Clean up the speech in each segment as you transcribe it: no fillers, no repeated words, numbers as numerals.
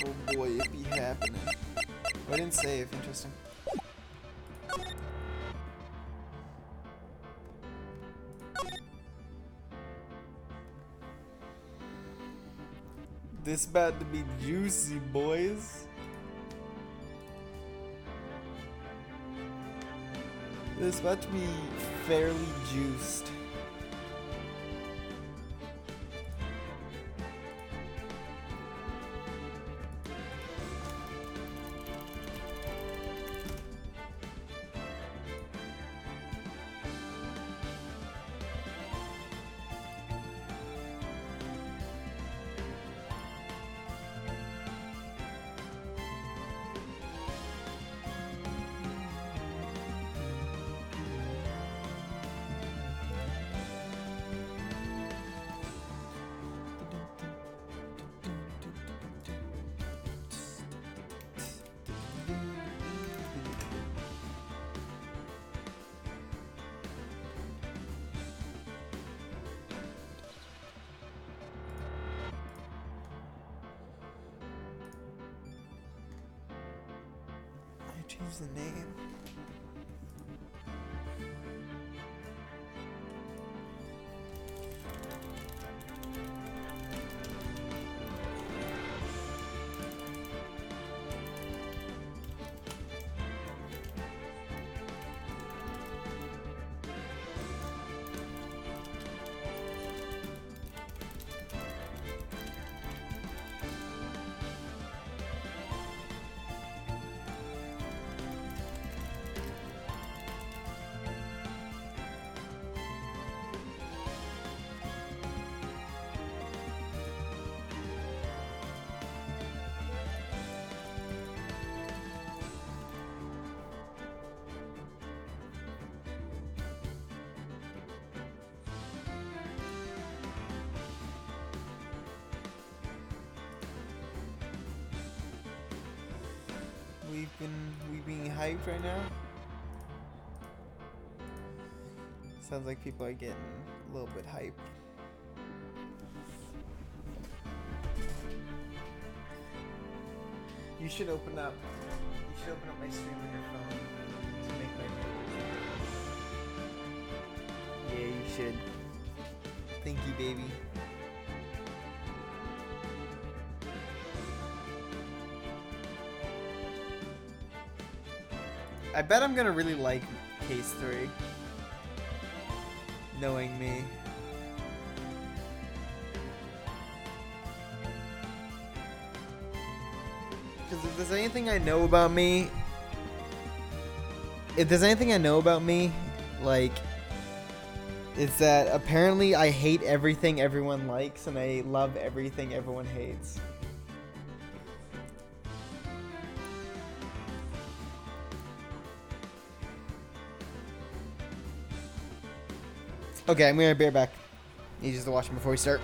Oh boy, it be happening. Oh, I didn't save. Interesting. This about to be juicy, boys. This about to be fairly juiced. Change the name. We being hyped right now? Sounds like people are getting a little bit hyped. You should open up my stream on your phone to make my Yeah, you should. Thank you, baby. I bet I'm gonna really like Case 3. Knowing me. Because if there's anything I know about me... like... it's that apparently I hate everything everyone likes and I love everything everyone hates. Okay, I'm gonna be right back. Need just to watch him before we start.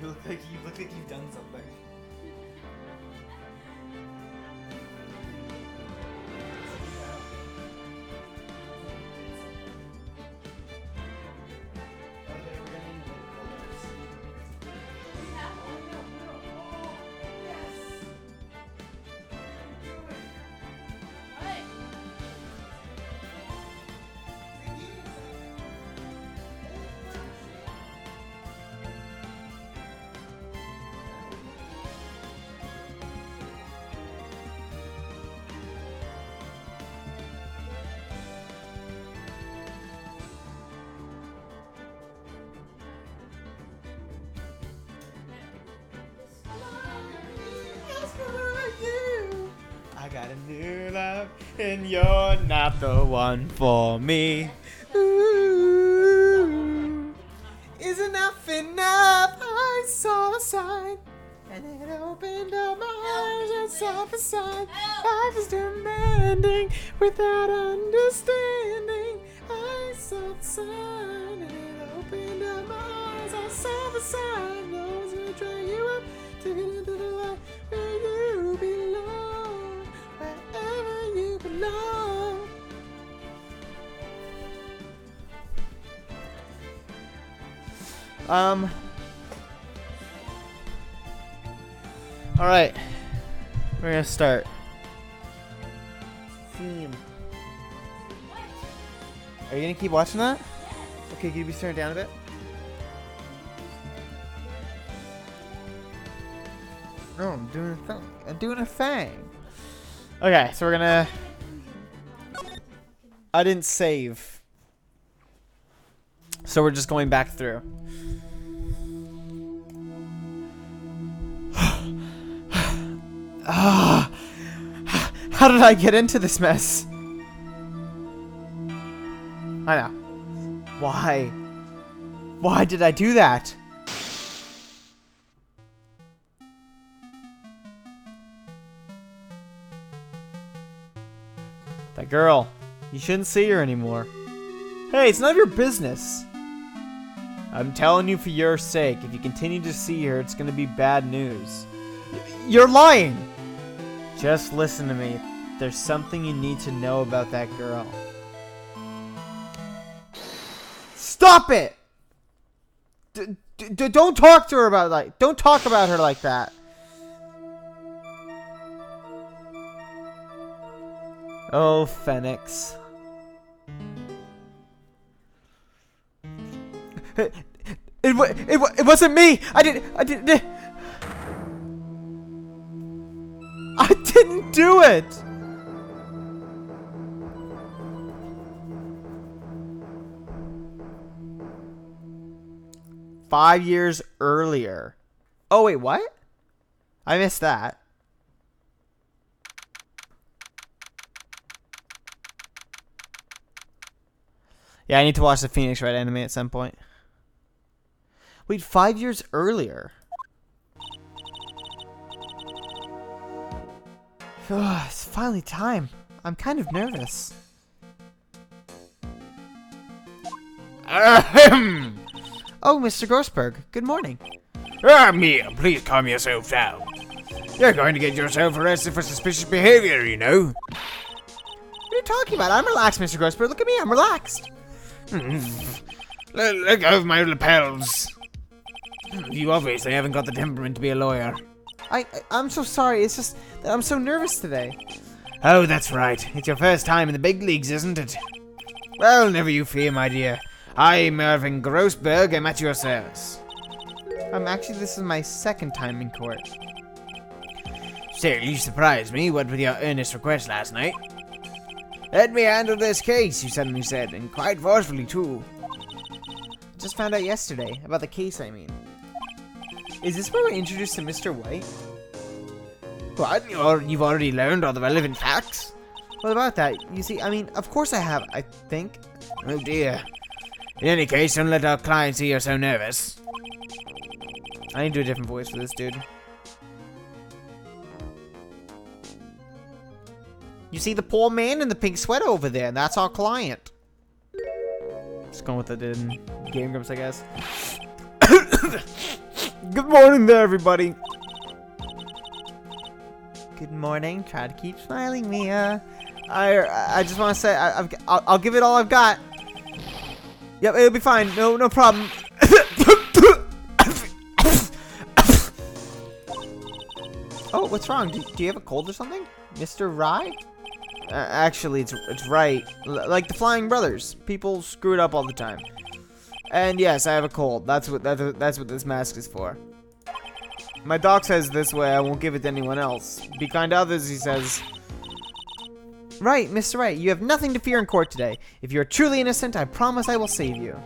You look like you've done something. I got a new love, and you're not the one for me. Ooh, is enough enough? I saw a sign, and it opened up my eyes and saw the sign. Life is demanding without understanding. I saw the sign, and it opened up my eyes. I saw the sign. No one's gonna drag you up to get into the light where you belong. Wherever you belong. All right, we're gonna start. Theme. Are you gonna keep watching that? Okay, can you be turn it down a bit? No, I'm doing a thing. I'm doing a thing. Okay, so we're gonna. I didn't save, so we're just going back through. Ah, how did I get into this mess? I know. Why? Why did I do that? That girl. You shouldn't see her anymore. Hey, it's none of your business. I'm telling you for your sake. If you continue to see her, it's gonna be bad news. You're lying! Just listen to me. There's something you need to know about that girl. Stop it! Don't talk to her about like. Don't talk about her like that. Oh, Phoenix. It wasn't me. I didn't do it. "5 years earlier." Oh wait, what? I missed that. Yeah, I need to watch the Phoenix Wright anime at some point. Wait, 5 years earlier. It's finally time. I'm kind of nervous. Ahem! Oh, Mr. Grossberg, good morning. Ah, Mia, please calm yourself down. You're going to get yourself arrested for suspicious behavior, you know. What are you talking about? I'm relaxed, Mr. Grossberg. Look at me, I'm relaxed. Let go of my lapels. You obviously haven't got the temperament to be a lawyer. I'm so sorry. It's just that I'm so nervous today. Oh, that's right. It's your first time in the big leagues, isn't it? Well, never you fear, my dear. I'm Irving Grossberg. I'm at your service. Actually, this is my second time in court. Still, you surprised me, what with your earnest request last night. Let me handle this case, you suddenly said, and quite forcefully, too. Just found out yesterday. About the case, I mean. Is this where we're introduced to Mr. White? What? You've already learned all the relevant facts? What about that? You see, I mean, of course I have, I think. Oh dear. In any case, don't let our client see you're so nervous. I need to do a different voice for this dude. You see the poor man in the pink sweater over there, and that's our client. Just going with it in Game Grumps, I guess. Good morning there, everybody. Good morning. Try to keep smiling, Mia. I just want to say I'll give it all I've got. Yep, it'll be fine. No problem. Oh, what's wrong? Do you have a cold or something, Mr. Wright? Actually, it's Wright. Like the Flying Brothers. People screw it up all the time. And yes, I have a cold. That's what this mask is for. My doc says this way I won't give it to anyone else. Be kind to others, he says. Right, Mr. Wright, you have nothing to fear in court today. If you are truly innocent, I promise I will save you.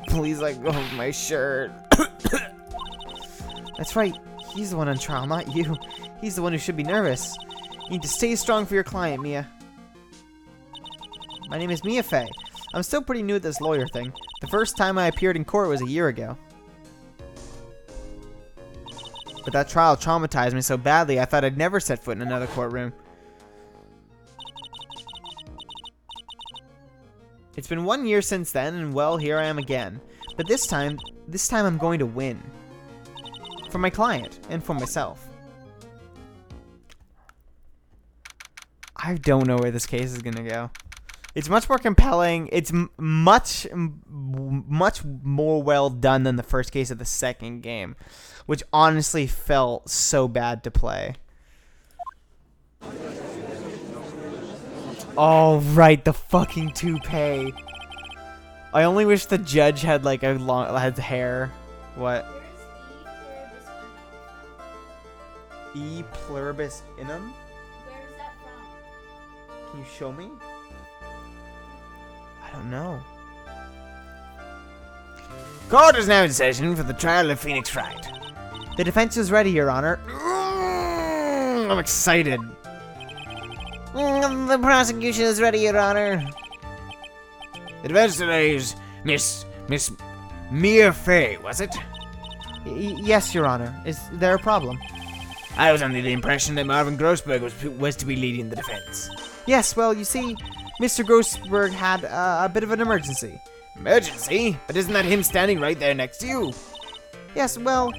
Please let go of my shirt. That's right. He's the one on trial, not you. He's the one who should be nervous. You need to stay strong for your client, Mia. My name is Mia Fey. I'm still pretty new at this lawyer thing. The first time I appeared in court was a year ago. But that trial traumatized me so badly I thought I'd never set foot in another courtroom. It's been 1 year since then, and well, here I am again. But this time I'm going to win. For my client, and for myself. I don't know where this case is gonna go. It's much more compelling. It's much more well done than the first case of the second game, which honestly felt so bad to play. Oh, right, the fucking toupee. I only wish the judge had like had hair. What? E pluribus inum? Where is that from? Can you show me? I don't know. Court is now in session for the trial of Phoenix Wright. The defense is ready, Your Honor. I'm excited. The prosecution is ready, Your Honor. The defense today is Miss Mia Fey, was it? Yes, Your Honor. Is there a problem? I was under the impression that Marvin Grossberg was to be leading the defense. Yes, well, you see, Mr. Grossberg had a bit of an emergency. Emergency? But isn't that him standing right there next to you? Yes, well...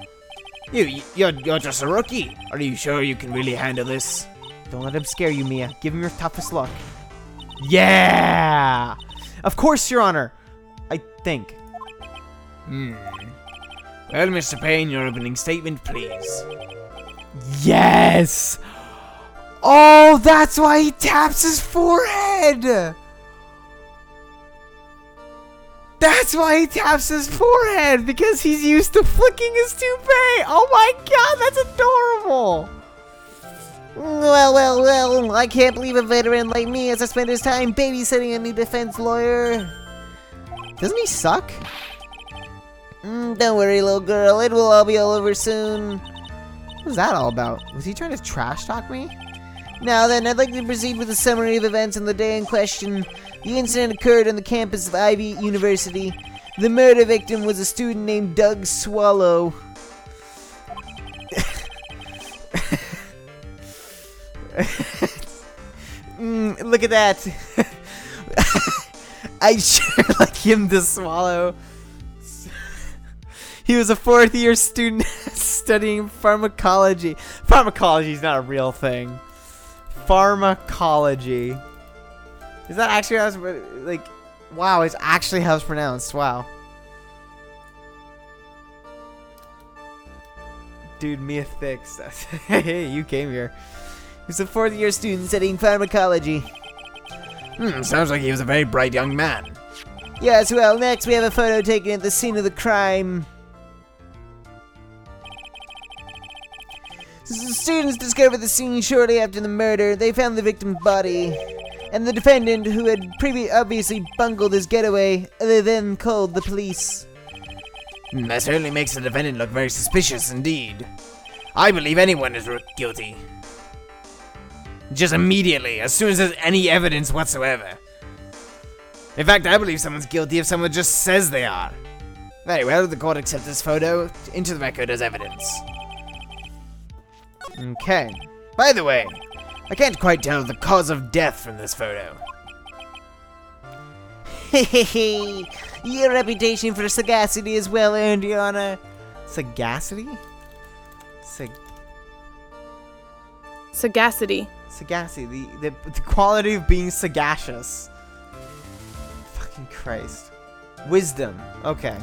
You're just a rookie. Are you sure you can really handle this? Don't let him scare you, Mia. Give him your toughest luck. Yeah! Of course, Your Honor. I think. Well, Mr. Payne, your opening statement, please. Yes! Oh, that's why he taps his forehead! That's why he taps his forehead! Because he's used to flicking his toupee! Oh my god, that's adorable! Well, I can't believe a veteran like me has to spend his time babysitting a new defense lawyer. Doesn't he suck? Don't worry, little girl, it will all be all over soon. What was that all about? Was he trying to trash talk me? Now then, I'd like to proceed with a summary of events on the day in question. The incident occurred on the campus of Ivy University. The murder victim was a student named Doug Swallow. Look at that. I'd sure like him to swallow. He was a fourth-year student studying pharmacology. Pharmacology is not a real thing. Pharmacology. Is that actually how it's, like, wow, it's actually how it's pronounced. Wow. Dude, Mia Fix. Hey, you came here. He was a fourth-year student studying pharmacology. Sounds like he was a very bright young man. Yes, well, next we have a photo taken at the scene of the crime. The students discovered the scene shortly after the murder. They found the victim's body. And the defendant, who had obviously bungled his getaway, they then called the police. That certainly makes the defendant look very suspicious indeed. I believe anyone is guilty. Just immediately, as soon as there's any evidence whatsoever. In fact, I believe someone's guilty if someone just says they are. Very well, the court accepts this photo into the record as evidence. Okay. By the way, I can't quite tell the cause of death from this photo. Hehehe, your reputation for sagacity is well earned, Your Honor. Sagacity? Sagacity. Sagacity. The quality of being sagacious. Fucking Christ. Wisdom. Okay.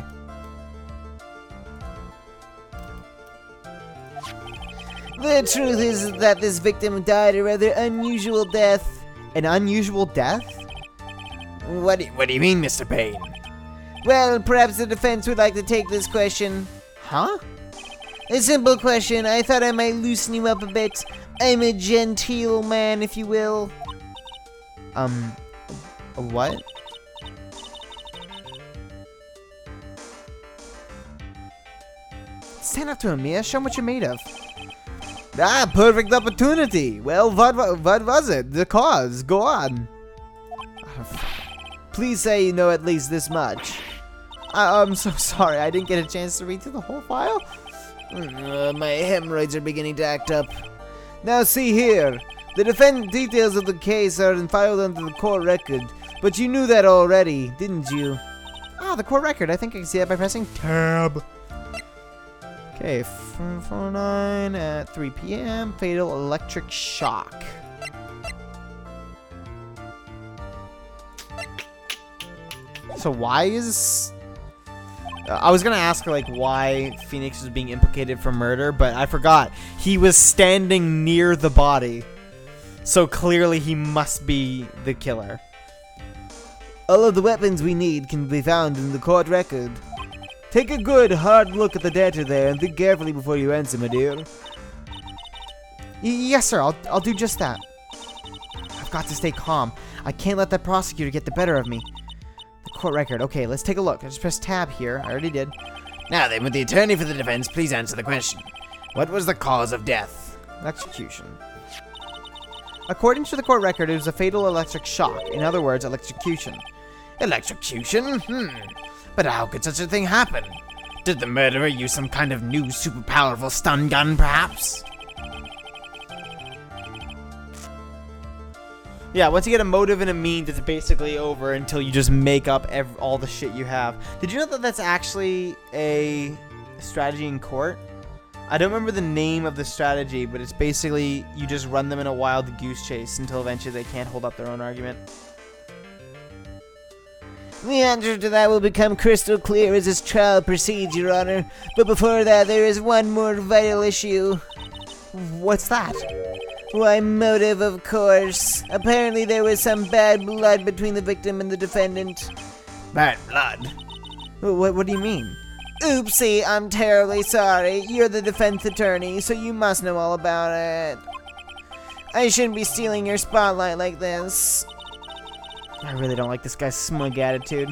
The truth is that this victim died a rather unusual death. An unusual death? What do you mean, Mr. Payne? Well, perhaps the defense would like to take this question. Huh? A simple question. I thought I might loosen you up a bit. I'm a genteel man, if you will. What? Stand up to him, Mia. Show him what you're made of. Ah, perfect opportunity. Well, what was it? The cause. Go on. Please say you know at least this much. I'm so sorry. I didn't get a chance to read through the whole file. My hemorrhoids are beginning to act up. Now see here. The defendant details of the case are filed under the court record. But you knew that already, didn't you? Ah, the court record. I think I can see that by pressing tab. Okay, 449 at 3 p.m. Fatal electric shock. So why is... I was gonna ask her, like, why Phoenix was being implicated for murder, but I forgot. He was standing near the body. So clearly he must be the killer. All of the weapons we need can be found in the court record. Take a good, hard look at the data there and think carefully before you answer, my dear. Yes, sir. I'll do just that. I've got to stay calm. I can't let that prosecutor get the better of me. The court record. Okay, let's take a look. I just press tab here. I already did. Now then, would the attorney for the defense please answer the question? What was the cause of death? Execution. According to the court record, it was a fatal electric shock. In other words, electrocution. Electrocution? But how could such a thing happen? Did the murderer use some kind of new super powerful stun gun, perhaps? Yeah, once you get a motive and a means, it's basically over until you just make up all the shit you have. Did you know that that's actually a strategy in court? I don't remember the name of the strategy, but it's basically you just run them in a wild goose chase until eventually they can't hold up their own argument. The answer to that will become crystal clear as this trial proceeds, Your Honor. But before that, there is one more vital issue. What's that? Why, motive, of course. Apparently there was some bad blood between the victim and the defendant. Bad blood? What do you mean? Oopsie, I'm terribly sorry. You're the defense attorney, so you must know all about it. I shouldn't be stealing your spotlight like this. I really don't like this guy's smug attitude.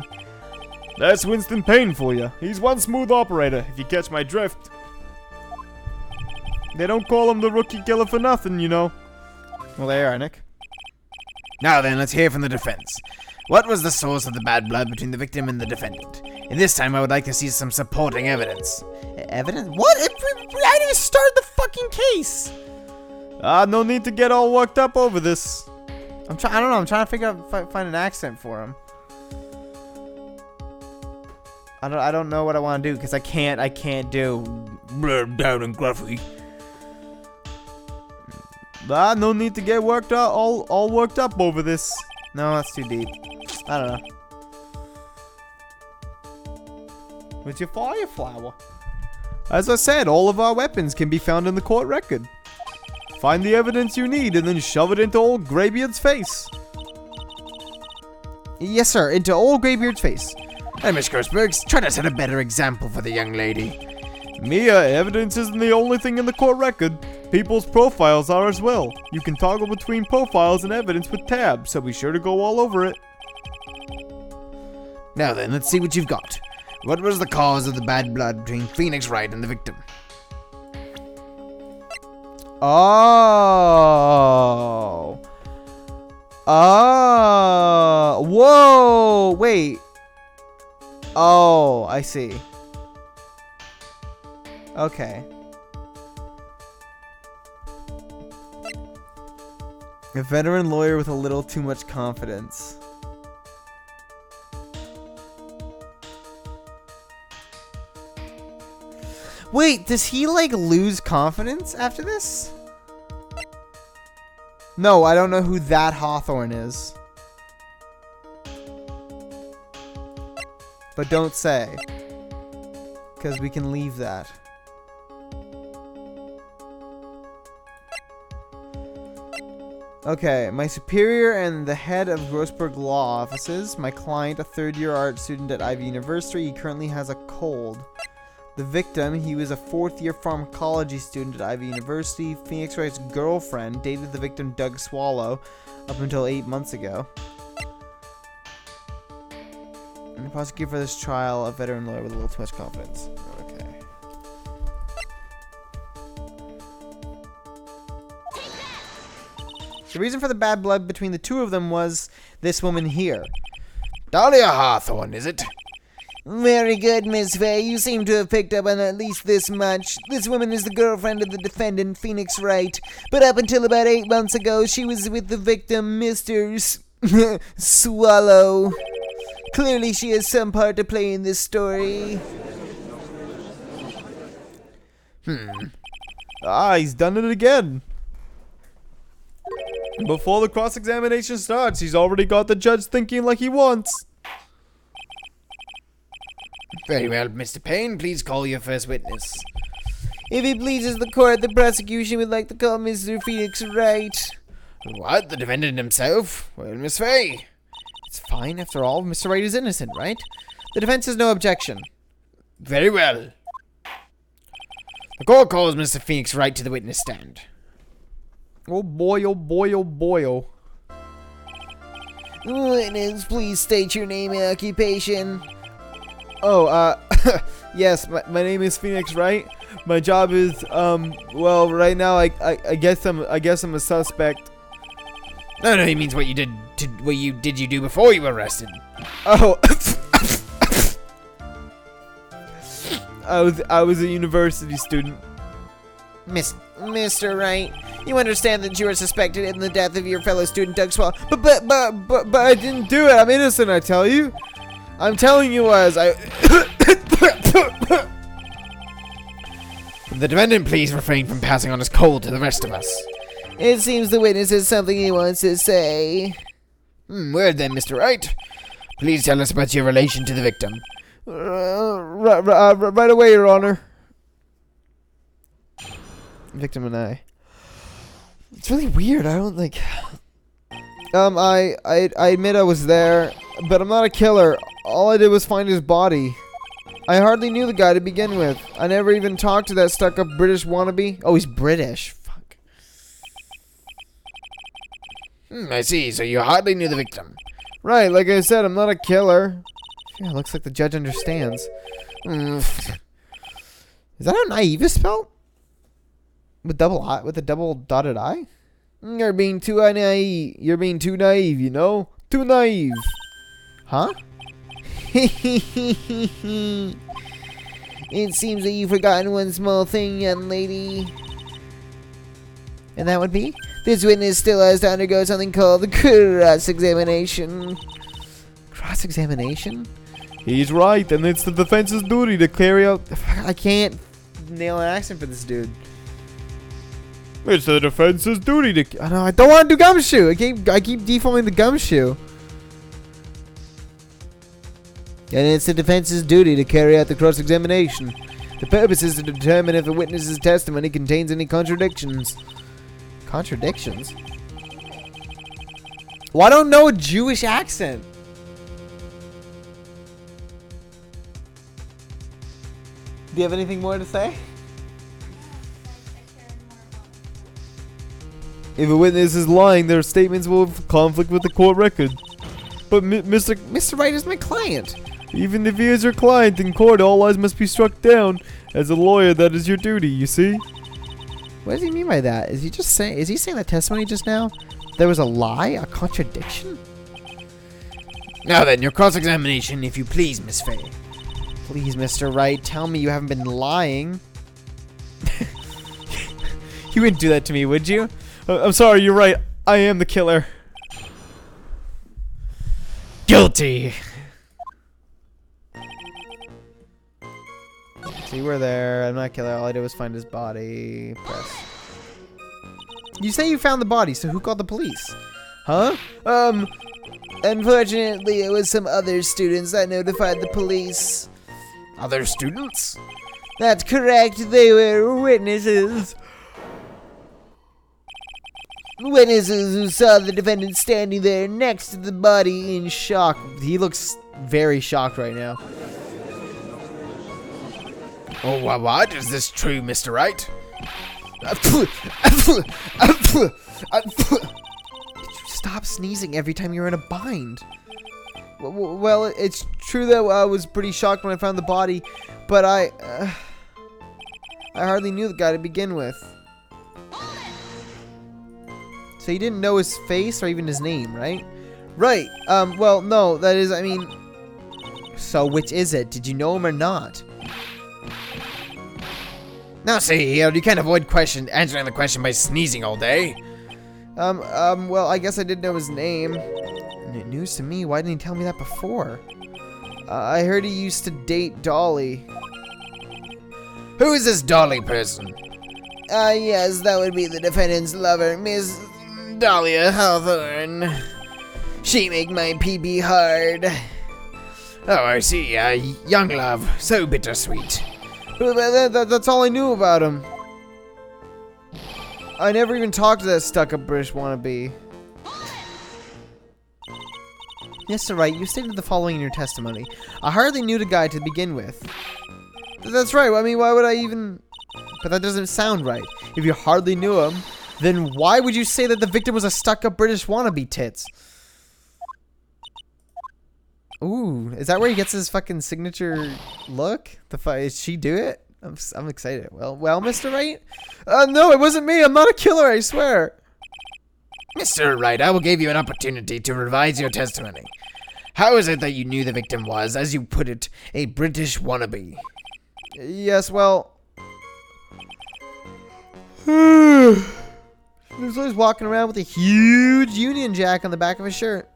That's Winston Payne for you. He's one smooth operator, if you catch my drift. They don't call him the rookie killer for nothing, you know. Well, there you are, Nick. Now then, let's hear from the defense. What was the source of the bad blood between the victim and the defendant? And this time I would like to see some supporting evidence. Evidence? What? I didn't even start the fucking case! No need to get all worked up over this. I don't know, I'm trying to figure out, find an accent for him. I don't know what I want to do, because I can't do down and gruffy. No need to get worked up, all worked up over this. No, that's too deep. I don't know. With your fireflower. As I said, all of our weapons can be found in the court record. Find the evidence you need and then shove it into old Greybeard's face. Yes, sir, into old Greybeard's face. Hey, Miss Grossberg, try to set a better example for the young lady. Mia, evidence isn't the only thing in the court record. People's profiles are as well. You can toggle between profiles and evidence with tabs, so be sure to go all over it. Now then, let's see what you've got. What was the cause of the bad blood between Phoenix Wright and the victim? Oh. Oh. Whoa. Wait. Oh, I see. Okay. A veteran lawyer with a little too much confidence. Wait, does he like lose confidence after this? No, I don't know who that Hawthorne is. But don't say. Because we can leave that. Okay, my superior and the head of Grossberg Law Offices. My client, a third-year art student at Ivy University. He currently has a cold. The victim, he was a fourth-year pharmacology student at Ivy University. Phoenix Wright's girlfriend dated the victim, Doug Swallow, up until 8 months ago. And the prosecutor for this trial, a veteran lawyer with a little too much confidence. Okay. The reason for the bad blood between the two of them was this woman here. Dahlia Hawthorne, is it? Very good, Miss Faye. You seem to have picked up on at least this much. This woman is the girlfriend of the defendant, Phoenix Wright. But up until about 8 months ago, she was with the victim, Mr. Swallow. Clearly, she has some part to play in this story. Ah, he's done it again. Before the cross-examination starts, he's already got the judge thinking like he wants. Very well, Mr. Payne, please call your first witness. If it pleases the court, the prosecution would like to call Mr. Phoenix Wright. What, the defendant himself? Well, Miss Faye. It's fine, after all. Mr. Wright is innocent, right? The defense has no objection. Very well. The court calls Mr. Phoenix Wright to the witness stand. Oh boy, oh boy, oh boy, oh. Witness, please state your name and occupation. Oh, yes, my name is Phoenix Wright. My job is, well, right now, I guess I'm a suspect. No, he means what you did you do before you were arrested? Oh, I was a university student. Mr. Wright, you understand that you are suspected in the death of your fellow student Doug Swallow. But I didn't do it. I'm innocent, I tell you. I'm telling you as I... The defendant, please refrain from passing on his cold to the rest of us. It seems the witness has something he wants to say. Well then, Mr. Wright. Please tell us about your relation to the victim. Right away, Your Honor. Victim and I. It's really weird. I don't think... I admit I was there, but I'm not a killer. All I did was find his body. I hardly knew the guy to begin with. I never even talked to that stuck-up British wannabe. Oh, he's British. Fuck. I see. So you hardly knew the victim. Right, like I said, I'm not a killer. Yeah, looks like the judge understands. Is that how naive is spelled? With a double dotted I? You're being too naive. You're being too naive, you know? Too naive. Huh? It seems that you've forgotten one small thing, young lady. And that would be? This witness still has to undergo something called the cross-examination. Cross-examination? He's right, and it's the defense's duty to carry out... I can't nail an accent for this dude. It's the defense's duty to... I know, I don't want to do gumshoe. I keep defaulting the gumshoe. And it's the defense's duty to carry out the cross-examination. The purpose is to determine if a witness's testimony contains any contradictions. Contradictions? Well, I don't know a Jewish accent. Do you have anything more to say? If a witness is lying, their statements will conflict with the court record. But Mr. Wright is my client. Even if he is your client in court, all lies must be struck down. As a lawyer, that is your duty, you see? What does he mean by that? Is he saying that testimony just now? There was a lie? A contradiction? Now then, your cross-examination, if you please, Miss Faye. Please, Mr. Wright, tell me you haven't been lying. You wouldn't do that to me, would you? I'm sorry, you're right. I am the killer. Guilty. See, we're there. I'm not killer. All I did was find his body. Press. You say you found the body, so who called the police? Huh? Unfortunately, it was some other students that notified the police. Other students? That's correct. They were witnesses. Witnesses who saw the defendant standing there next to the body in shock. He looks very shocked right now. Oh, what? Is this true, Mr. Wright? Stop sneezing every time you're in a bind. Well, it's true that I was pretty shocked when I found the body, but I hardly knew the guy to begin with. So you didn't know his face or even his name, right? Right. Well, no, that is, I mean... So, which is it? Did you know him or not? Now, see here, you can't avoid answering the question by sneezing all day. Well, I guess I did know his name. News to me, why didn't he tell me that before? I heard he used to date Dolly. Who is this Dolly person? Yes, that would be the defendant's lover, Miss Dahlia Hawthorne. She make my PB hard. Oh, I see, young love, so bittersweet. That's all I knew about him. I never even talked to that stuck-up British wannabe. Yes, Wright, you stated the following in your testimony. I hardly knew the guy to begin with. That's right, I mean, why would I even... But that doesn't sound right. If you hardly knew him, then why would you say that the victim was a stuck-up British wannabe tits? Ooh, is that where he gets his fucking signature look? Did she do it? I'm excited. Well, Mr. Wright? No, it wasn't me. I'm not a killer, I swear. Mr. Wright, I will give you an opportunity to revise your testimony. How is it that you knew the victim was, as you put it, a British wannabe? Yes, well... He was always walking around with a huge Union Jack on the back of his shirt.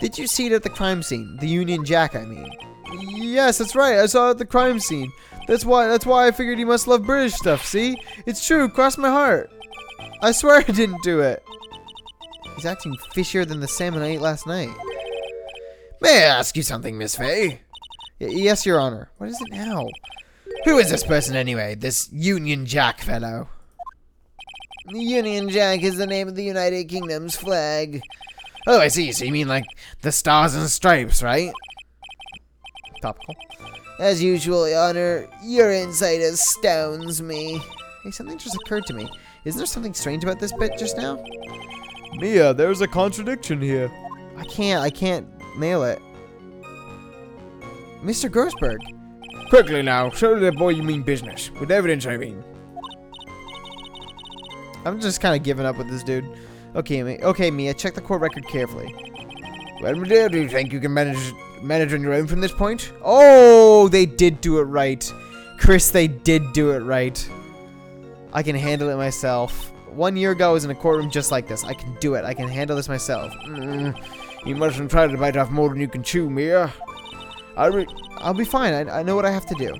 Did you see it at the crime scene? The Union Jack, I mean. Yes, that's right. I saw it at the crime scene. That's why I figured he must love British stuff, see? It's true, cross my heart. I swear I didn't do it. He's acting fishier than the salmon I ate last night. May I ask you something, Miss Fay? Yes, Your Honor. What is it now? Who is this person anyway? This Union Jack fellow? The Union Jack is the name of the United Kingdom's flag. Oh, I see. So you mean like the stars and stripes, right? Topical. As usual, Your Honor, your insight astounds me. Hey, something just occurred to me. Isn't there something strange about this bit just now? Mia, there's a contradiction here. I can't nail it. Mr. Grossberg. Quickly now, show that boy you mean business. With evidence, I mean. I'm just kind of giving up with this dude. Okay, Mia, check the court record carefully. Well, my dear, do you think you can manage on your own from this point? Oh, they did do it right. Chris, they did do it right. I can handle it myself. 1 year ago, I was in a courtroom just like this. I can do it. I can handle this myself. You mustn't try to bite off more than you can chew, Mia. I'll be fine. I know what I have to do.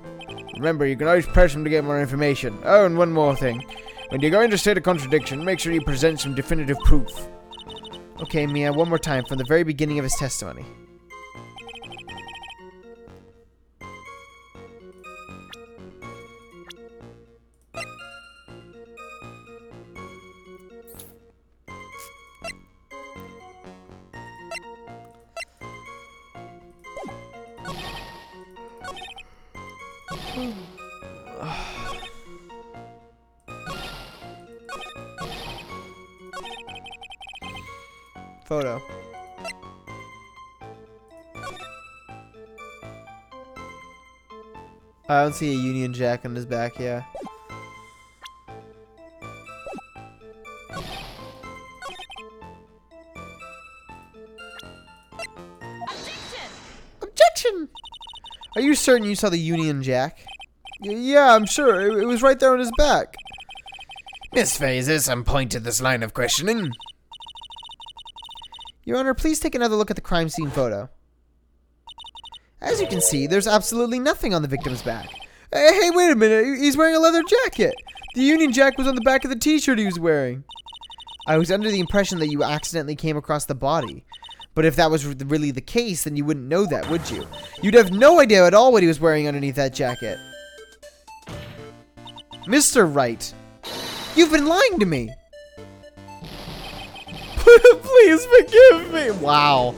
Remember, you can always press him to get more information. Oh, and one more thing. When you're going to state a contradiction, make sure you present some definitive proof. Okay, Mia, one more time from the very beginning of his testimony. Photo. I don't see a Union Jack on his back, yeah. Objection! Are you certain you saw the Union Jack? Yeah, I'm sure. It was right there on his back. Miss Fay, is there some point to this line of questioning? Your Honor, please take another look at the crime scene photo. As you can see, there's absolutely nothing on the victim's back. Hey, wait a minute. He's wearing a leather jacket. The Union Jack was on the back of the t-shirt he was wearing. I was under the impression that you accidentally came across the body. But if that was really the case, then you wouldn't know that, would you? You'd have no idea at all what he was wearing underneath that jacket. Mr. Wright, you've been lying to me. Please forgive me. Wow.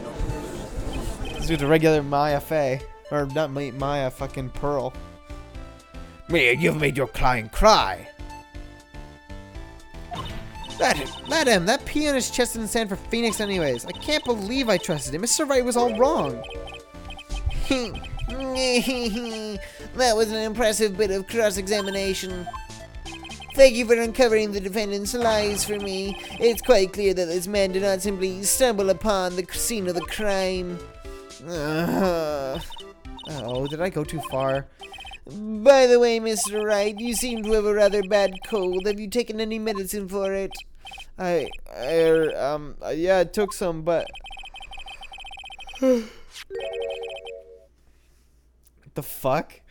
This dude's a regular Maya Fey. Or not Maya, fucking Pearl. You've made your client cry. Let him. That P on his chest didn't stand for Phoenix anyways. I can't believe I trusted him. Mr. Wright was all wrong. That was an impressive bit of cross-examination. Thank you for uncovering the defendant's lies for me. It's quite clear that this man did not simply stumble upon the scene of the crime. Oh, did I go too far? By the way, Mr. Wright, you seem to have a rather bad cold. Have you taken any medicine for it? Yeah, I took some, but... What the fuck?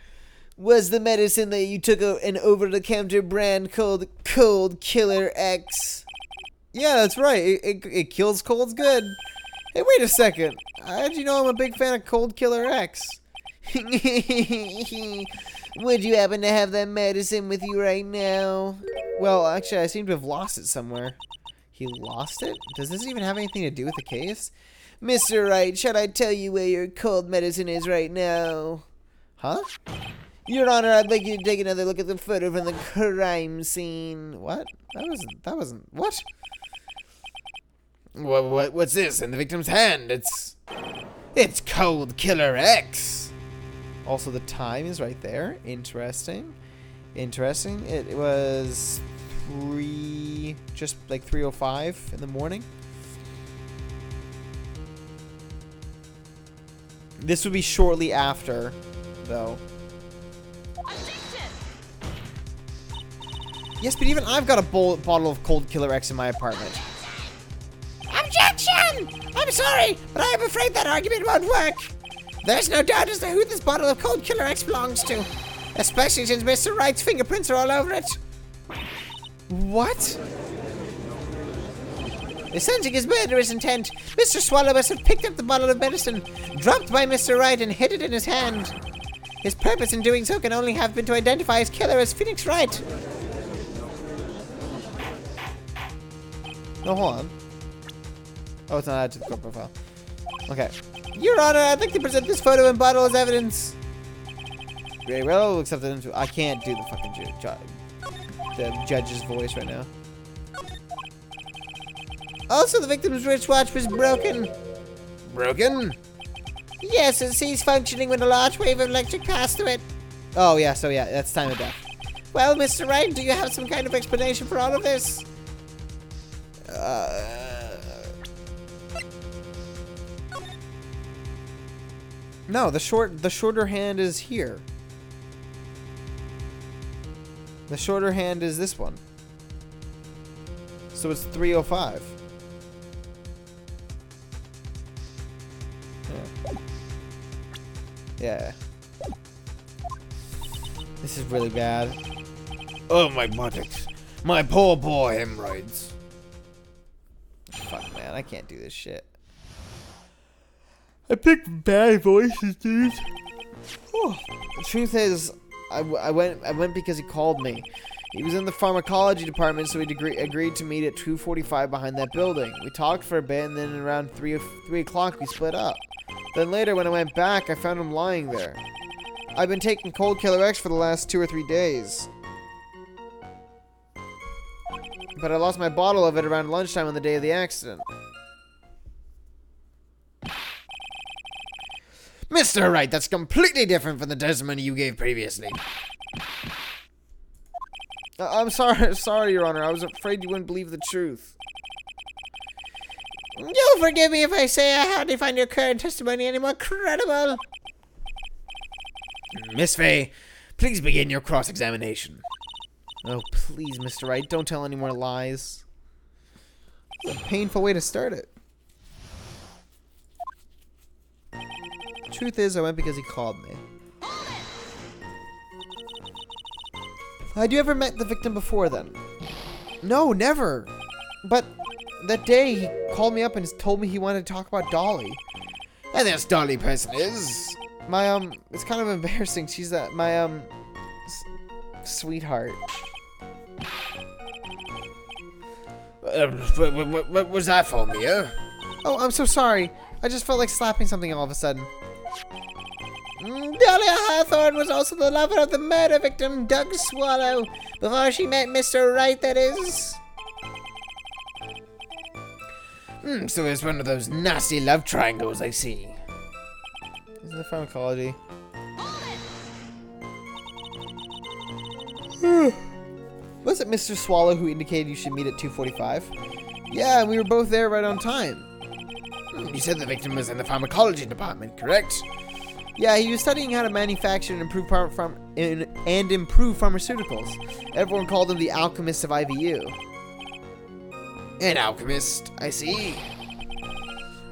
Was the medicine that you took an over-the-counter brand called Cold Killer X? Yeah, that's right. It kills colds good. Hey, wait a second. How'd you know I'm a big fan of Cold Killer X? Would you happen to have that medicine with you right now? Well, actually, I seem to have lost it somewhere. He lost it? Does this even have anything to do with the case? Mr. Wright, shall I tell you where your cold medicine is right now? Huh? Your Honor, I'd like you to take another look at the photo from the crime scene. What? That wasn't, what? What's this in the victim's hand? It's Cold Killer X. Also, the time is right there. Interesting. It was just like 3:05 in the morning. This would be shortly after, though. Yes, but even I've got a bottle of Cold Killer X in my apartment. Objection! I'm sorry, but I am afraid that argument won't work. There's no doubt as to who this bottle of Cold Killer X belongs to. Especially since Mr. Wright's fingerprints are all over it. What? Sensing his murderous intent, Mr. Swallow must have picked up the bottle of medicine, dropped by Mr. Wright, and hid it in his hand. His purpose in doing so can only have been to identify his killer as Phoenix Wright. No, hold on. Oh, it's not added to the court profile. Okay. Your Honor, I'd like to present this photo and bottle as evidence. Very well, except that I can't do the fucking the judge's voice right now. Also, the victim's wristwatch was broken. Broken? Yes, it ceased functioning when a large wave of electric passed through it. Oh, yeah, so yeah, that's time of death. Well, Mr. Wright, do you have some kind of explanation for all of this? No, the shorter hand is here. The shorter hand is this one. So it's 3:05. Yeah. This is really bad. Oh, my buttocks. My poor hemorrhoids. Fuck, man, I can't do this shit. I picked bad voices, dude. Oh. The truth is, I went because he called me. He was in the pharmacology department, so he agreed to meet at 2:45 behind that building. We talked for a bit, and then around 3 o'clock, we split up. Then later, when I went back, I found him lying there. I've been taking Cold Killer X for the last 2 or 3 days. But I lost my bottle of it around lunchtime on the day of the accident. Mr. Wright, that's completely different from the testimony you gave previously. I'm sorry, Your Honor. I was afraid you wouldn't believe the truth. You'll forgive me if I say I hardly find your current testimony any more credible. Miss Fey, please begin your cross-examination. Oh, please, Mr. Wright, don't tell any more lies. It's a painful way to start it. truth is, I went because he called me. Had you ever met the victim before then? No, never. But that day he called me up and told me he wanted to talk about Dolly. And this Dolly person is... My, it's kind of embarrassing. She's my, sweetheart. What was that for, Mia? Oh, I'm so sorry. I just felt like slapping something all of a sudden. Dahlia Hawthorne was also the lover of the murder victim, Doug Swallow, before she met Mr. Wright, that is. So it's one of those nasty love triangles, I see. Isn't the pharmacology? Was it Mr. Swallow who indicated you should meet at 2:45? Yeah, we were both there right on time. You said the victim was in the pharmacology department, correct? Yeah, he was studying how to manufacture and improve improve pharmaceuticals. Everyone called him the alchemist of IVU. An alchemist, I see.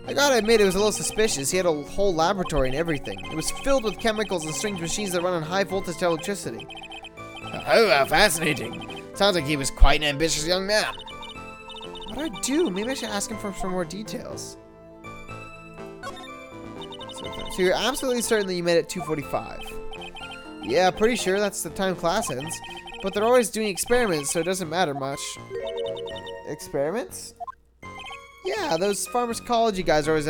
I gotta admit, it was a little suspicious. He had a whole laboratory and everything. It was filled with chemicals and strange machines that run on high voltage electricity. Oh, how fascinating. Sounds like he was quite an ambitious young man. What do I do? Maybe I should ask him for some more details. So you're absolutely certain that you met at 2:45? Yeah, pretty sure that's the time class ends. But they're always doing experiments, so it doesn't matter much. Experiments? Yeah, those pharmacology guys are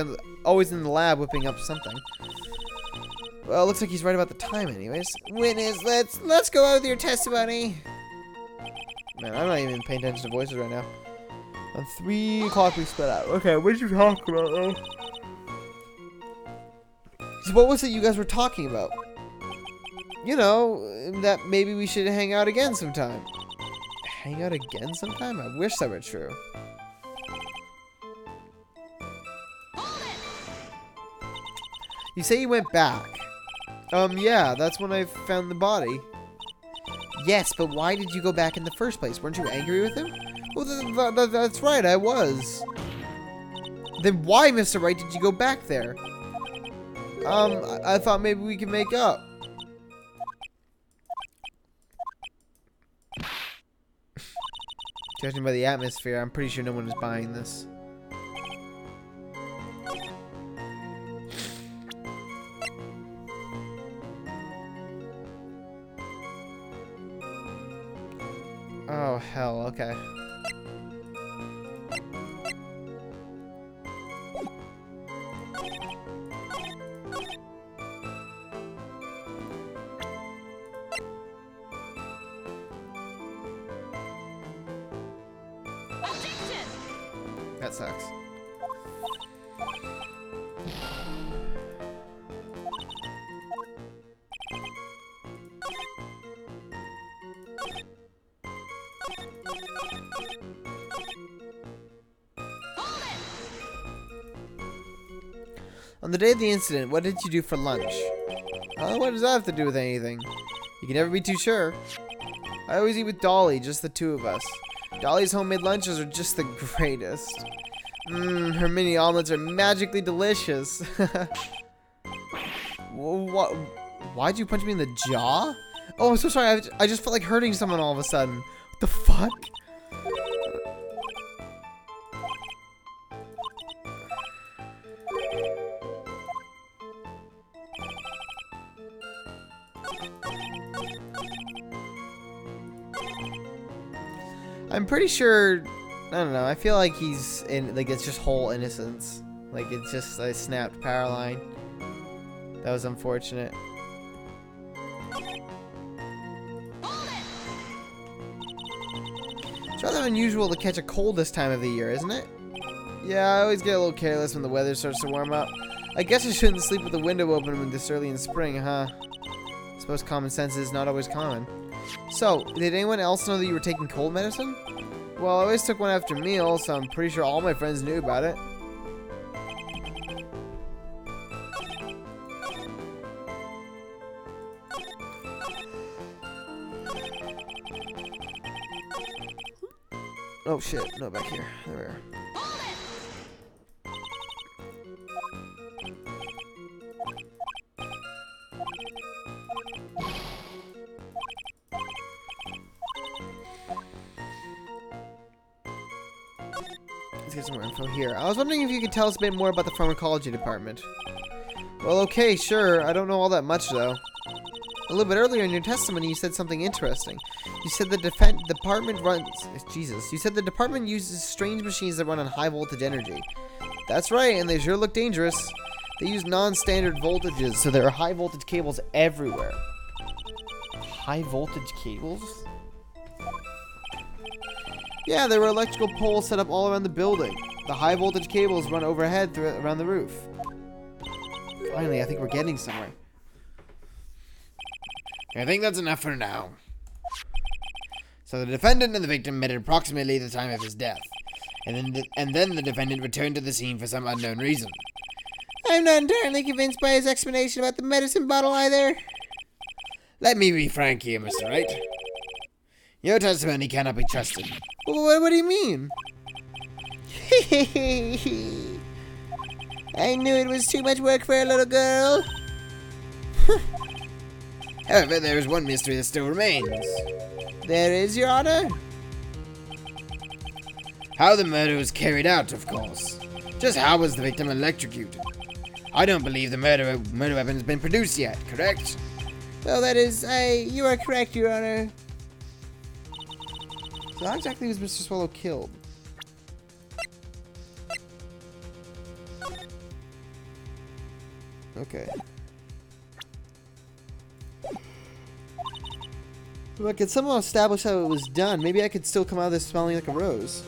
always in the lab whipping up something. Well, looks like he's right about the time anyways. Witness, let's go out with your testimony. Man, I'm not even paying attention to voices right now. On 3 o'clock we split out. Okay, what did you talk about though? So what was it you guys were talking about? You know, that maybe we should hang out again sometime. Hang out again sometime? I wish that were true. You say you went back. Yeah, that's when I found the body. Yes, but why did you go back in the first place? Weren't you angry with him? Well, that's right, I was. Then why, Mr. Wright, did you go back there? I thought maybe we could make up. Judging by the atmosphere, I'm pretty sure no one is buying this. Oh, hell, okay. That sucks. On the day of the incident, what did you do for lunch? What does that have to do with anything? You can never be too sure. I always eat with Dolly, just the two of us. Dolly's homemade lunches are just the greatest. Her mini omelets are magically delicious. What? Why'd you punch me in the jaw? Oh, I'm so sorry. I just felt like hurting someone all of a sudden. What the fuck? I'm pretty sure, I don't know, I feel like he's in, like, it's just whole innocence. Like, it's just a snapped power line. That was unfortunate. It's rather unusual to catch a cold this time of the year, isn't it? Yeah, I always get a little careless when the weather starts to warm up. I guess I shouldn't sleep with the window open when this early in spring, huh? I suppose common sense is not always common. So, did anyone else know that you were taking cold medicine? Well, I always took one after meals, so I'm pretty sure all my friends knew about it. Oh shit, no, back here. There we are. let's get some more info here. I was wondering if you could tell us a bit more about the pharmacology department. Well, okay, sure. I don't know all that much, though. A little bit earlier in your testimony, you said something interesting. You said the department runs... Jesus. You said the department uses strange machines that run on high voltage energy. That's right, and they sure look dangerous. They use non-standard voltages, so there are high voltage cables everywhere. High voltage cables? Yeah, there were electrical poles set up all around the building. The high voltage cables run overhead around the roof. Finally, I think we're getting somewhere. I think that's enough for now. So the defendant and the victim met at approximately the time of his death. And then the defendant returned to the scene for some unknown reason. I'm not entirely convinced by his explanation about the medicine bottle either. Let me be frank here, Mr. Wright. Your testimony cannot be trusted. What do you mean? I knew it was too much work for a little girl. However, there is one mystery that still remains. There is, Your Honor. How the murder was carried out, of course. Just how was the victim electrocuted? I don't believe the murder weapon has been produced yet, correct? Well, that is, you are correct, Your Honor. So how exactly was Mr. Swallow killed? Okay. If I could somehow establish how it was done, maybe I could still come out of this smelling like a rose.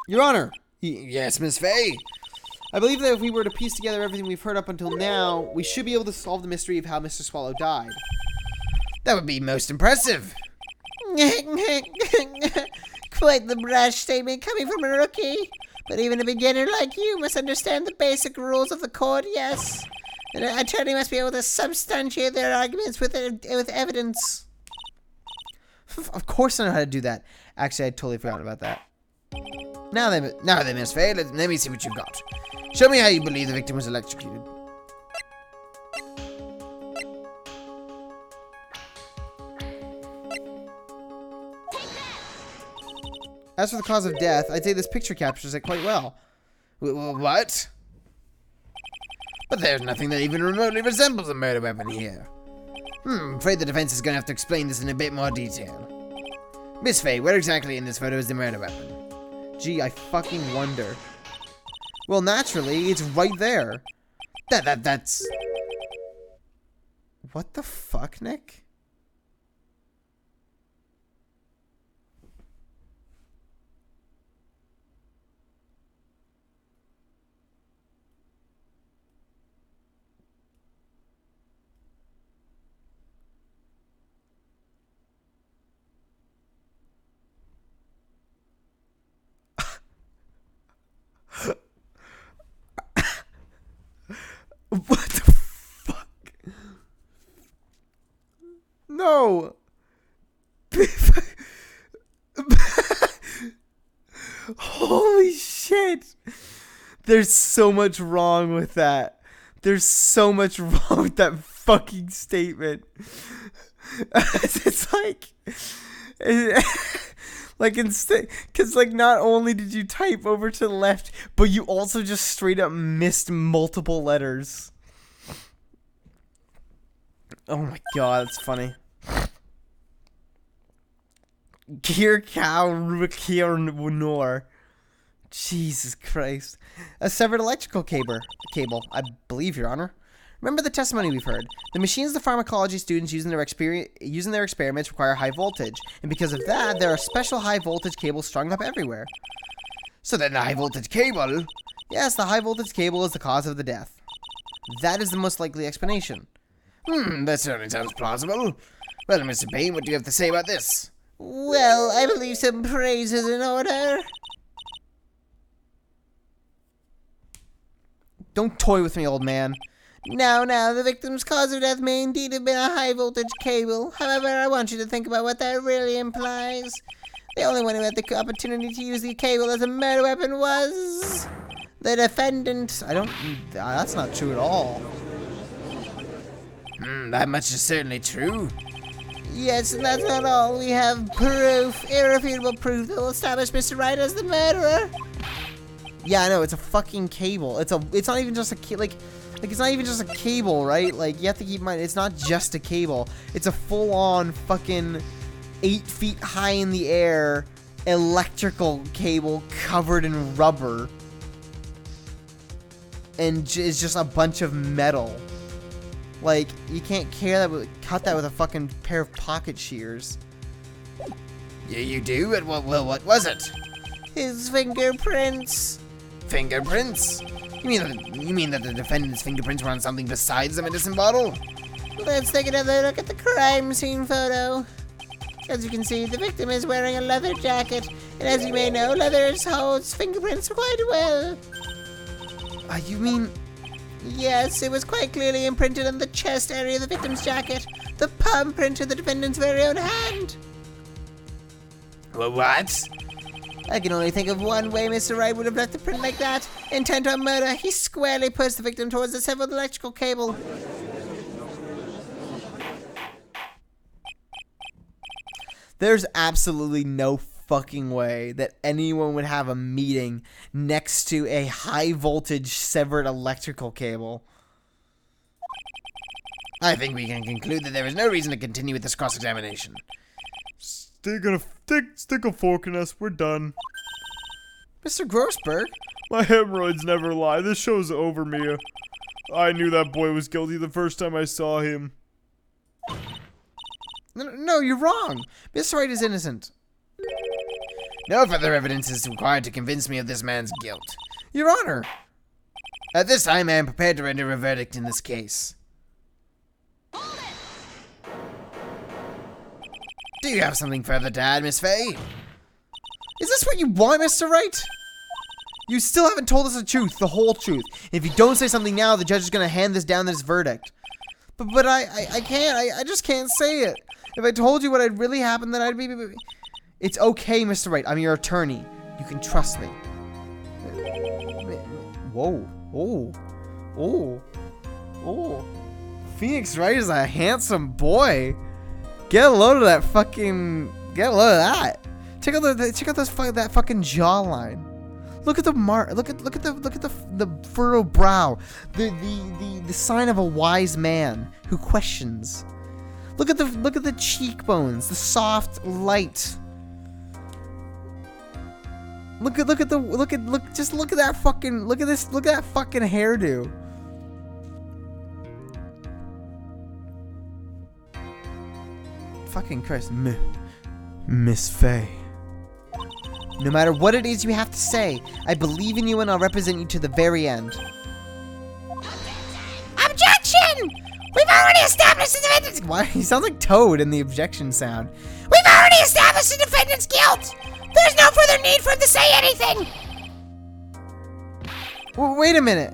Your Honor! Yes, Miss Faye? I believe that if we were to piece together everything we've heard up until now, we should be able to solve the mystery of how Mr. Swallow died. That would be most impressive. Quite the brash statement coming from a rookie. But even a beginner like you must understand the basic rules of the court, yes? An attorney must be able to substantiate their arguments with evidence. Of course I know how to do that. Actually, I'd totally forgotten about that. Now then, Miss Faye, let me see what you've got. Show me how you believe the victim was electrocuted. As for the cause of death, I'd say this picture captures it quite well. What? But there's nothing that even remotely resembles a murder weapon here. I'm afraid the defense is going to have to explain this in a bit more detail. Miss Faye, where exactly in this photo is the murder weapon? Gee, I fucking wonder. Well, naturally, it's right there. That's... What the fuck, Nick? What the fuck? No! Holy shit! There's so much wrong with that. There's so much wrong with that fucking statement. It's like... Like, instead, because, like, not only did you type over to the left, but you also just straight up missed multiple letters. Oh my god, that's funny. Gear cow Nor. Jesus Christ. A severed electrical cable, I believe, Your Honor. Remember the testimony we've heard. The machines the pharmacology students use in their experiments require high voltage, and because of that, there are special high voltage cables strung up everywhere. So then the high voltage cable... Yes, the high voltage cable is the cause of the death. That is the most likely explanation. That certainly sounds plausible. Well, Mr. Payne, what do you have to say about this? Well, I believe some praise is in order. Don't toy with me, old man. Now, the victim's cause of death may indeed have been a high-voltage cable. However, I want you to think about what that really implies. The only one who had the opportunity to use the cable as a murder weapon was... the defendant. That's not true at all. That much is certainly true. Yes, and that's not all. We have proof, irrefutable proof that will establish Mr. Wright as the murderer. Yeah, I know, it's a fucking cable. It's not even just a like it's not even just a cable, right? Like, you have to keep in mind, it's not just a cable. It's a full-on fucking 8 feet high in the air electrical cable covered in rubber. And it's just a bunch of metal. Like, you can't cut that with a fucking pair of pocket shears. Yeah, you do? And what was it? His fingerprints. Fingerprints? You mean that the defendant's fingerprints were on something besides the medicine bottle? Let's take another look at the crime scene photo. As you can see, the victim is wearing a leather jacket, and as you may know, leather holds fingerprints quite well. You mean... Yes, it was quite clearly imprinted on the chest area of the victim's jacket. The palm print of the defendant's very own hand. Well, what? I can only think of one way Mr. Wright would have left the print like that. Intent on murder, he squarely pushed the victim towards the severed electrical cable. There's absolutely no fucking way that anyone would have a meeting next to a high voltage severed electrical cable. I think we can conclude that there is no reason to continue with this cross-examination. Stick a fork in us. We're done. Mr. Grossberg? My hemorrhoids never lie. This show's over, Mia. I knew that boy was guilty the first time I saw him. No, you're wrong. Mr. Wright is innocent. No further evidence is required to convince me of this man's guilt. Your Honor. At this time, I am prepared to render a verdict in this case. Do you have something further to add, Miss Fay? Is this what you want, Mr. Wright? You still haven't told us the truth, the whole truth. If you don't say something now, the judge is going to hand this down this verdict. But I can't. I just can't say it. If I told you what had really happened, then I'd be... It's okay, Mr. Wright. I'm your attorney. You can trust me. Whoa. Oh. Phoenix Wright is a handsome boy. Get a load of that fucking... Get a load of that. Check out that fucking jawline. Look at the look at the furrowed brow. The sign of a wise man who questions. Look at the cheekbones, the soft light. Look at that fucking hairdo. Fucking Christ, Miss Fay. No matter what it is you have to say, I believe in you and I'll represent you to the very end. Objection! We've already established the defendant's... Why? He sounds like Toad in the objection sound. We've already established the defendant's guilt! There's no further need for him to say anything! Wait a minute.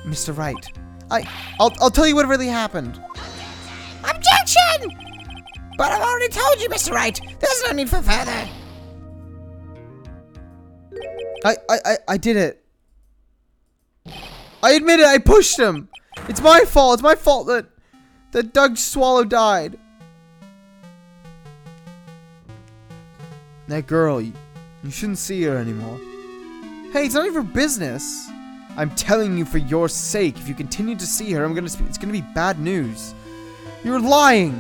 Mr. Wright. I'll tell you what really happened. Objection! But I've already told you, Mr. Wright. There's no need for further. I did it. I admit it, I pushed him. It's my fault. It's my fault that Doug Swallow died. That girl, you shouldn't see her anymore. Hey, it's none of your business. I'm telling you for your sake. If you continue to see her, it's gonna be bad news. You're lying.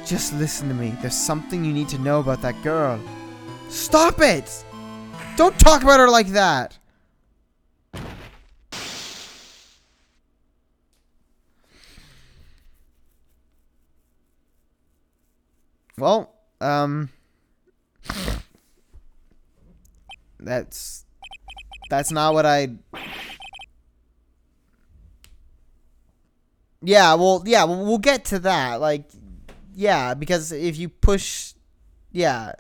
Just listen to me. There's something you need to know about that girl. Stop it! Don't talk about her like that. Well, that's not what I... Yeah, we'll get to that. Like, yeah, because if you push... Yeah.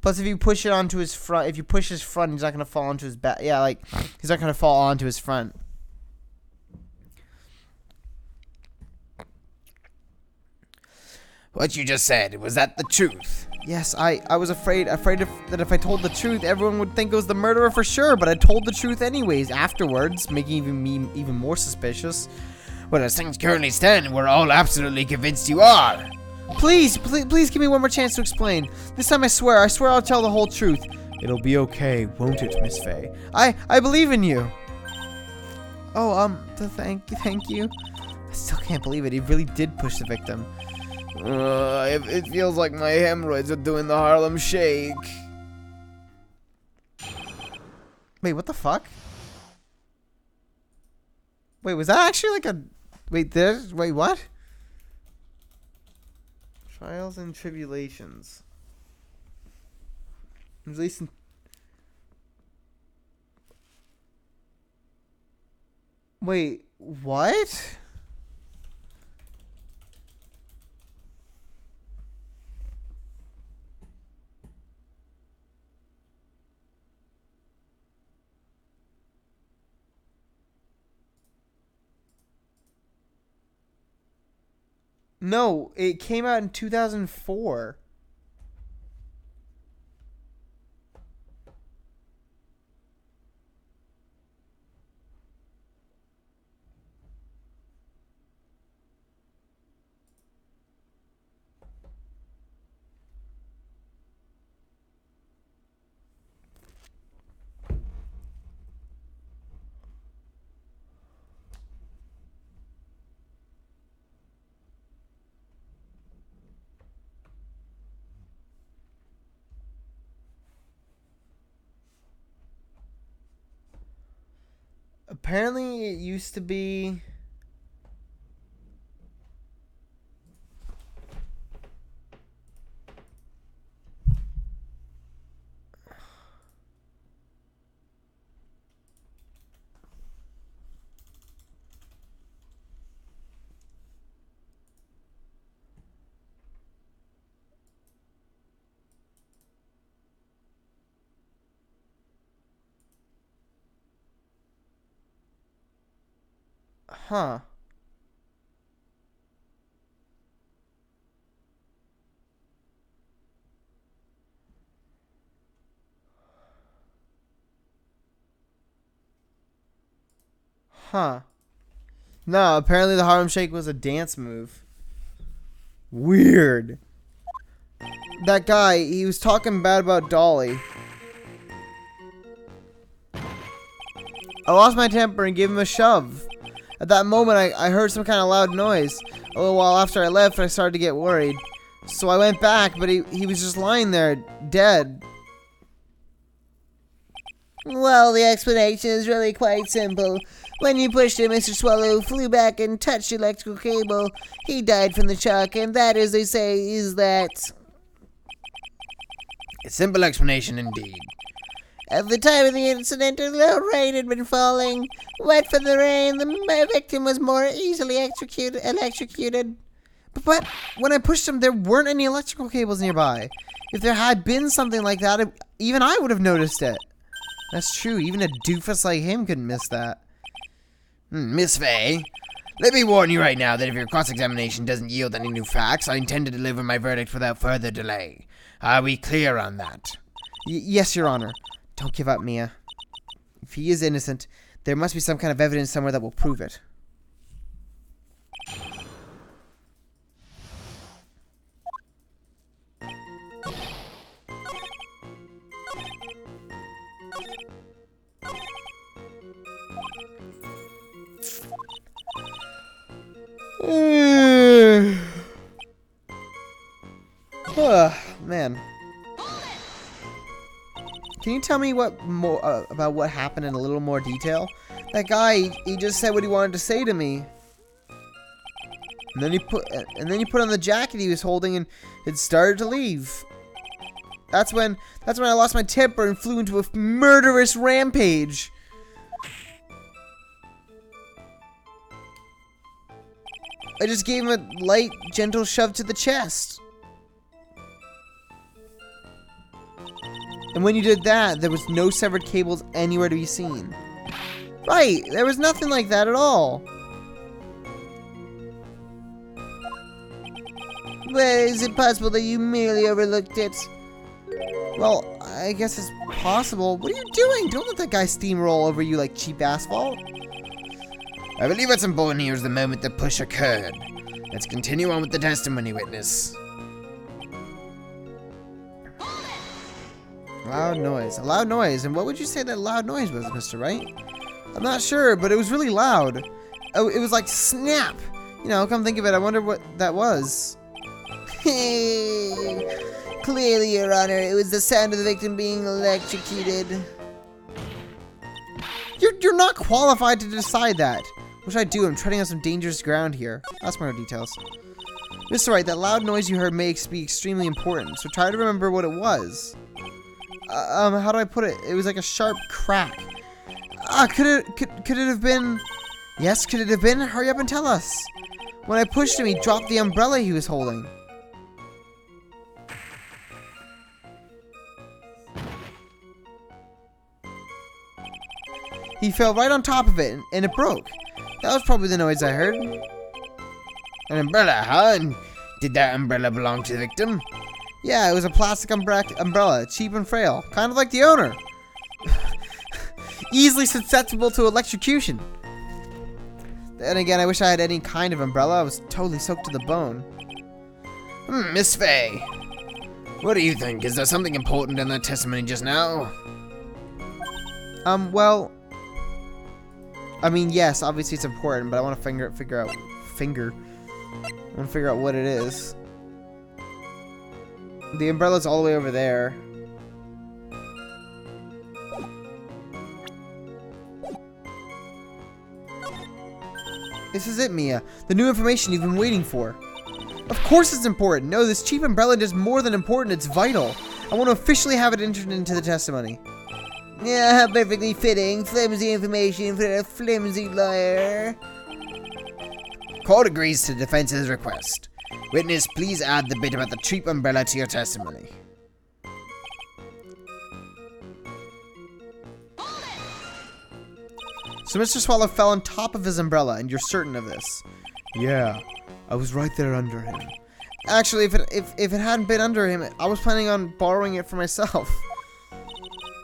Plus, if you push it onto his front... If you push his front, he's not going to fall onto his back. Yeah, like, he's not going to fall onto his front. What you just said, was that the truth? Yes, I was afraid that if I told the truth, everyone would think it was the murderer for sure, but I told the truth anyways afterwards, making me even more suspicious. Well, as things currently stand, we're all absolutely convinced you are. Please give me one more chance to explain. This time I swear I'll tell the whole truth. It'll be okay, won't it, Miss Faye? I believe in you. Oh, thank you. I still can't believe it. He really did push the victim. It feels like my hemorrhoids are doing the Harlem Shake. Wait, what the fuck? Wait, was that actually like a... Wait, what? Trials and Tribulations. Released in... Wait, what? No, it came out in 2004. Apparently, it used to be... Huh. Huh. No, apparently the Harlem Shake was a dance move. Weird. That guy, he was talking bad about Dolly. I lost my temper and gave him a shove. At that moment, I heard some kind of loud noise. A little while after I left, I started to get worried. So I went back, but he was just lying there, dead. Well, the explanation is really quite simple. When you pushed him, Mr. Swallow flew back and touched the electrical cable. He died from the shock, and that, as they say, is that. A simple explanation indeed. At the time of the incident, a little rain had been falling. Wet from the rain, the victim was more easily electrocuted. But when I pushed him, there weren't any electrical cables nearby. If there had been something like that, even I would have noticed it. That's true, even a doofus like him couldn't miss that. Miss Faye, let me warn you right now that if your cross-examination doesn't yield any new facts, I intend to deliver my verdict without further delay. Are we clear on that? Yes, Your Honor. Don't give up, Mia. If he is innocent, there must be some kind of evidence somewhere that will prove it. Man. Can you tell me what more about what happened in a little more detail? That guy, he just said what he wanted to say to me. And then he put on the jacket he was holding and it started to leave. That's when I lost my temper and flew into a murderous rampage. I just gave him a light, gentle shove to the chest. And when you did that, there was no severed cables anywhere to be seen. Right, there was nothing like that at all. Well, is it possible that you merely overlooked it? Well, I guess it's possible. What are you doing? Don't let that guy steamroll over you like cheap asphalt. I believe what's important here is the moment the push occurred. Let's continue on with the testimony, witness. Loud noise. A loud noise. And what would you say that loud noise was, Mr. Wright? I'm not sure, but it was really loud. Oh, it was like snap. You know, come think of it, I wonder what that was. Clearly, Your Honor, it was the sound of the victim being electrocuted. You're not qualified to decide that. Which I do. I'm treading on some dangerous ground here. That's more details. Mr. Wright, that loud noise you heard may be extremely important, so try to remember what it was. How do I put it? It was like a sharp crack. Could it have been... Yes, could it have been? Hurry up and tell us. When I pushed him, he dropped the umbrella he was holding. He fell right on top of it, and it broke. That was probably the noise I heard. An umbrella, huh? And did that umbrella belong to the victim? Yeah, it was a plastic umbrella, cheap and frail, kind of like the owner. Easily susceptible to electrocution. Then again, I wish I had any kind of umbrella. I was totally soaked to the bone. Miss Faye. What do you think? Is there something important in that testimony just now? Well... I mean, yes, obviously it's important, but I want to figure out what it is. The umbrella's all the way over there. This is it, Mia. The new information you've been waiting for. Of course it's important. No, this cheap umbrella is more than important. It's vital. I want to officially have it entered into the testimony. Yeah, how perfectly fitting. Flimsy information for a flimsy lawyer. Court agrees to the defense's request. Witness, please add the bit about the cheap umbrella to your testimony. So Mr. Swallow fell on top of his umbrella, and you're certain of this? Yeah, I was right there under him. Actually, if it hadn't been under him, I was planning on borrowing it for myself.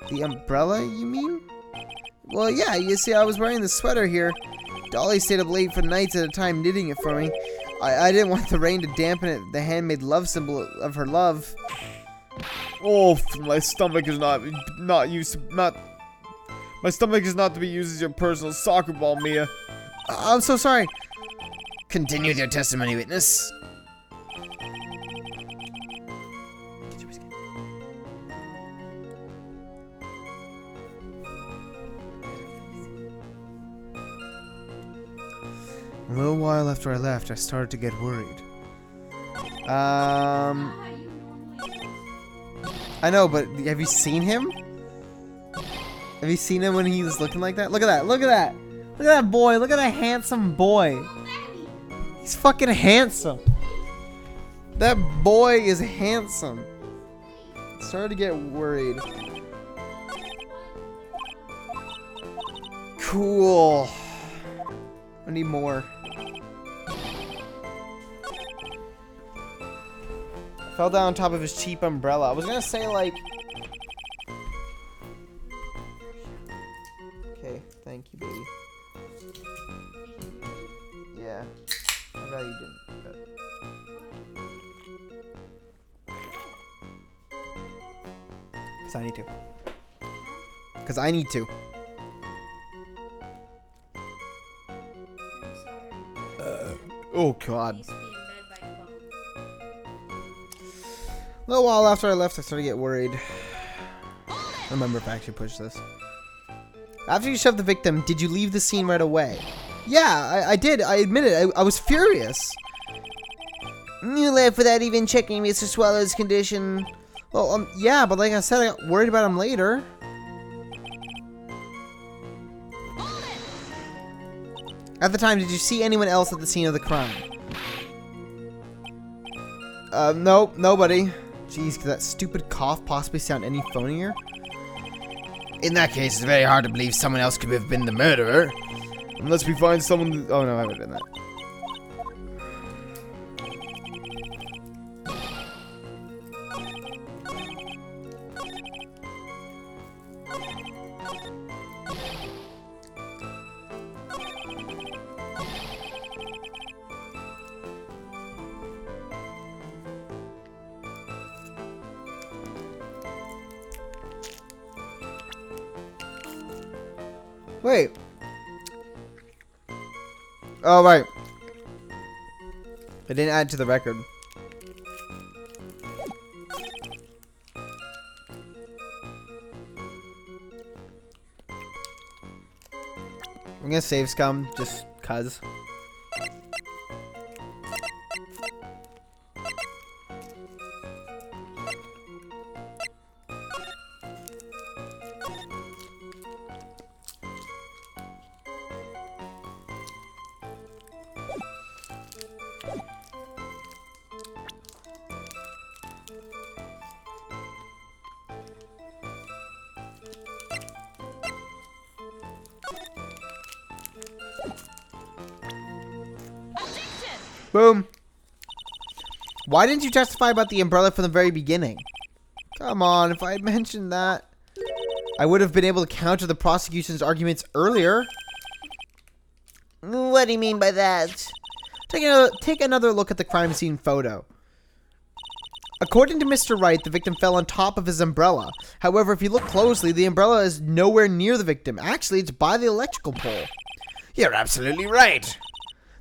The umbrella, you mean? Well, yeah, you see, I was wearing the sweater here. Dolly stayed up late for nights at a time knitting it for me. I didn't want the rain to dampen it, the handmade love symbol of her love. Oh, my stomach is not to be used as your personal soccer ball, Mia. I'm so sorry. Continue with your testimony, witness. A little while after I left, I started to get worried. I know, but have you seen him? Have you seen him when he was looking like that? Look at that, look at that! Look at that boy, look at that handsome boy! He's fucking handsome! That boy is handsome! Started to get worried. Cool. I need more. Fell down on top of his cheap umbrella. I was gonna say like... Okay, thank you, baby. Yeah. I'd rather you didn't. Because I need to. Because I need to. Oh, God. Needs to be in bed by 12. A little while after I left, I started to get worried. I remember if I actually pushed this. After you shoved the victim, did you leave the scene right away? Yeah, I did. I admit it. I was furious. You left without even checking Mr. Swallow's condition. Well, yeah, but like I said, I got worried about him later. At the time, did you see anyone else at the scene of the crime? Nope, nobody. Jeez, could that stupid cough possibly sound any phonier? In that case, it's very hard to believe someone else could have been the murderer. Unless we find someone... Oh, no, I haven't done that. Wait. Oh, right. I didn't add it to the record. I'm gonna save scum just cuz. Boom. Why didn't you testify about the umbrella from the very beginning? Come on, if I had mentioned that, I would have been able to counter the prosecution's arguments earlier. What do you mean by that? Take another look at the crime scene photo. According to Mr. Wright, the victim fell on top of his umbrella. However, if you look closely, the umbrella is nowhere near the victim. Actually, it's by the electrical pole. You're absolutely right.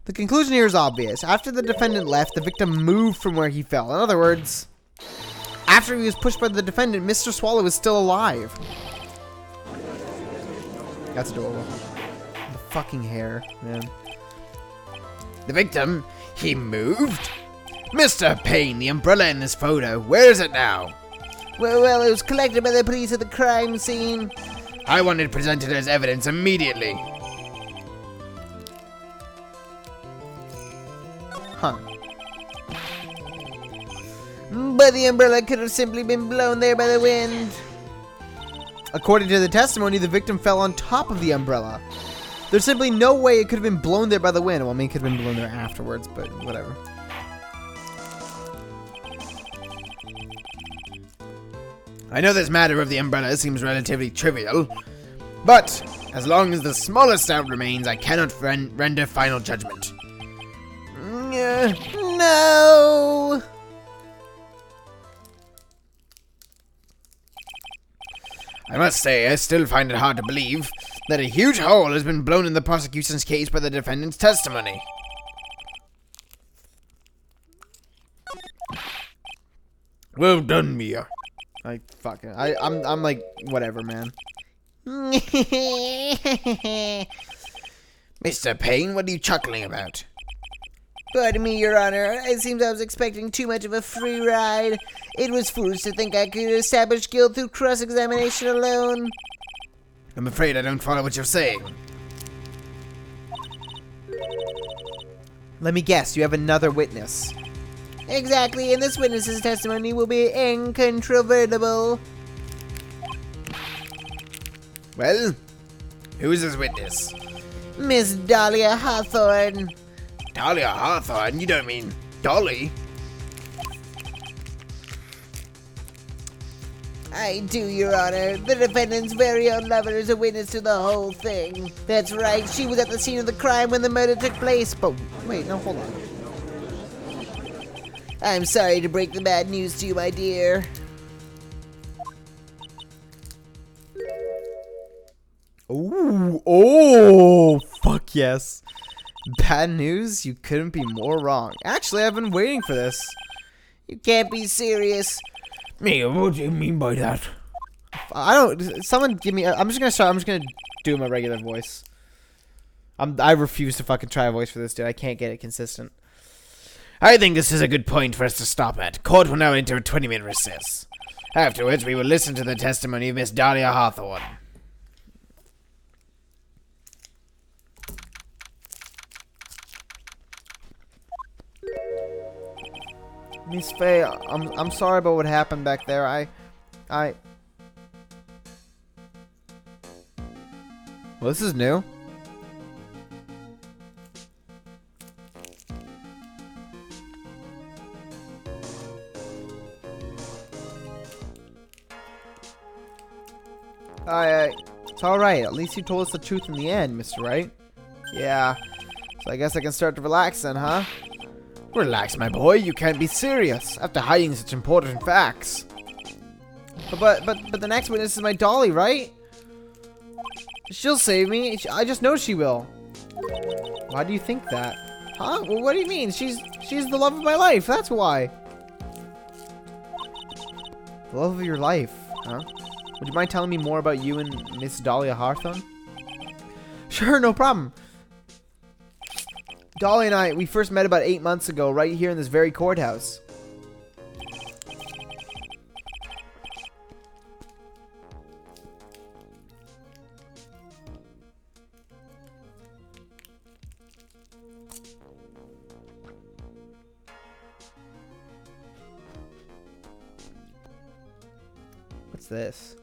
The conclusion here is obvious. After the defendant left, the victim moved from where he fell. In other words, after he was pushed by the defendant, Mr. Swallow is still alive. That's adorable. The fucking hair, man. The victim, he moved? Mr. Payne, the umbrella in this photo, where is it now? Well, it was collected by the police at the crime scene. I want it presented as evidence immediately. Huh. But the umbrella could have simply been blown there by the wind. According to the testimony, the victim fell on top of the umbrella. There's simply no way it could have been blown there by the wind. Well, I mean, it could have been blown there afterwards, but whatever. I know this matter of the umbrella seems relatively trivial, but as long as the smallest doubt remains, I cannot render final judgment. No! I must say, I still find it hard to believe that a huge hole has been blown in the prosecution's case by the defendant's testimony. Well done, Mia. I'm like, whatever, man. Mr. Payne, what are you chuckling about? Pardon me, Your Honor. It seems I was expecting too much of a free ride. It was foolish to think I could establish guilt through cross-examination alone. I'm afraid I don't follow what you're saying. Let me guess, you have another witness. Exactly, and this witness's testimony will be incontrovertible. Well, who is this witness? Miss Dahlia Hawthorne. Dahlia Hawthorne? You don't mean Dolly? I do, Your Honor. The defendant's very own lover is a witness to the whole thing. That's right, she was at the scene of the crime when the murder took place. But wait, no, hold on. I'm sorry to break the bad news to you, my dear. Ooh, oh, fuck yes. Bad news? You couldn't be more wrong. Actually, I've been waiting for this. You can't be serious. Mia, what do you mean by that? I don't. Someone give me. I'm just gonna start. I'm just gonna do my regular voice. I refuse to fucking try a voice for this, dude. I can't get it consistent. I think this is a good point for us to stop at. Court will now enter a 20-minute recess. Afterwards, we will listen to the testimony of Miss Dahlia Hawthorne. Miss Faye, I'm sorry about what happened back there. Well, this is new. It's alright. At least you told us the truth in the end, Mr. Wright. Yeah. So I guess I can start to relax then, huh? Relax, my boy. You can't be serious after hiding such important facts. But the next witness is my dolly, right? She'll save me. I just know she will. Why do you think that? Huh? Well, what do you mean? She's the love of my life. That's why. The love of your life, huh? Would you mind telling me more about you and Miss Dahlia Hawthorne? Sure, no problem. Dolly and I, we first met about 8 months ago, right here in this very courthouse. What's this?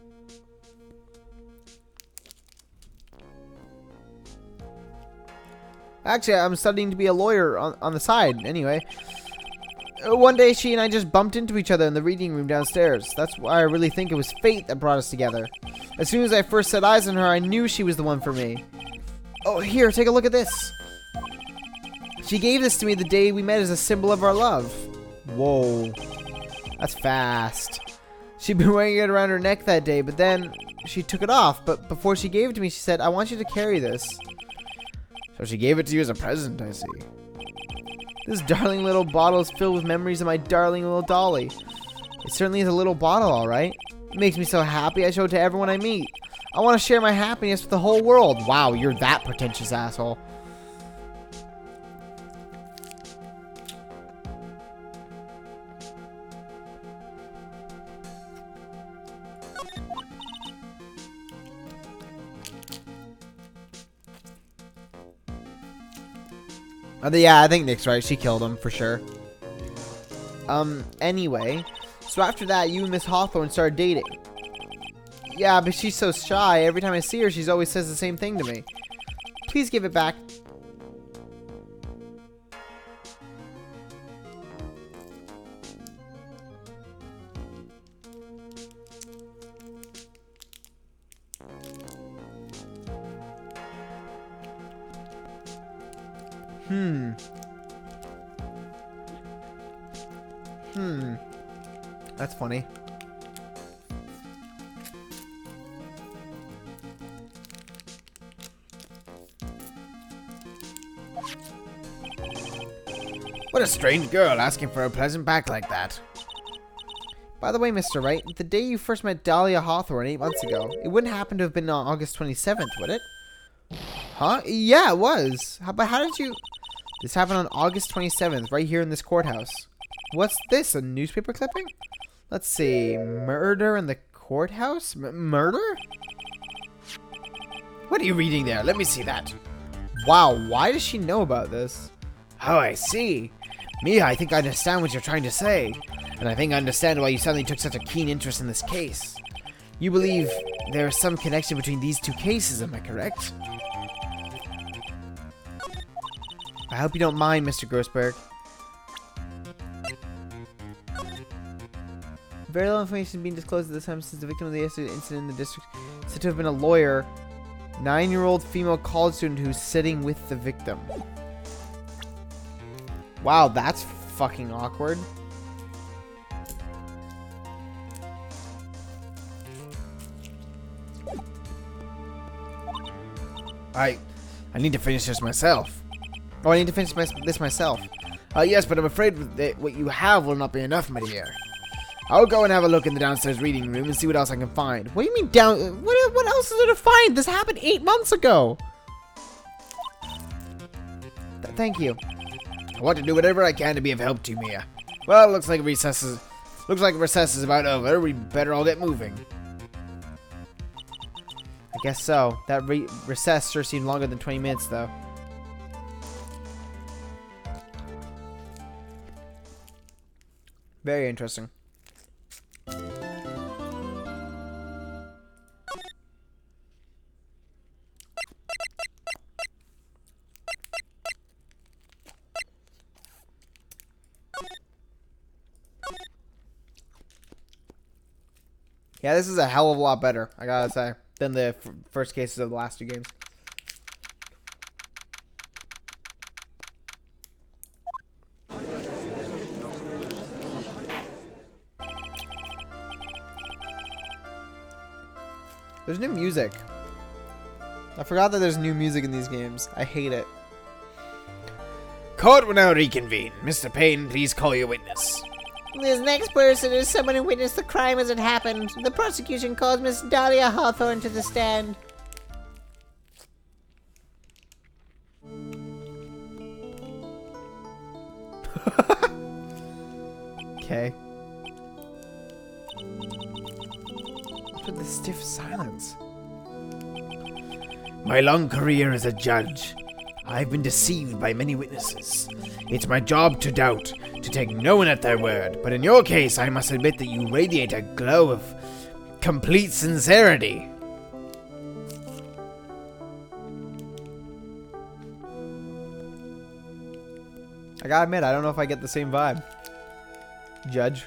Actually, I'm studying to be a lawyer on the side, anyway. One day, she and I just bumped into each other in the reading room downstairs. That's why I really think it was fate that brought us together. As soon as I first set eyes on her, I knew she was the one for me. Oh, here, take a look at this. She gave this to me the day we met as a symbol of our love. Whoa. That's fast. She'd been wearing it around her neck that day, but then she took it off. But before she gave it to me, she said, I want you to carry this. So she gave it to you as a present, I see. This darling little bottle is filled with memories of my darling little Dolly. It certainly is a little bottle, all right. It makes me so happy I show it to everyone I meet. I want to share my happiness with the whole world. Wow, you're that pretentious asshole. Yeah, I think Nick's right. She killed him for sure. Anyway, so after that, you and Miss Hawthorne started dating. Yeah, but she's so shy. Every time I see her, she always says the same thing to me. Please give it back. That's funny. What a strange girl asking for a present back like that. By the way, Mr. Wright, the day you first met Dahlia Hawthorne 8 months ago, it wouldn't happen to have been on August 27th, would it? Huh? Yeah, it was. But how did you... This happened on August 27th, right here in this courthouse. What's this, a newspaper clipping? Let's see. Murder in the courthouse? Murder? What are you reading there? Let me see that. Wow, why does she know about this? Oh, I see. Mia, I think I understand what you're trying to say. And I think I understand why you suddenly took such a keen interest in this case. You believe there is some connection between these two cases, am I correct? I hope you don't mind, Mr. Grossberg. Very little information being disclosed at this time since the victim of the yesterday incident in the district is said to have been a lawyer, 9-year-old female college student who's sitting with the victim. Wow, that's fucking awkward. I need to finish this myself. Oh, I need to finish this myself. Yes, but I'm afraid that what you have will not be enough, my dear. I'll go and have a look in the downstairs reading room and see what else I can find. What do you mean down? What else is there to find? This happened 8 months ago. Thank you. I want to do whatever I can to be of help to you, Mia. Well, looks like recess is about over. We better all get moving. I guess so. That recess sure seemed longer than 20 minutes, though. Very interesting. Yeah, this is a hell of a lot better, I gotta say, than the first cases of the last 2 games. There's new music. I forgot that there's new music in these games. I hate it. Court will now reconvene. Mr. Payne, please call your witness. This next person is someone who witnessed the crime as it happened. The prosecution calls Miss Dahlia Hawthorne to the stand. Okay. What's with the stiff silence? My long career as a judge, I've been deceived by many witnesses. It's my job to doubt, to take no one at their word, but in your case, I must admit that you radiate a glow of complete sincerity. I gotta admit, I don't know if I get the same vibe. Judge.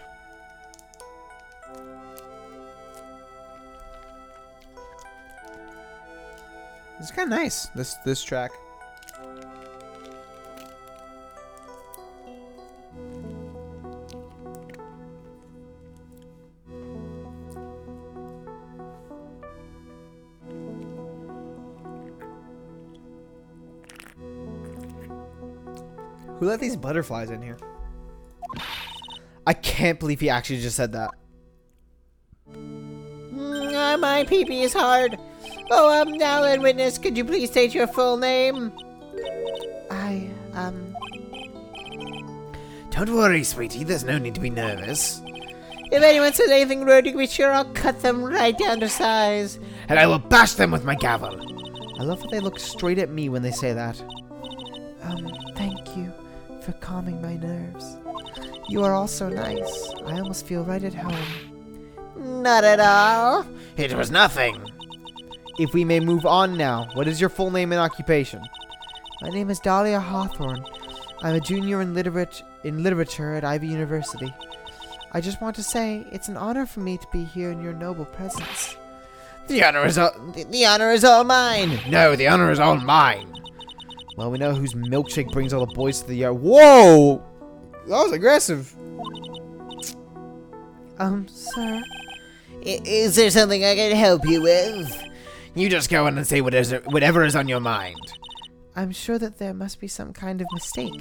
It's kind of nice, this track. Who let these butterflies in here? I can't believe he actually just said that. My pee-pee is hard. Oh, now then, witness, could you please state your full name? Don't worry, sweetie, there's no need to be nervous. If anyone says anything rude, you can be sure I'll cut them right down to size. And I will bash them with my gavel. I love how they look straight at me when they say that. Thank you for calming my nerves. You are all so nice. I almost feel right at home. Not at all. It was nothing. If we may move on now, what is your full name and occupation? My name is Dahlia Hawthorne. I'm a junior in literature at Ivy University. I just want to say it's an honor for me to be here in your noble presence. The honor is all... The honor is all mine. No, the honor is all mine. Well, we know whose milkshake brings all the boys to the yard. Whoa! That was aggressive. Sir? Is there something I can help you with? You just go in and say whatever is on your mind. I'm sure that there must be some kind of mistake.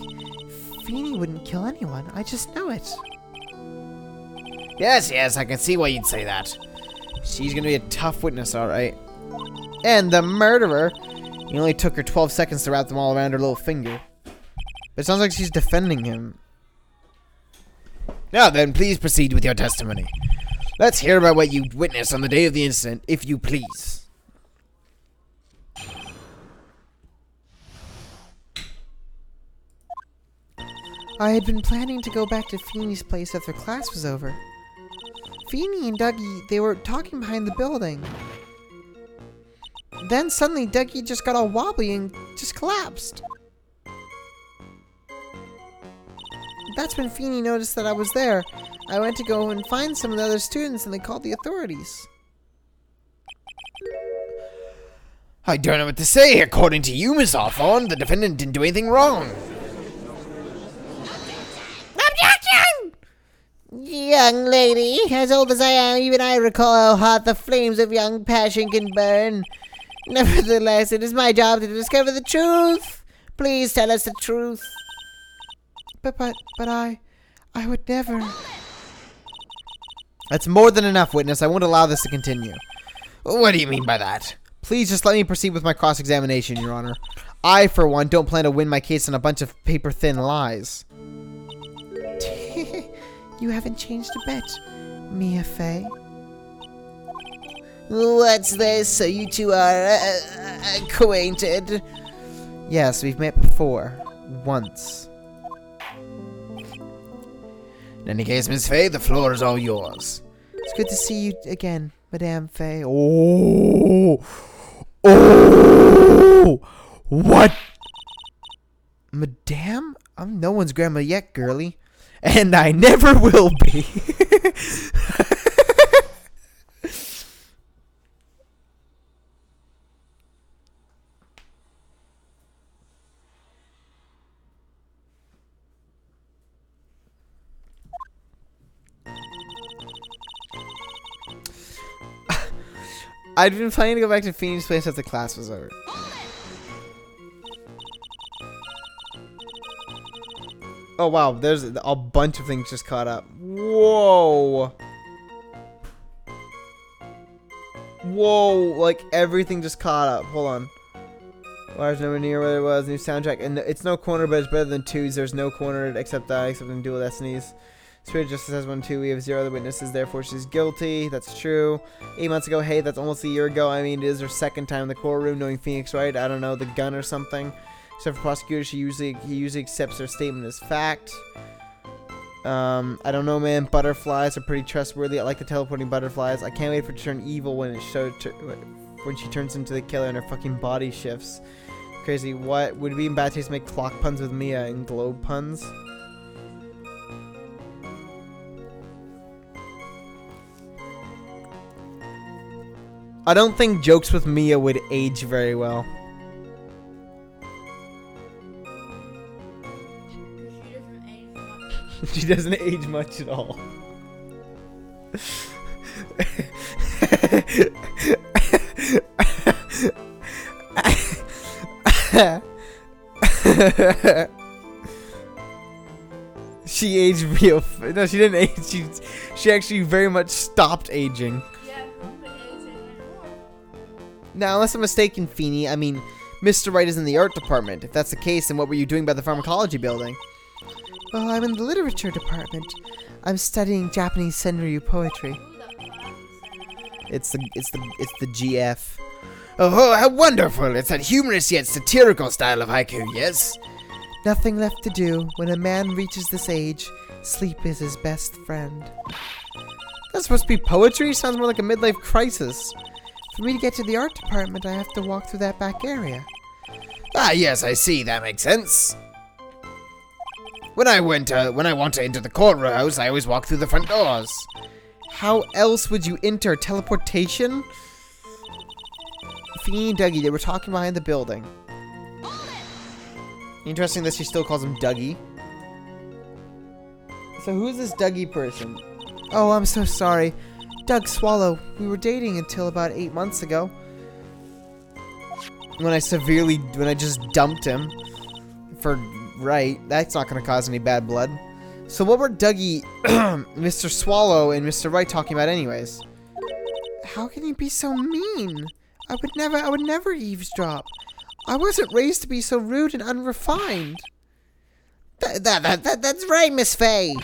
Feeny wouldn't kill anyone. I just know it. Yes, I can see why you'd say that. She's gonna be a tough witness, alright. And the murderer. It only took her 12 seconds to wrap them all around her little finger. But it sounds like she's defending him. Now then, please proceed with your testimony. Let's hear about what you witnessed on the day of the incident, if you please. I had been planning to go back to Feeny's place after class was over. Feeny and Dougie, they were talking behind the building. Then suddenly Dougie just got all wobbly and just collapsed. That's when Feeny noticed that I was there. I went to go and find some of the other students and they called the authorities. I don't know what to say. According to you, Miss Hawthorne, the defendant didn't do anything wrong. Objection! Young lady, as old as I am, even I recall how hot the flames of young passion can burn. Nevertheless, it is my job to discover the truth. Please tell us the truth. But I would never. That's more than enough, witness. I won't allow this to continue. What do you mean by that? Please just let me proceed with my cross-examination, Your Honor. I, for one, don't plan to win my case on a bunch of paper-thin lies. You haven't changed a bit, Mia Fey. What's this? So you two are acquainted? Yes, we've met before. Once. In any case, Miss Fey, the floor is all yours. It's good to see you again, Madame Fey. Oh! What? Madame? I'm no one's grandma yet, girly. And I never will be. I'd been planning to go back to Phoenix Place after class was over. Oh wow, there's a bunch of things just caught up. Whoa. Whoa, like everything just caught up. Hold on. Wires nowhere near where it was. New soundtrack. And it's no corner, but it's better than twos. There's no corner except in Dual Destinies. Spirit Justice has 1 2. We have 0 other witnesses, therefore she's guilty. That's true. 8 months ago, hey, that's almost a year ago. I mean, it is her second time in the courtroom knowing Phoenix Wright. I don't know, the gun or something. Except for prosecutors, he usually accepts their statement as fact. I don't know, man. Butterflies are pretty trustworthy. I like the teleporting butterflies. I can't wait for her to turn evil when when she turns into the killer and her fucking body shifts. Crazy. What? Would it be in bad taste to make clock puns with Mia and globe puns? I don't think jokes with Mia would age very well. She doesn't age much. She doesn't age much at all. She aged real. No, she didn't age. She actually very much stopped aging. Yeah, but age anymore. Now, unless I'm mistaken, Feeny, I mean, Mr. Wright is in the art department. If that's the case, then what were you doing by the pharmacology building? Well, I'm in the literature department. I'm studying Japanese senryu poetry. Who the fuck It's the GF. Oh, how wonderful! It's that humorous yet satirical style of haiku, yes? Nothing left to do. When a man reaches this age, sleep is his best friend. That's supposed to be poetry? Sounds more like a midlife crisis. For me to get to the art department, I have to walk through that back area. Ah, yes, I see. That makes sense. When I want to enter the courthouse, I always walk through the front doors. How else would you enter? Teleportation? Feeny and Dougie, they were talking behind the building. Interesting that she still calls him Dougie. So who's this Dougie person? Oh, I'm so sorry. Doug Swallow. We were dating until about 8 months ago. When I just dumped him for Wright. That's not going to cause any bad blood. So what were Dougie, Mr. Swallow, and Mr. Wright talking about anyways? How can you be so mean? I would never eavesdrop. I wasn't raised to be so rude and unrefined. That's right, Miss Faye.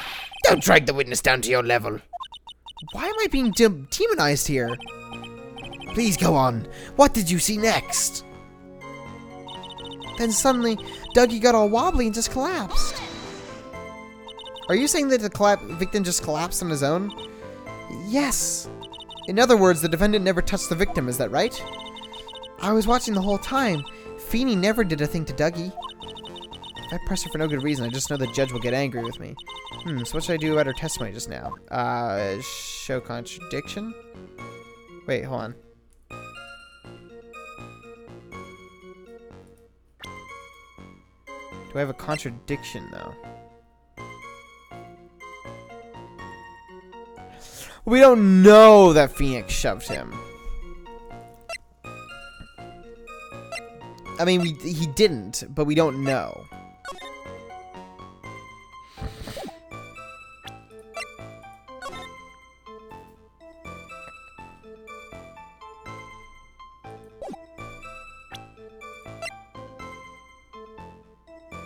Don't drag the witness down to your level. Why am I being demonized here? Please go on. What did you see next? Then suddenly, Dougie got all wobbly and just collapsed. Are you saying that the victim just collapsed on his own? Yes. In other words, the defendant never touched the victim, is that right? I was watching the whole time. Feeny never did a thing to Dougie. If I press her for no good reason, I just know the judge will get angry with me. So what should I do about her testimony just now? Show contradiction? Wait, hold on. Do I have a contradiction, though? We don't know that Phoenix shoved him. I mean, he didn't, but we don't know.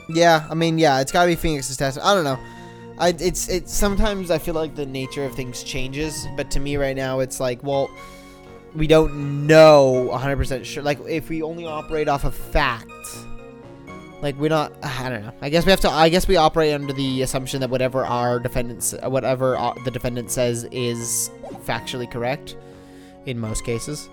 Yeah, I mean, yeah, it's gotta be Phoenix's test. I don't know. It's sometimes I feel like the nature of things changes, but to me right now it's like, well, we don't know 100% sure. Like, if we only operate off of fact, like we're not. I don't know. I guess we operate under the assumption that whatever the defendant says is factually correct, in most cases.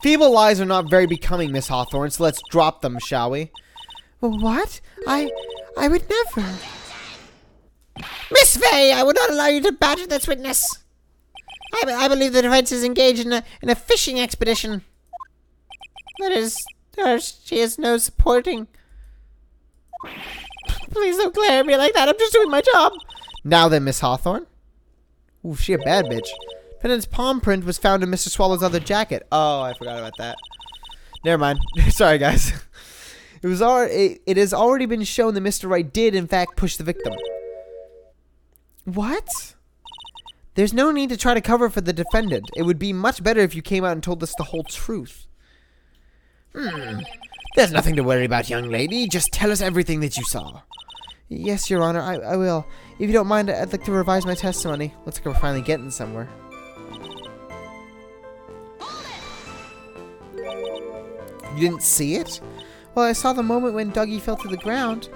Feeble lies are not very becoming, Miss Hawthorne, so let's drop them, shall we? What? I would never. Miss Faye, I would not allow you to badger this witness. I believe the defense is engaged in a fishing expedition. That is, she has no supporting. Please don't glare at me like that. I'm just doing my job. Now then, Miss Hawthorne. Ooh, she a bad bitch. Defendant's palm print was found in Mr. Swallow's other jacket. Oh, I forgot about that. Never mind. Sorry, guys. It has already been shown that Mr. Wright did, in fact, push the victim. What? There's no need to try to cover for the defendant. It would be much better if you came out and told us the whole truth. There's nothing to worry about, young lady. Just tell us everything that you saw. Yes, Your Honor, I will. If you don't mind, I'd like to revise my testimony. Looks like we're finally getting somewhere. You didn't see it? Well, I saw the moment when Dougie fell to the ground.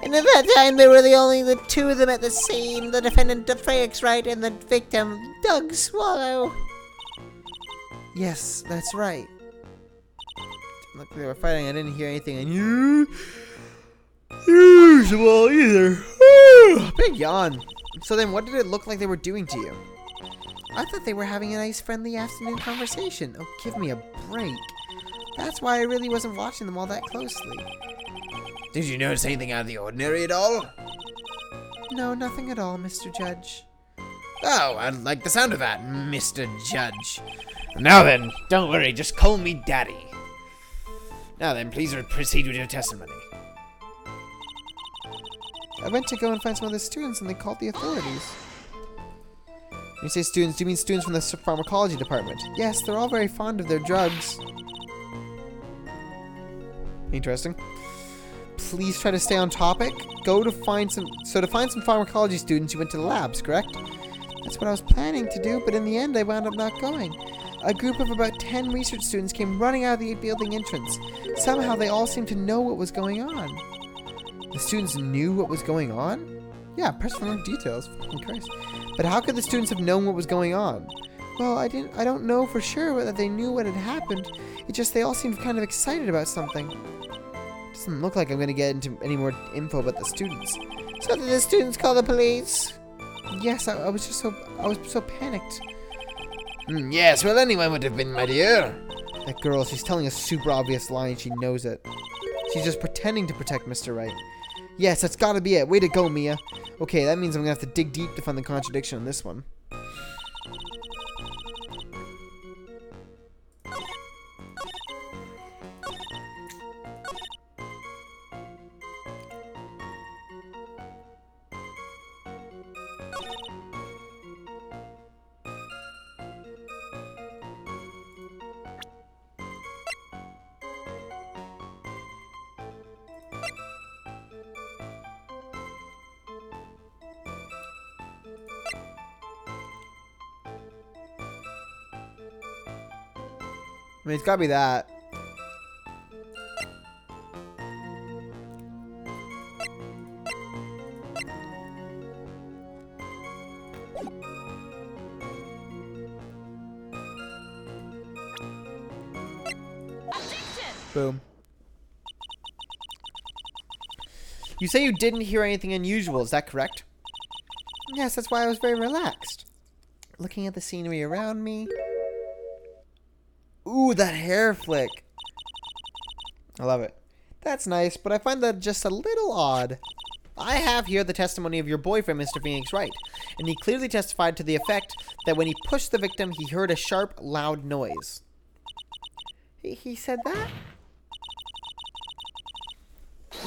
And at that time, there were only the two of them at the scene. The defendant, Felix Wright, and the victim, Doug Swallow. Yes, that's right. Look, they were fighting. I didn't hear anything. And usual either. Big yawn. So then, what did it look like they were doing to you? I thought they were having a nice, friendly afternoon conversation. Oh, give me a break. That's why I really wasn't watching them all that closely. Did you notice anything out of the ordinary at all? No, nothing at all, Mr. Judge. Oh, I like the sound of that, Mr. Judge. Now then, don't worry, just call me Daddy. Now then, please proceed with your testimony. I went to go and find some of the students and they called the authorities. When you say students, do you mean students from the pharmacology department? Yes, they're all very fond of their drugs. Interesting. Please try to stay on topic. To find some pharmacology students, you went to the labs, correct? That's what I was planning to do, but in the end I wound up not going. A group of about 10 research students came running out of the building entrance. Somehow they all seemed to know what was going on. The students knew what was going on? Yeah, press for more details. Fucking Christ. But how could the students have known what was going on? Well, I don't know for sure whether they knew what had happened. It's just they all seemed kind of excited about something. Doesn't look like I'm going to get into any more info about the students. So did the students call the police? Yes, I was so panicked. Yes, well, anyone would have been, my dear. That girl, she's telling a super obvious lie and she knows it. She's just pretending to protect Mr. Wright. Yes, that's gotta be it. Way to go, Mia. Okay, that means I'm gonna have to dig deep to find the contradiction on this one. I mean, it's gotta be that. Boom. You say you didn't hear anything unusual, is that correct? Yes, that's why I was very relaxed. Looking at the scenery around me. Ooh, that hair flick. I love it. That's nice, but I find that just a little odd. I have here the testimony of your boyfriend, Mr. Phoenix Wright, and he clearly testified to the effect that when he pushed the victim, he heard a sharp, loud noise. He said that?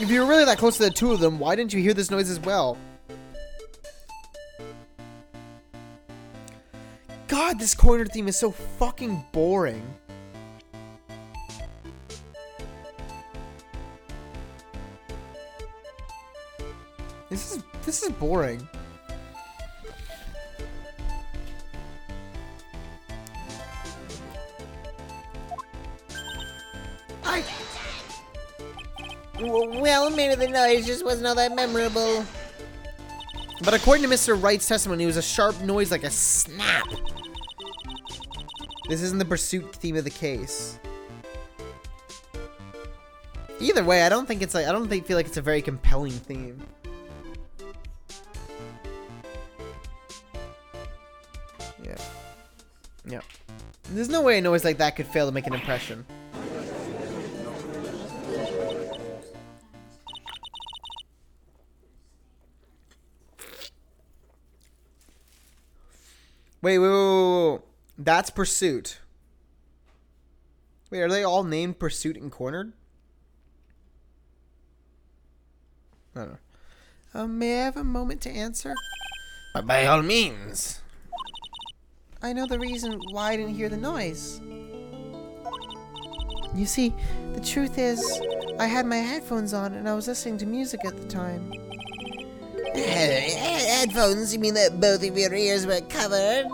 If you were really that close to the two of them, why didn't you hear this noise as well? God, this corner theme is so fucking boring. This is boring. Well, maybe the noise just wasn't all that memorable. But according to Mr. Wright's testimony, it was a sharp noise like a snap. This isn't the pursuit theme of the case. Either way, I don't feel like it's a very compelling theme. Yeah. Yeah. There's no way a noise like that could fail to make an impression. Wait. That's Pursuit. Wait, are they all named Pursuit and Cornered? I don't know. May I have a moment to answer? By all means. I know the reason why I didn't hear the noise. You see, the truth is, I had my headphones on and I was listening to music at the time. Headphones? You mean that both of your ears were covered?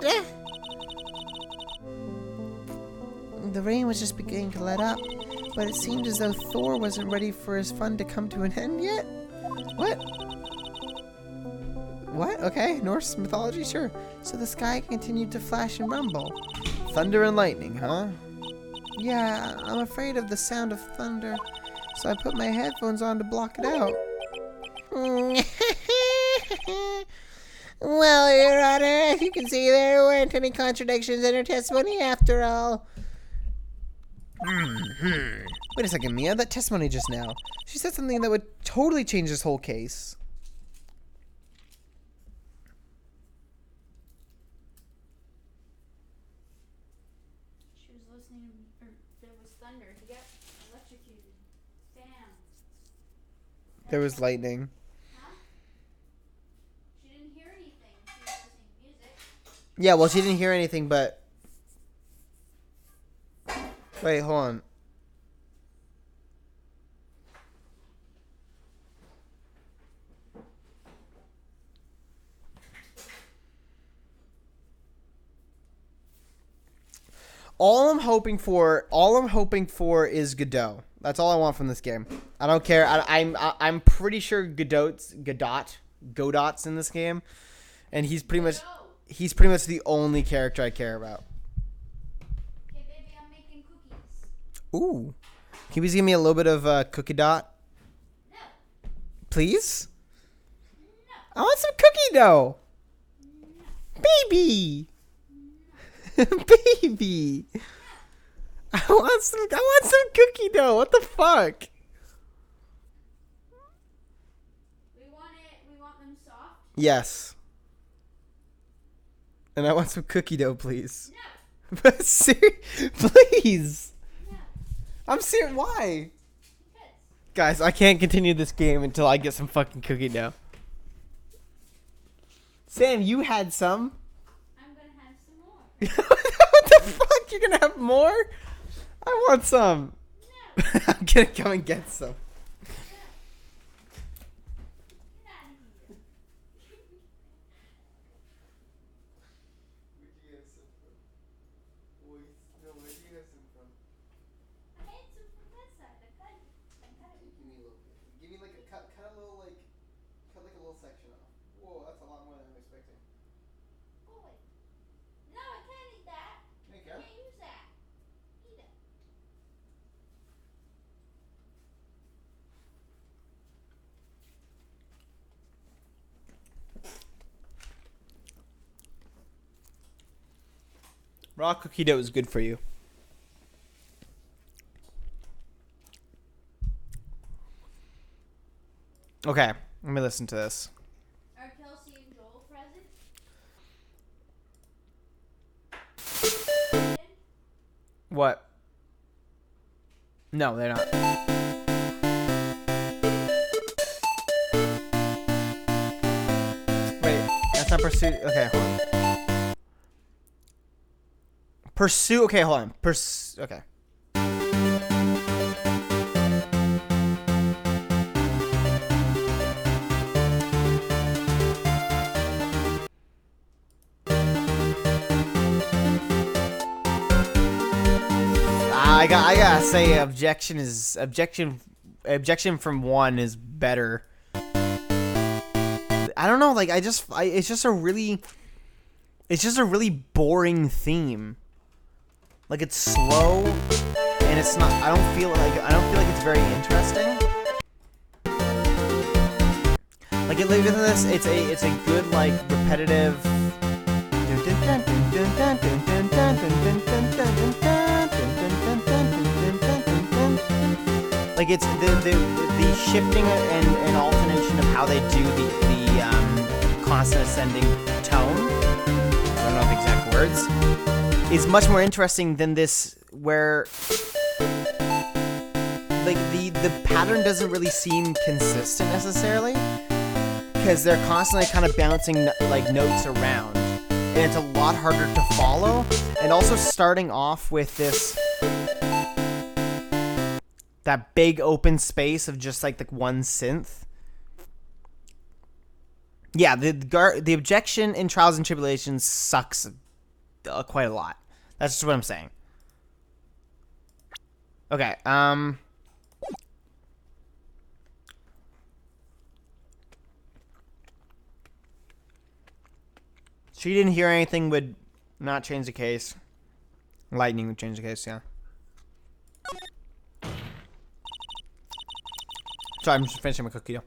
The rain was just beginning to let up, but it seemed as though Thor wasn't ready for his fun to come to an end yet. What? What? Okay, Norse mythology, sure. So the sky continued to flash and rumble. Thunder and lightning, huh? Yeah, I'm afraid of the sound of thunder, so I put my headphones on to block it out. Well, Your Honor, as you can see, there weren't any contradictions in her testimony after all. Wait a second, Mia, that testimony just now. She said something that would totally change this whole case. She was listening, or there was thunder. He got electrocuted. Damn. There was lightning. Huh? She didn't hear anything. She was listening to music. Yeah, well, she didn't hear anything, but... Wait, hold on. All I'm hoping for is Godot. That's all I want from this game. I don't care. I'm pretty sure Godot's in this game, and he's pretty much the only character I care about. Okay, baby, I'm making cookies. Ooh, can you please give me a little bit of cookie dot, No. please? No. I want some cookie dough, baby. Baby, I want some cookie dough. What the fuck? We want them soft. Yes. And I want some cookie dough, please. No. But please. No. I'm serious. Why? Because. Guys, I can't continue this game until I get some fucking cookie dough. Sam, you had some. I'm gonna have some more. What the fuck? You're gonna have more? I want some. No. I'm gonna come and get some. Get out of here. I had some from that side. I cut it. Give me like cut a little cut like a little section off. Whoa, that's a lot more than I'm expecting. Boy. No, I can't eat that. There you I go. can't use that. Eat it. Raw cookie dough is good for you. Okay, let me listen to this. Are Kelsey and Joel present? What? No, they're not. Wait, that's not Pursuit. Okay, hold on. Pursuit. Okay, hold on. Okay. I gotta say, objection from one is better. I don't know, like it's just a really boring theme. Like it's slow, and it's not. I don't feel like it's very interesting. Like it lives in this. It's a good like repetitive. Like it's the shifting and alternation of how they do the constant ascending tone. I don't know if exactly afterwards is much more interesting than this, where like the pattern doesn't really seem consistent necessarily, because they're constantly kind of bouncing like notes around, and it's a lot harder to follow. And also starting off with that big open space of just like the one synth. Yeah, the objection in Trials and Tribulations sucks quite a lot. That's just what I'm saying. Okay, she didn't hear anything would not change the case. Lightning would change the case, yeah. Sorry, I'm just finishing my cookie dough.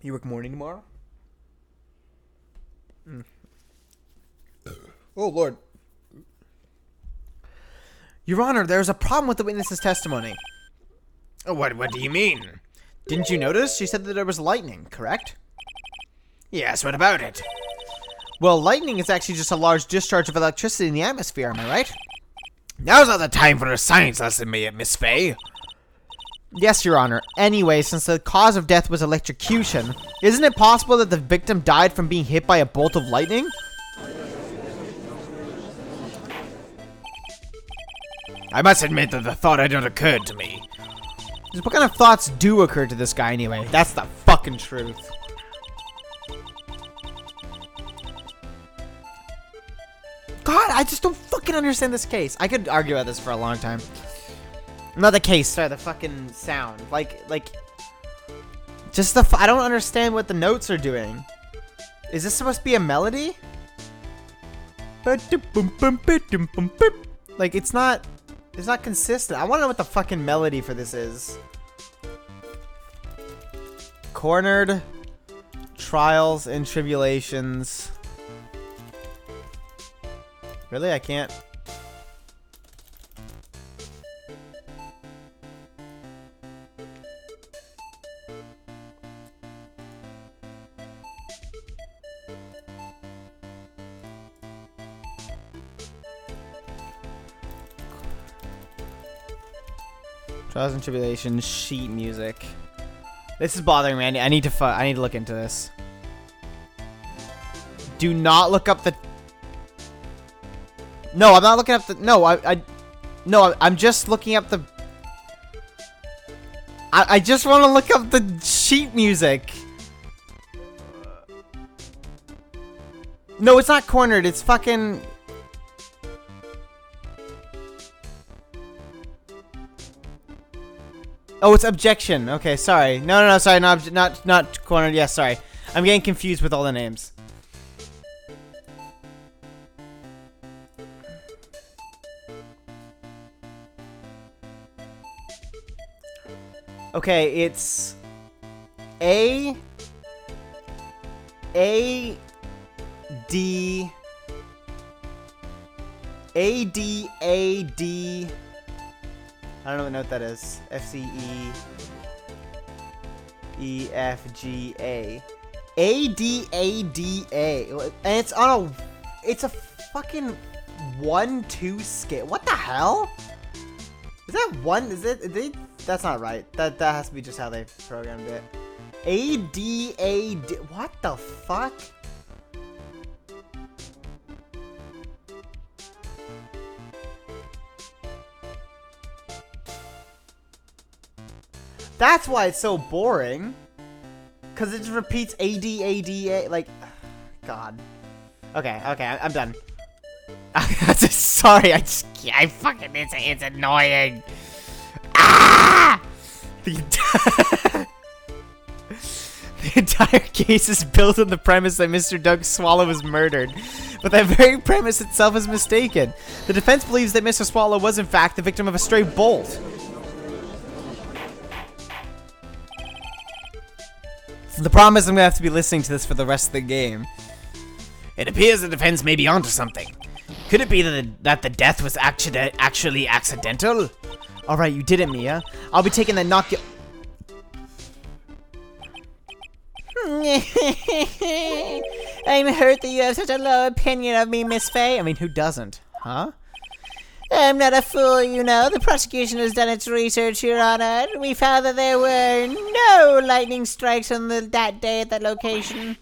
You work morning tomorrow? Oh, Lord. Your Honor, there's a problem with the witness's testimony. What do you mean? Didn't you notice? She said that there was lightning, correct? Yes, what about it? Well, lightning is actually just a large discharge of electricity in the atmosphere, am I right? Now's not the time for a science lesson, Miss Faye. Yes, Your Honor. Anyway, since the cause of death was electrocution, isn't it possible that the victim died from being hit by a bolt of lightning? I must admit that the thought had not occurred to me. What kind of thoughts do occur to this guy anyway? That's the fucking truth. God, I just don't fucking understand this case. I could argue about this for a long time. Not the case, sorry, the fucking sound. Like, just I don't understand what the notes are doing. Is this supposed to be a melody? Like, it's not consistent. I want to know what the fucking melody for this is. Cornered, Trials and Tribulations. Really? I can't. Trials and Tribulations sheet music. This is bothering me. I need to look into this. Do not look up the. No, I'm not looking up the. No, I'm just looking up the. I just want to look up the sheet music. No, it's not cornered. It's fucking. Oh, it's objection. Okay, sorry. No, sorry. Not cornered. Yes, sorry. I'm getting confused with all the names. Okay, it's A D I don't know what note that is. F C E F G A A. And it's on it's a fucking 1-2 scale. What the hell? Is that one? Is it? That's not right. That has to be just how they programmed it. A-D. What the fuck? That's why it's so boring. Because it just repeats A-D. Like, God. Okay, I'm done. Sorry, I fucking, it's annoying. Ah! The entire case is built on the premise that Mr. Doug Swallow was murdered, but that very premise itself is mistaken. The defense believes that Mr. Swallow was in fact the victim of a stray bolt. The problem is I'm gonna have to be listening to this for the rest of the game. It appears the defense may be onto something. Could it be that the death was actually accidental? Alright, you did it, Mia. I'll be taking that knock. I'm hurt that you have such a low opinion of me, Miss Faye. I mean, who doesn't? Huh? I'm not a fool, you know. The prosecution has done its research, Your Honor. We found that there were no lightning strikes on that day at that location.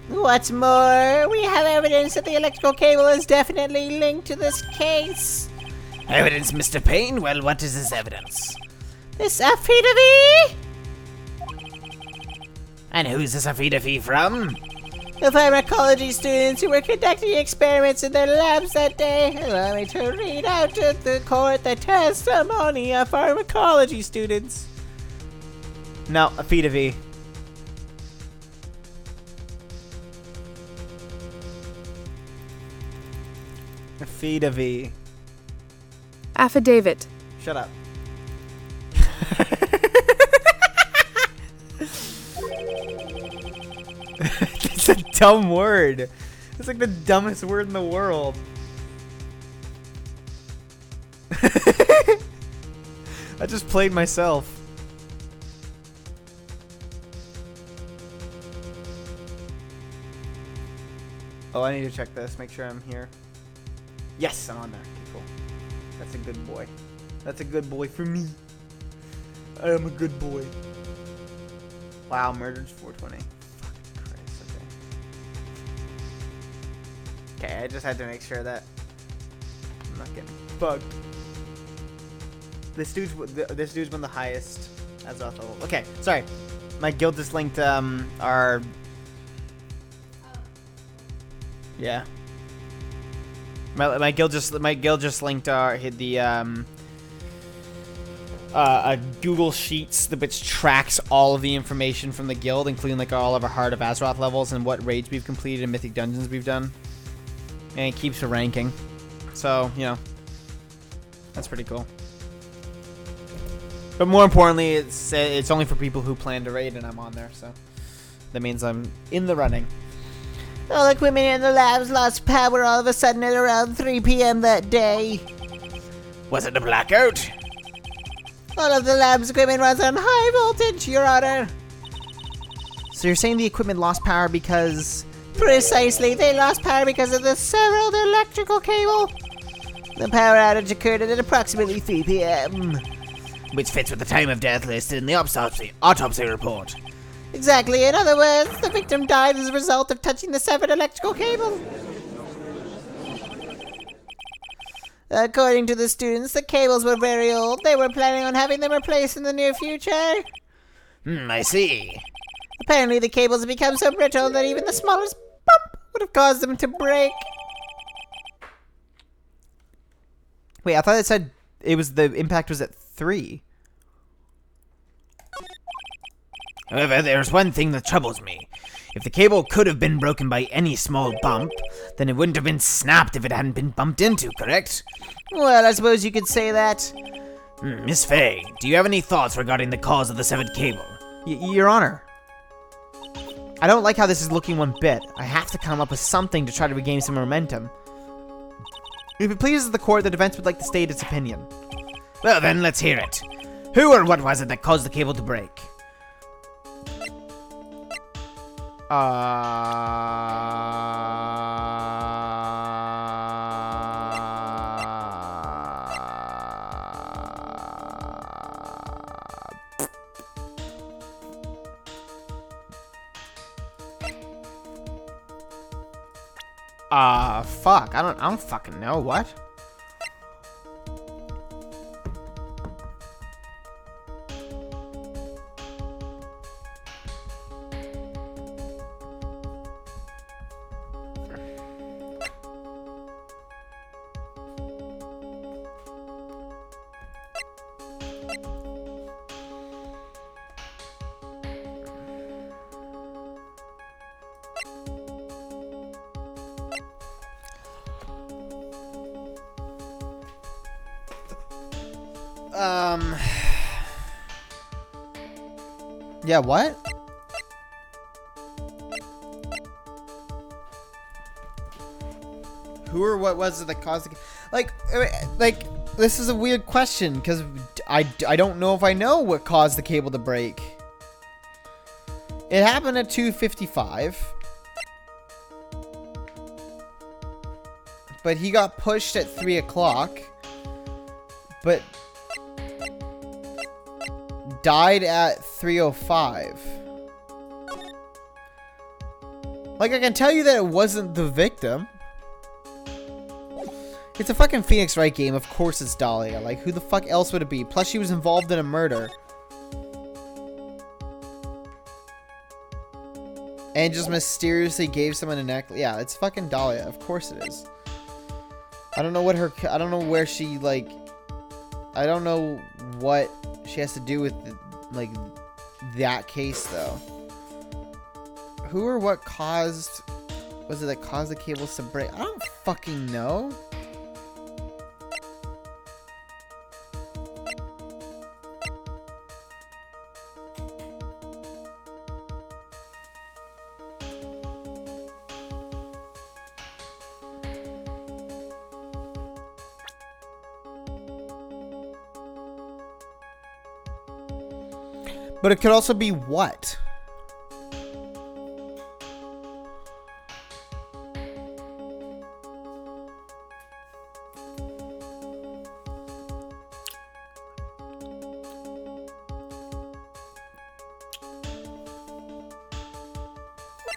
What's more, we have evidence that the electrical cable is definitely linked to this case. Evidence, Mr. Payne? Well, what is this evidence? This affidavit? And who's this affidavit from? The pharmacology students who were conducting experiments in their labs that day. Allow me to read out to the court the testimony of pharmacology students. No, affidavit. Affidavit. Affidavit. Shut up. It's a dumb word. It's like the dumbest word in the world. I just played myself. Oh, I need to check this. Make sure I'm here. Yes, I'm on there. Okay, cool. That's a good boy. That's a good boy for me. I am a good boy. Wow, murdered's 420. Fucking Christ, okay. Okay, I just had to make sure that I'm not getting bugged. This dude's one of the highest as a level. Okay, sorry. My guild just linked our. Yeah. My guild just linked a Google Sheets which tracks all of the information from the guild, including like all of our Heart of Azeroth levels and what raids we've completed and mythic dungeons we've done, and it keeps a ranking. So you know, that's pretty cool. But more importantly, it's only for people who plan to raid, and I'm on there, so that means I'm in the running. All equipment in the labs lost power all of a sudden at around 3 p.m. that day. Was it a blackout? All of the lab's equipment runs on high voltage, Your Honor. So you're saying the equipment lost power because... Precisely, they lost power because of the severed electrical cable. The power outage occurred at approximately 3 p.m. Which fits with the time of death listed in the autopsy report. Exactly. In other words, the victim died as a result of touching the severed electrical cable. According to the students, the cables were very old. They were planning on having them replaced in the near future. I see. Apparently, the cables have become so brittle that even the smallest bump would have caused them to break. Wait, I thought it said it was the impact was at 3. However, there's one thing that troubles me. If the cable could have been broken by any small bump, then it wouldn't have been snapped if it hadn't been bumped into, correct? Well, I suppose you could say that. Miss Faye, do you have any thoughts regarding the cause of the severed cable? Your Honor, I don't like how this is looking one bit. I have to come up with something to try to regain some momentum. If it pleases the court, the defense would like to state its opinion. Well then, let's hear it. Who or what was it that caused the cable to break? Fuck. I don't fucking know. What? Yeah, what? who or what was it that caused the... Like, this is a weird question, because I don't know if I know what caused the cable to break. It happened at 2:55. But he got pushed at 3 o'clock. But died at 3:05. Like, I can tell you that it wasn't the victim. It's a fucking Phoenix Wright game. Of course it's Dahlia. Like, who the fuck else would it be? Plus, she was involved in a murder. And just mysteriously gave someone a necklace. Yeah, it's fucking Dahlia. Of course it is. I don't know what her... I don't know where she, like... I don't know what she has to do with, like, that case, though. Who or what caused... Was it that caused the cables to break? I don't fucking know. But it could also be what?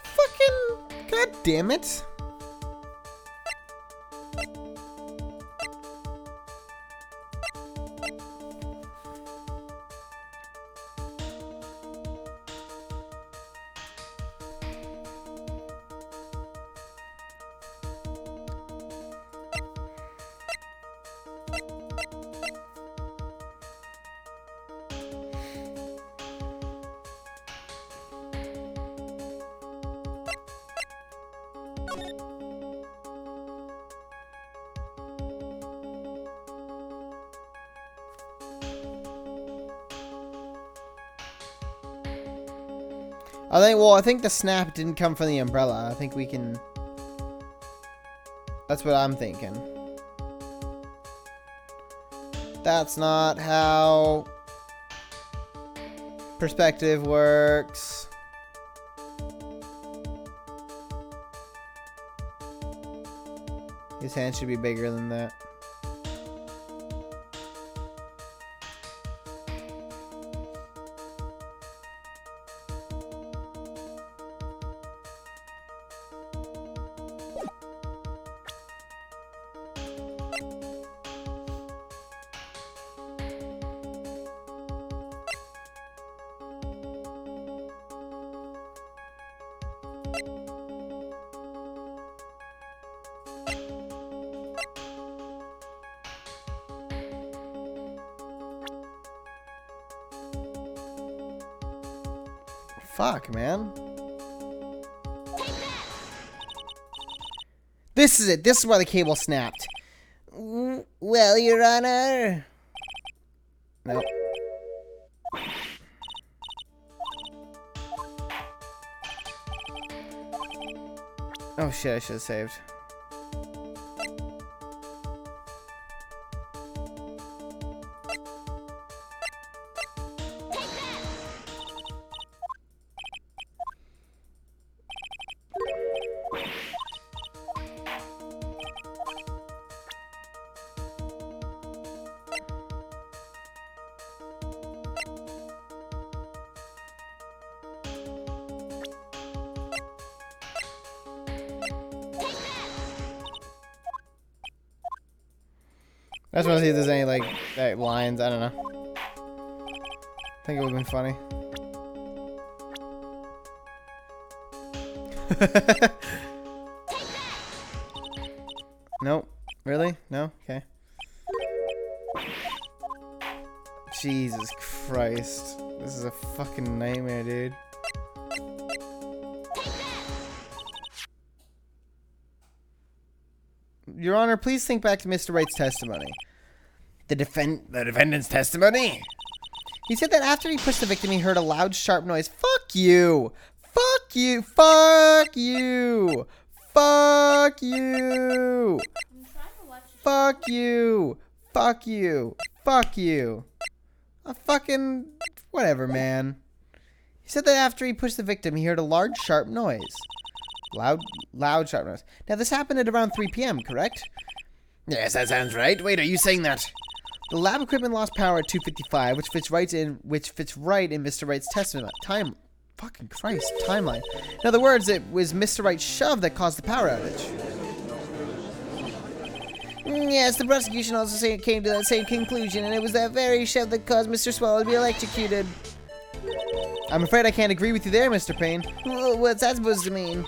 Fucking... God damn it. I think the snap didn't come from the umbrella. I think we can... That's what I'm thinking. That's not how perspective works. His hand should be bigger than that. Fuck, man. This is it. This is why the cable snapped. Well, Your Honor. Nope. Oh shit, I should have saved. I just want to see if there's any, like, lines. I don't know. I think it would have been funny. Nope. Really? No? Okay. Jesus Christ. This is a fucking nightmare, dude. Your Honor, please think back to Mr. Wright's testimony. The defendant's testimony? He said that after he pushed the victim, he heard a loud, sharp noise. Fuck you! Fuck you! Fuck you! Fuck you! Fuck you. Fuck you. Fuck you. Fucking whatever, man. He said that after he pushed the victim, he heard a large, sharp noise. Loud, sharp noise. Now, this happened at around 3 p.m., correct? Yes, that sounds right. Wait, are you saying that? The lab equipment lost power at 2:55, which fits right in Mr. Wright's timeline. In other words, it was Mr. Wright's shove that caused the power outage. Yes, the prosecution also came to that same conclusion, and it was that very shove that caused Mr. Swallow to be electrocuted. I'm afraid I can't agree with you there, Mr. Payne. Well, what's that supposed to mean?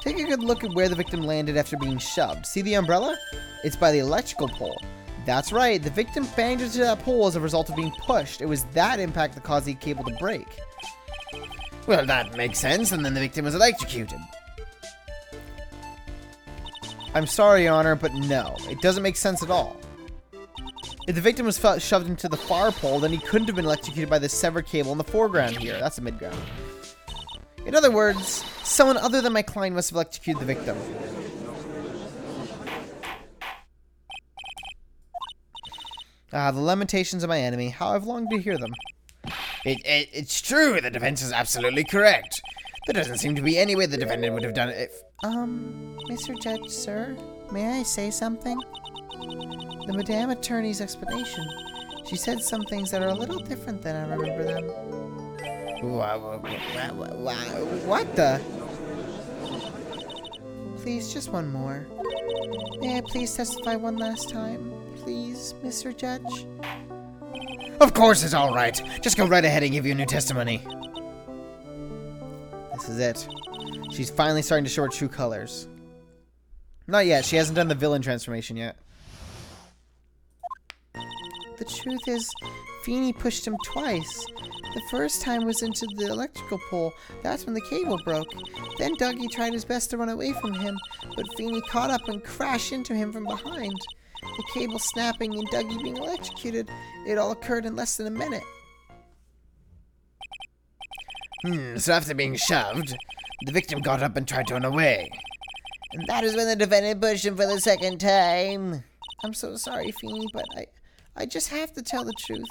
Take a good look at where the victim landed after being shoved. See the umbrella? It's by the electrical pole. That's right, the victim banged into that pole as a result of being pushed. It was that impact that caused the cable to break. Well, that makes sense, and then the victim was electrocuted. I'm sorry, Your Honor, but no. It doesn't make sense at all. If the victim was shoved into the far pole, then he couldn't have been electrocuted by the severed cable in the foreground here. That's the midground. In other words, someone other than my client must have electrocuted the victim. The lamentations of my enemy. How I've longed to hear them. It's true. The defense is absolutely correct. There doesn't seem to be any way the defendant would have done it if... Mr. Judge, sir, may I say something? The Madame Attorney's explanation. She said some things that are a little different than I remember them. What the? Please, just one more. May I please testify one last time? Please, Mr. Judge? Of course it's all right. Just go right ahead and give your new testimony. This is it. She's finally starting to show her true colors. Not yet. She hasn't done the villain transformation yet. The truth is, Feeney pushed him twice. The first time was into the electrical pole. That's when the cable broke. Then Dougie tried his best to run away from him, but Feeney caught up and crashed into him from behind. The cable snapping and Dougie being electrocuted. It all occurred in less than a minute. So after being shoved, the victim got up and tried to run away. And that is when the defendant pushed him for the second time. I'm so sorry, Feeney, but I just have to tell the truth.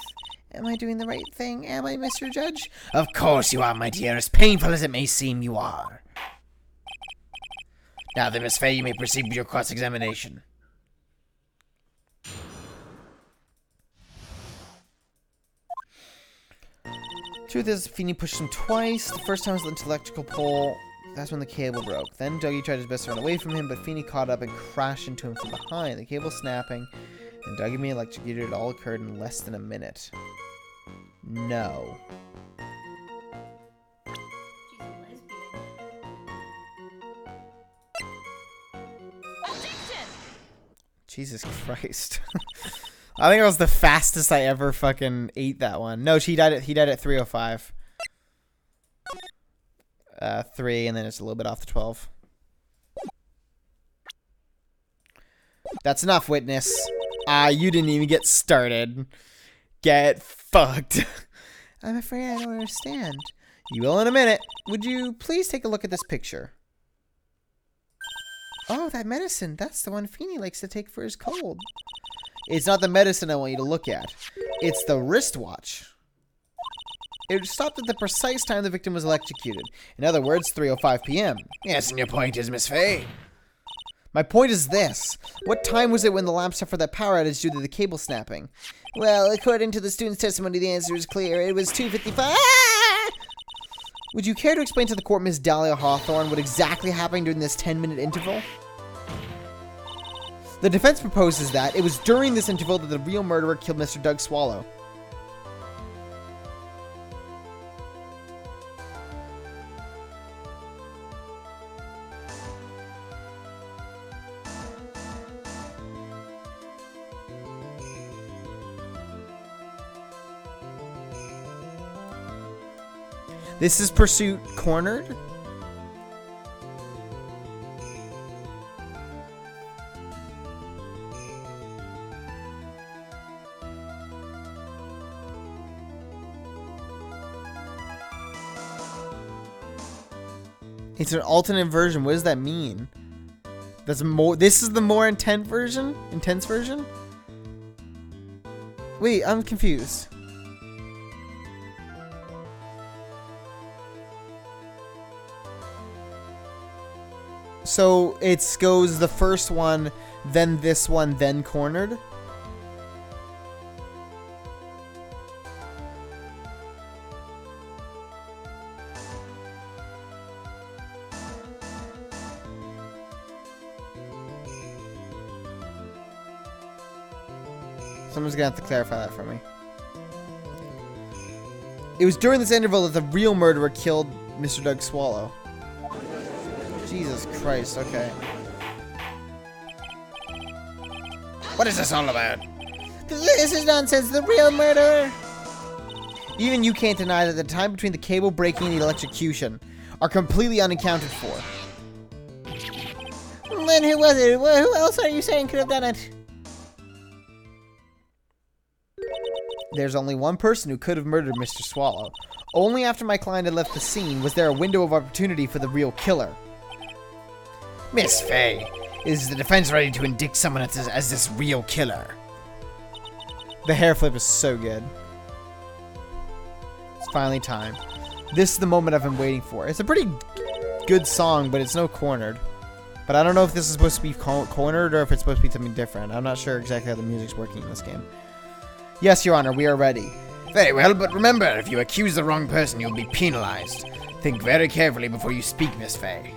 Am I doing the right thing? Am I, Mr. Judge? Of course you are, my dear. As painful as it may seem, you are. Now then, Miss Fay, you may proceed with your cross-examination. Truth is, Feeney pushed him twice. The first time was into the electrical pole. That's when the cable broke. Then Dougie tried his best to run away from him, but Feeney caught up and crashed into him from behind. The cable snapping, and Dougie being electrocuted. It all occurred in less than a minute. No. She's a lesbian. Jesus Christ. I think it was the fastest I ever fucking ate that one. No, he died at 3:05. 3, and then it's a little bit off the 12. That's enough, witness. You didn't even get started. Get fucked. I'm afraid I don't understand. You will in a minute. Would you please take a look at this picture? Oh, that medicine. That's the one Feeney likes to take for his cold. It's not the medicine I want you to look at. It's the wristwatch. It stopped at the precise time the victim was electrocuted. In other words, 3:05 p.m. Yes, and your point is, Miss Fay? My point is this. What time was it when the lamp suffered that power outage due to the cable snapping? Well, according to the student's testimony, the answer is clear. It was 2:55. Would you care to explain to the court, Miss Dahlia Hawthorne, what exactly happened during this 10-minute interval? The defense proposes that it was during this interval that the real murderer killed Mr. Doug Swallow. This is Pursuit Cornered. It's an alternate version. What does that mean? That's more. This is the more intense version. Intense version. Wait, I'm confused. So it goes the first one, then this one, then cornered. Someone's gonna have to clarify that for me. It was during this interval that the real murderer killed Mr. Doug Swallow. Jesus Christ, okay. What is this all about? This is nonsense. The real murderer. Even you can't deny that the time between the cable breaking and the electrocution are completely unaccounted for. Then who was it? Who else are you saying could have done it? There's only one person who could have murdered Mr. Swallow. Only after my client had left the scene was there a window of opportunity for the real killer. Miss Faye, is the defense ready to indict someone as this real killer? The hair flip is so good. It's finally time. This is the moment I've been waiting for. It's a pretty good song, but it's no cornered. But I don't know if this is supposed to be cornered or if it's supposed to be something different. I'm not sure exactly how the music's working in this game. Yes, Your Honor, we are ready. Very well, but remember, if you accuse the wrong person, you'll be penalized. Think very carefully before you speak, Miss Faye.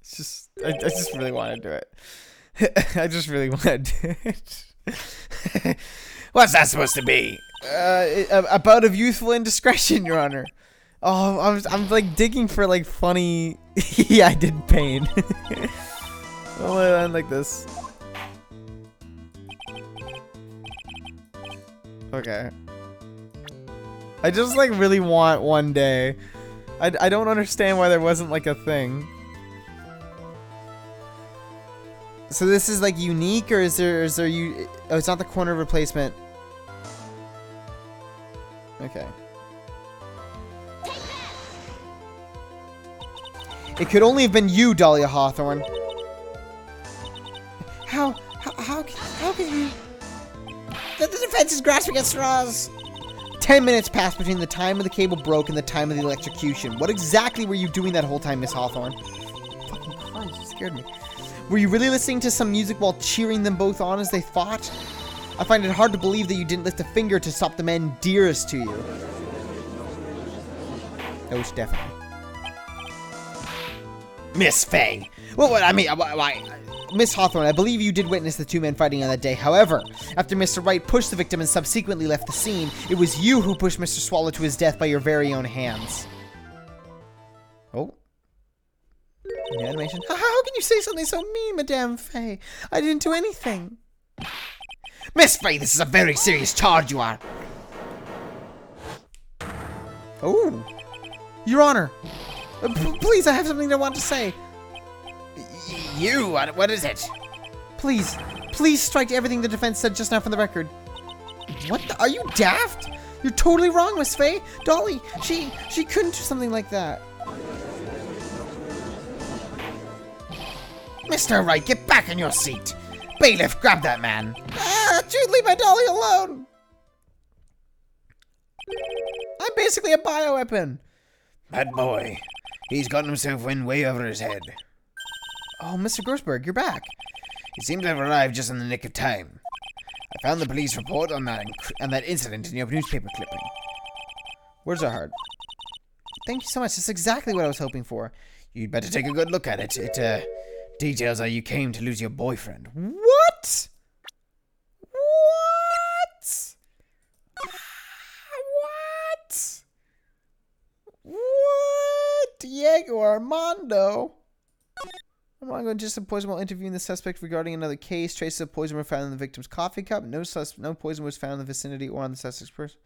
It's just, I just really want to do it. I just really want to do it. What's that supposed to be? A bout of youthful indiscretion, Your Honor. Oh, I'm like digging for like funny. Yeah, I did pain. I'll let it end like this. Okay. I just like really want one day. I don't understand why there wasn't like a thing. So this is like unique, or is there you? Oh, it's not the corner replacement. Okay. It could only have been you, Dahlia Hawthorne. How can you? The defense is grasping at straws. 10 minutes passed between the time of the cable broke and the time of the electrocution. What exactly were you doing that whole time, Miss Hawthorne? Fucking Christ, you scared me. Were you really listening to some music while cheering them both on as they fought? I find it hard to believe that you didn't lift a finger to stop the men dearest to you. Most definitely. Miss Faye. Well, what I mean, Miss Hawthorne, I believe you did witness the two men fighting on that day. However, after Mr. Wright pushed the victim and subsequently left the scene, it was you who pushed Mr. Swallow to his death by your very own hands. Oh. The animation. How can you say something so mean, Madame Faye? I didn't do anything. Miss Faye, this is a very serious charge you are. Oh. Your Honor. Please, I have something I want to say. You? What is it? Please strike everything the defense said just now from the record. What the? Are you daft? You're totally wrong, Miss Faye. Dolly, she couldn't do something like that. Mr. Wright, get back in your seat. Bailiff, grab that man. Jude, leave my Dolly alone. I'm basically a bioweapon. That boy. He's gotten himself in way over his head. Oh, Mr. Grossberg, you're back. He seemed to have arrived just in the nick of time. I found the police report on that incident in your newspaper clipping. Words are hard. Thank you so much. That's exactly what I was hoping for. You'd better take a good look at it. It details how you came to lose your boyfriend. What? What? Diego Armando? Armando just some poison while interviewing the suspect regarding another case. Traces of poison were found in the victim's coffee cup. No poison was found in the vicinity or on the suspect's person.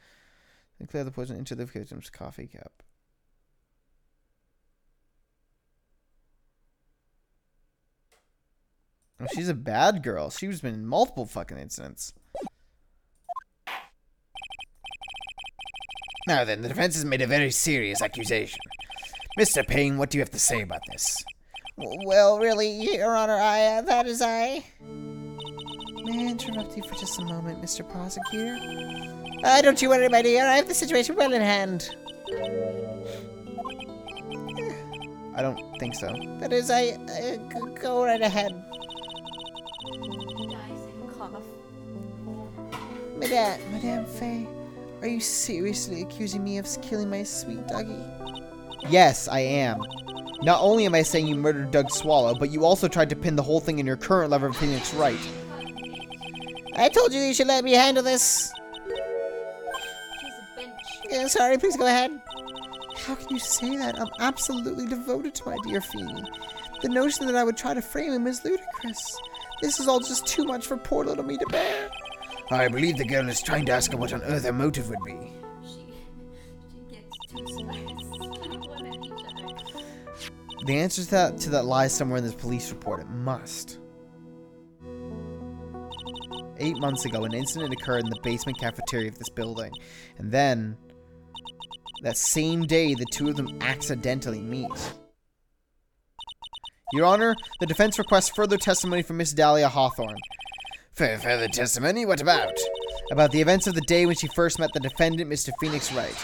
They cleared the poison into the victim's coffee cup. Oh, she's a bad girl. She's been in multiple fucking incidents. Now then, the defense has made a very serious accusation. Mr. Payne, what do you have to say about this? Well, really, Your Honor, that is I. May I interrupt you for just a moment, Mr. Prosecutor? Don't you worry, my dear. I have the situation well in hand. I don't think so. That is, go right ahead. Nice and cough. Madame Faye, are you seriously accusing me of killing my sweet doggy? Yes, I am. Not only am I saying you murdered Doug Swallow, but you also tried to pin the whole thing in your current lover, Phoenix Wright. I told you should let me handle this. She's a bench. Sorry, please go ahead. How can you say that? I'm absolutely devoted to my dear Feeny. The notion that I would try to frame him is ludicrous. This is all just too much for poor little me to bear. I believe the girl is trying to ask her what on earth her motive would be. She gets too stressed. One at each other. The answer to that lies somewhere in this police report. It must. 8 months ago, an incident occurred in the basement cafeteria of this building. And then, that same day, the two of them accidentally meet. Your Honor, the defense requests further testimony from Miss Dahlia Hawthorne. Further testimony? What about? About the events of the day when she first met the defendant, Mr. Phoenix Wright.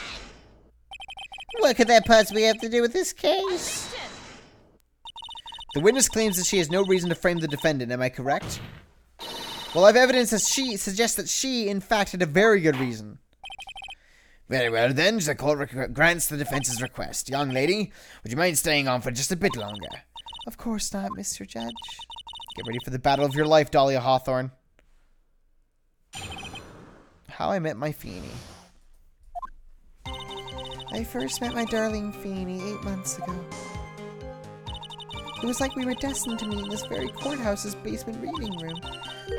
What could that possibly have to do with this case? The witness claims that she has no reason to frame the defendant, am I correct? Well, I have evidence that she suggests that she, in fact, had a very good reason. Very well then, the court grants the defense's request. Young lady, would you mind staying on for just a bit longer? Of course not, Mr. Judge. Get ready for the battle of your life, Dahlia Hawthorne. How I met my Feeny. I first met my darling Feeny 8 months ago. It was like we were destined to meet in this very courthouse's basement reading room.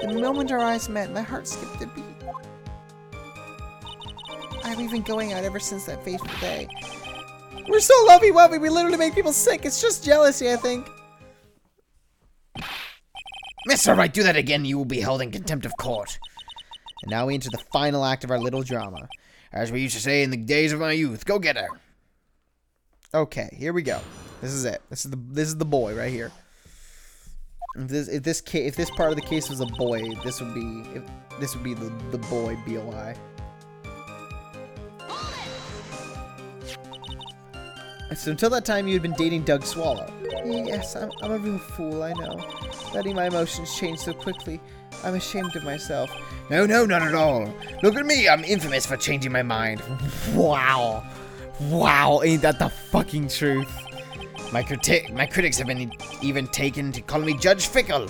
The moment our eyes met, my heart skipped a beat. I've been going out ever since that fateful day. We're so lovey-wovey, we literally make people sick. It's just jealousy, I think. Mr. Wright, do that again, you will be held in contempt of court. And now we enter the final act of our little drama. As we used to say in the days of my youth, go get her. Okay, here we go. This is it. This is the boy right here. If this part of the case was a boy, this would be the boy BOI. So until that time, you had been dating Doug Swallow. Yes, I'm a real fool, I know. Letting my emotions change so quickly. I'm ashamed of myself. No, not at all. Look at me, I'm infamous for changing my mind. Wow. Wow, ain't that the fucking truth? My critics have been even taken to call me Judge Fickle.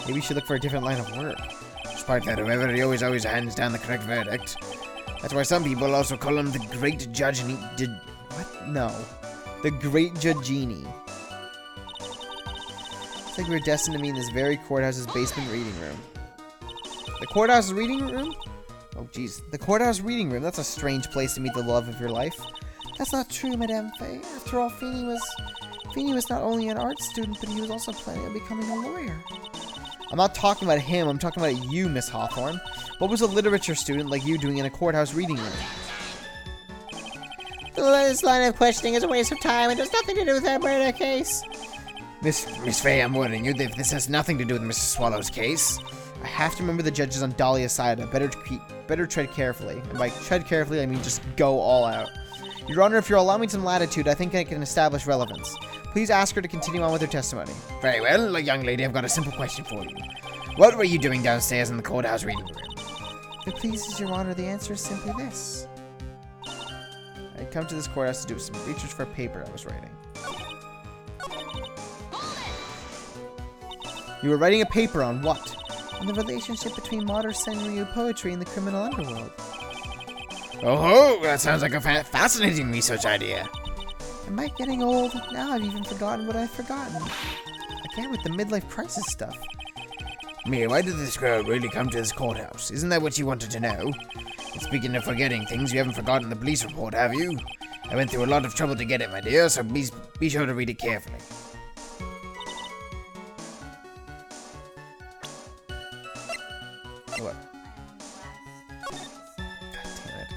Maybe you should look for a different line of work. Despite that, however, he always hands down the correct verdict. That's why some people also call him the Great Judge and he did... What? No. The Great Judgini. It's like we're destined to meet in this very courthouse's basement reading room. The courthouse reading room? Oh, jeez. The courthouse reading room. That's a strange place to meet the love of your life. That's not true, Madame Faye. After all, Feeny was not only an art student, but he was also planning on becoming a lawyer. I'm not talking about him. I'm talking about you, Miss Hawthorne. What was a literature student like you doing in a courthouse reading room? This line of questioning is a waste of time and has nothing to do with that murder case. Miss Faye, I'm warning you that this has nothing to do with Mr. Swallow's case. I have to remember the judges on Dahlia's side. I better tread carefully. And by tread carefully, I mean just go all out. Your Honor, if you'll allow me some latitude, I think I can establish relevance. Please ask her to continue on with her testimony. Very well, young lady, I've got a simple question for you. What were you doing downstairs in the courthouse reading room? If it pleases Your Honor, the answer is simply this. I come to this courthouse to do some research for a paper I was writing. You were writing a paper on what? On the relationship between modern Senryu poetry and the criminal underworld. Oh, that sounds like a fascinating research idea. Am I getting old? Now I've even forgotten what I've forgotten. Again with the midlife crisis stuff. Mia, why did this girl really come to this courthouse? Isn't that what you wanted to know? And speaking of forgetting things, you haven't forgotten the police report, have you? I went through a lot of trouble to get it, my dear, so please be sure to read it carefully. What? God damn it.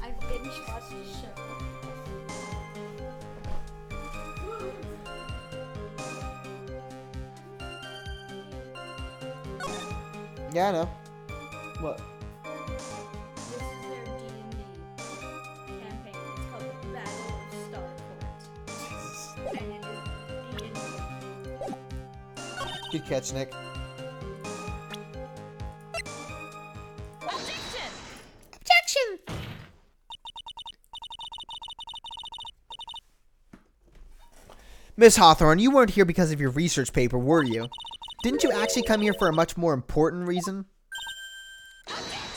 I've binge watched the show. Yeah, I know. What? This is their D&D campaign. It's called the Battle of Starcourt. And it is D&D. Good catch, Nick. Objection! Miss Hawthorne, you weren't here because of your research paper, were you? Didn't you actually come here for a much more important reason?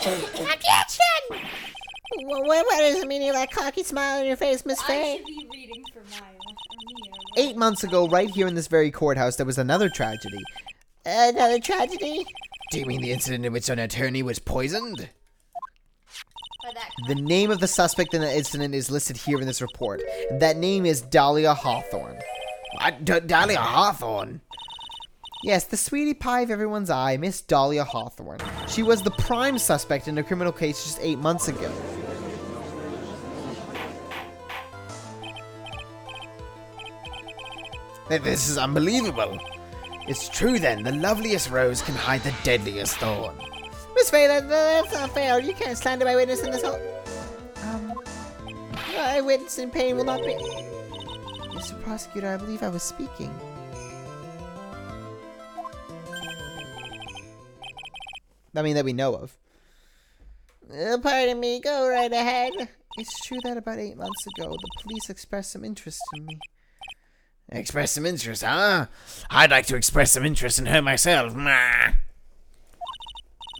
Objection! What is the meaning of that cocky smile on your face, Miss I Faye? should be reading for Maya. Or Mia. 8 months ago, right here in this very courthouse, there was another tragedy. Another tragedy? Do you mean the incident in which an attorney was poisoned? By that The name of the suspect in the incident is listed here in this report. That name is Dahlia Hawthorne. What? Dahlia Hawthorne? Yes, the sweetie pie of everyone's eye, Miss Dahlia Hawthorne. She was the prime suspect in a criminal case just 8 months ago. This is unbelievable. It's true then, the loveliest rose can hide the deadliest thorn. Miss Faye, that's not fair. You can't slander my witness in this whole... My witness in pain will not be... Mr. Prosecutor, I believe I was speaking. I mean, that we know of. Pardon me, go right ahead. It's true that about 8 months ago, the police expressed some interest in me. Express some interest, huh? I'd like to express some interest in her myself. Nah.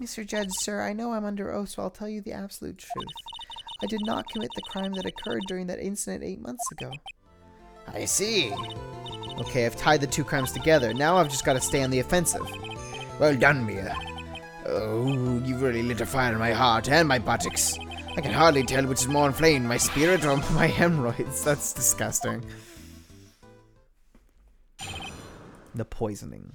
Mr. Judge, sir, I know I'm under oath, so I'll tell you the absolute truth. I did not commit the crime that occurred during that incident 8 months ago. I see. Okay, I've tied the two crimes together. Now I've just got to stay on the offensive. Well done, Mia. Oh, you really lit a fire in my heart and my buttocks. I can hardly tell which is more inflamed, my spirit or My hemorrhoids. That's disgusting. The poisoning.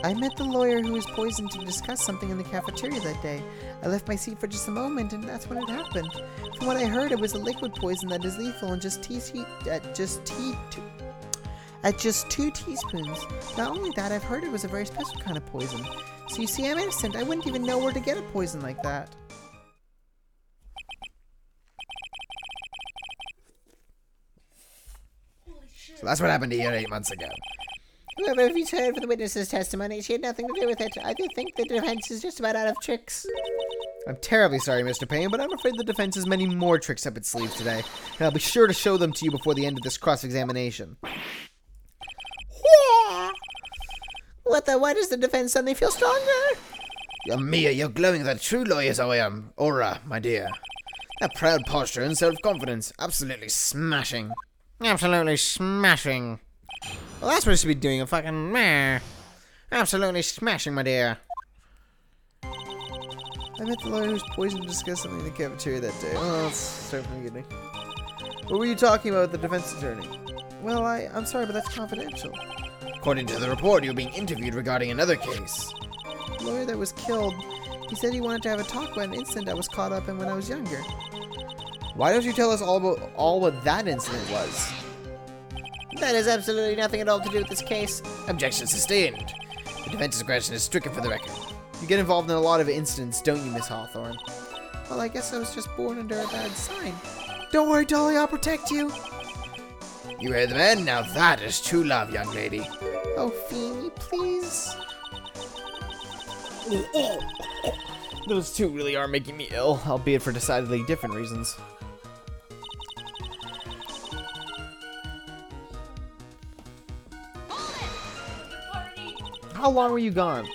I met the lawyer who was poisoned to discuss something in the cafeteria that day. I left my seat for just a moment, and that's when it happened. From what I heard, it was a liquid poison that is lethal and just 2 teaspoons. Not only that, I've heard it was a very special kind of poison. So you see, I'm innocent. I wouldn't even know where to get a poison like that. So that's what happened here 8 months ago. Whoever returned for the witness's testimony, she had nothing to do with it. I do think the defense is just about out of tricks. I'm terribly sorry, Mr. Payne, but I'm afraid the defense has many more tricks up its sleeve today, and I'll be sure to show them to you before the end of this cross-examination. What does the defense suddenly feel stronger? Mia, you're glowing with that true lawyer's aura, my dear. That proud posture and self-confidence, absolutely smashing. Absolutely smashing. Well, that's what I should be doing. A fucking meh. Absolutely smashing, my dear. I met the lawyer who was poisoned to discuss something in the cafeteria that day. Oh, that's certainly good. What were you talking about with the defense attorney? Well, I'm sorry, but that's confidential. According to the report, you're being interviewed regarding another case. The lawyer that was killed, he said he wanted to have a talk about an incident I was caught up in when I was younger. Why don't you tell us all what that incident was? That has absolutely nothing at all to do with this case. Objection sustained. The defense's question is stricken for the record. You get involved in a lot of incidents, don't you, Miss Hawthorne? Well, I guess I was just born under a bad sign. Don't worry, Dolly, I'll protect you. You heard the man? Now that is true love, young lady. Oh, Feeny, please. Those two really are making me ill, albeit for decidedly different reasons. How long were you gone?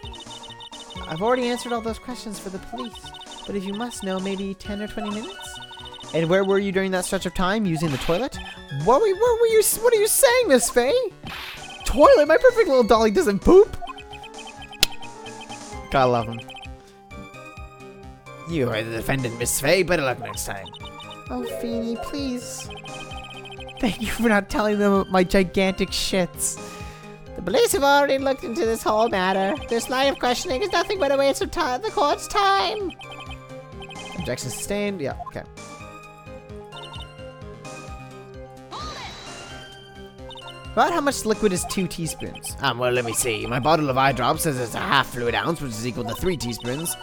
I've already answered all those questions for the police, but if you must know, maybe 10 or 20 minutes? And where were you during that stretch of time? Using the toilet? What are you saying, Miss Faye? Toilet? My perfect little dolly doesn't poop! Gotta love him. You are the defendant, Miss Faye. Better luck next time. Oh, Feeny, please. Thank you for not telling them about my gigantic shits. The police have already looked into this whole matter. This line of questioning is nothing but a waste of time, the court's time. Objection sustained. Yeah, okay. About how much liquid is 2 teaspoons? Well, let me see. My bottle of eye drops says it's a half fluid ounce, which is equal to 3 teaspoons.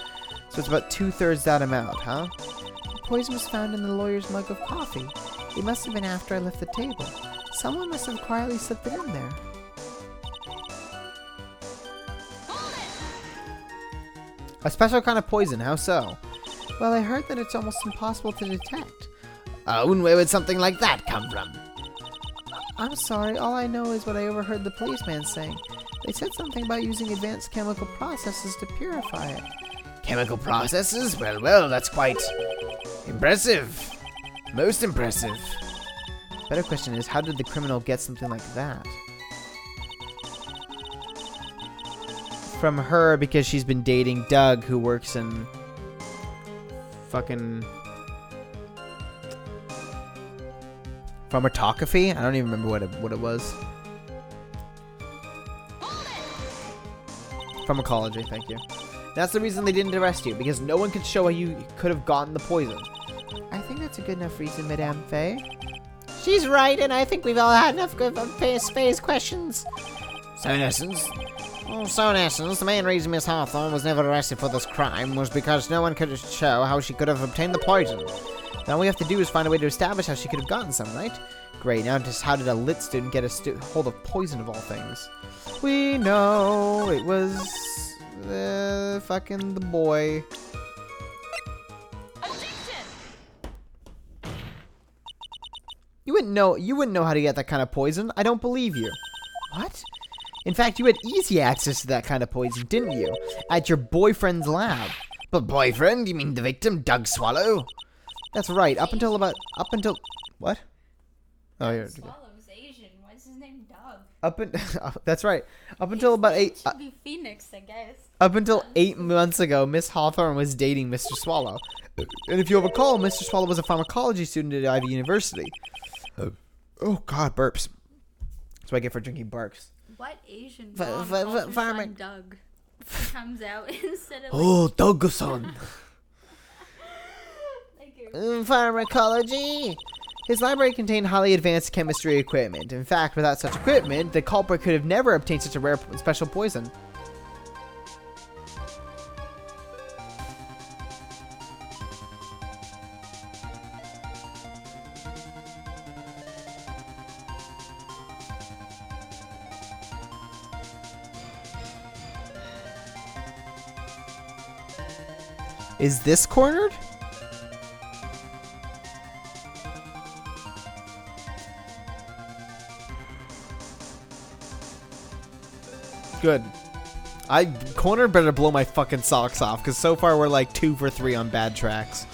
So it's about 2/3 that amount, huh? The poison was found in the lawyer's mug of coffee. It must have been after I left the table. Someone must have quietly slipped it in there. A special kind of poison, how so? Well, I heard that it's almost impossible to detect. And where would something like that come from? I'm sorry, all I know is what I overheard the policeman saying. They said something about using advanced chemical processes to purify it. Chemical processes? Well, that's quite impressive. Most impressive. Better question is, how did the criminal get something like that? From her, because she's been dating Doug, who works in fucking pharmacography? I don't even remember what it was. Pharmacology, thank you. That's the reason they didn't arrest you, because no one could show how you could have gotten the poison. I think that's a good enough reason, Madame Faye. She's right, and I think we've all had enough good Faye's questions. So in essence, The main reason Miss Hawthorne was never arrested for this crime was because no one could show how she could have obtained the poison. Now all we have to do is find a way to establish how she could have gotten some, right? Great, now just how did a lit student get a hold of poison of all things? We know it was fucking the boy. You wouldn't know how to get that kind of poison. I don't believe you. What? In fact, you had easy access to that kind of poison, didn't you? At your boyfriend's lab. but boyfriend? You mean the victim, Doug Swallow? That's right. Up until what? Oh, yeah. Swallow's Asian. What's his name? Doug. That's right. Up until about Should be Phoenix, I guess. Up until 8 months ago, Miss Hawthorne was dating Mr. Swallow. And if you'll recall, Mr. Swallow was a pharmacology student at Ivy University. Oh, God, burps. That's what I get for drinking barks. What Asian mom calls her son Doug comes out instead of like, Oh, Doug-san. like your Pharmacology. His library contained highly advanced chemistry equipment. In fact, without such equipment, the culprit could have never obtained such a rare special poison. Is this cornered? Good. Corner better blow my fucking socks off, because so far we're like 2 for 3 on bad tracks.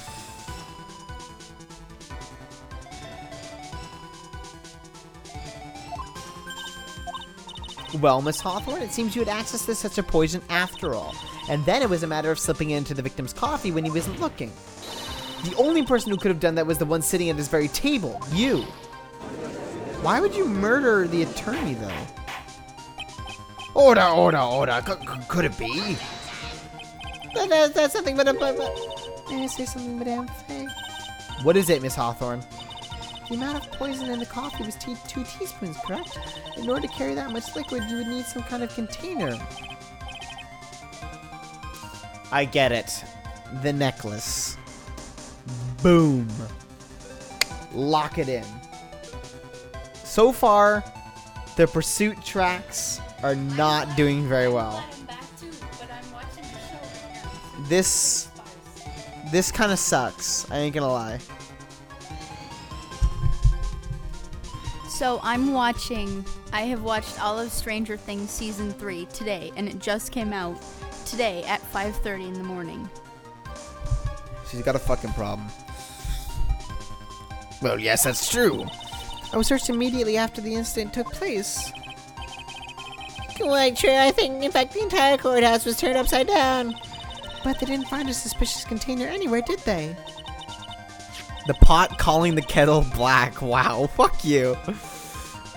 Well, Miss Hawthorne, it seems you had access to such a poison after all. And then it was a matter of slipping it into the victim's coffee when he wasn't looking. The only person who could have done that was the one sitting at his very table, you. Why would you murder the attorney, though? Order. Could it be? That's something but May I say something, Madame Faye? What is it, Miss Hawthorne? The amount of poison in the coffee was 2 teaspoons, correct? In order to carry that much liquid, you would need some kind of container. I get it. The necklace. Boom. Lock it in. So far, the pursuit tracks are not doing very well. let him back too, but I'm watching the show right now. This kind of sucks. I ain't gonna lie. So I have watched all of Stranger Things season 3 today, and it just came out today at 5:30 in the morning. She's got a fucking problem. Well, yes, that's true. I was searched immediately after the incident took place. Quite true. I think, in fact, the entire courthouse was turned upside down. But they didn't find a suspicious container anywhere, did they? The pot calling the kettle black. Wow, fuck you.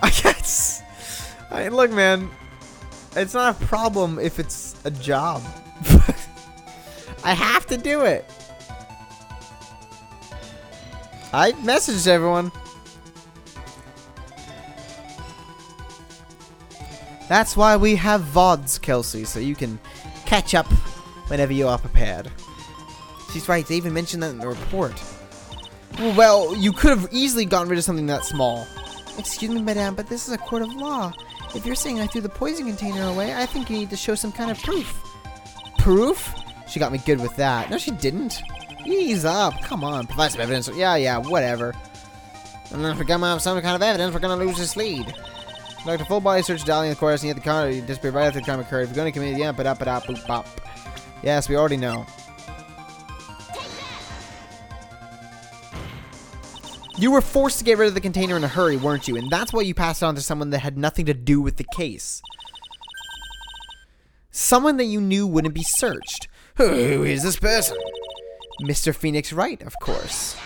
I guess. Look, man. It's not a problem if it's a job. I have to do it. I messaged everyone. That's why we have VODs, Kelsey, so you can catch up whenever you are prepared. She's right, they even mentioned that in the report. Well, you could have easily gotten rid of something that small. Excuse me, madame, but this is a court of law. If you're saying I threw the poison container away, I think you need to show some kind of proof. Proof? She got me good with that. No, she didn't. Ease up. Come on, provide some evidence. Yeah, whatever. And then if we come out with some kind of evidence, we're gonna lose this lead. Conduct a full body search of Dolly in the courthouse near the car. You disappeared right after the crime occurred. If you're going to commit, yeah, boop, bop. Yes, we already know. You were forced to get rid of the container in a hurry, weren't you? And that's why you passed it on to someone that had nothing to do with the case. Someone that you knew wouldn't be searched. Who is this person? Mr. Phoenix Wright, of course.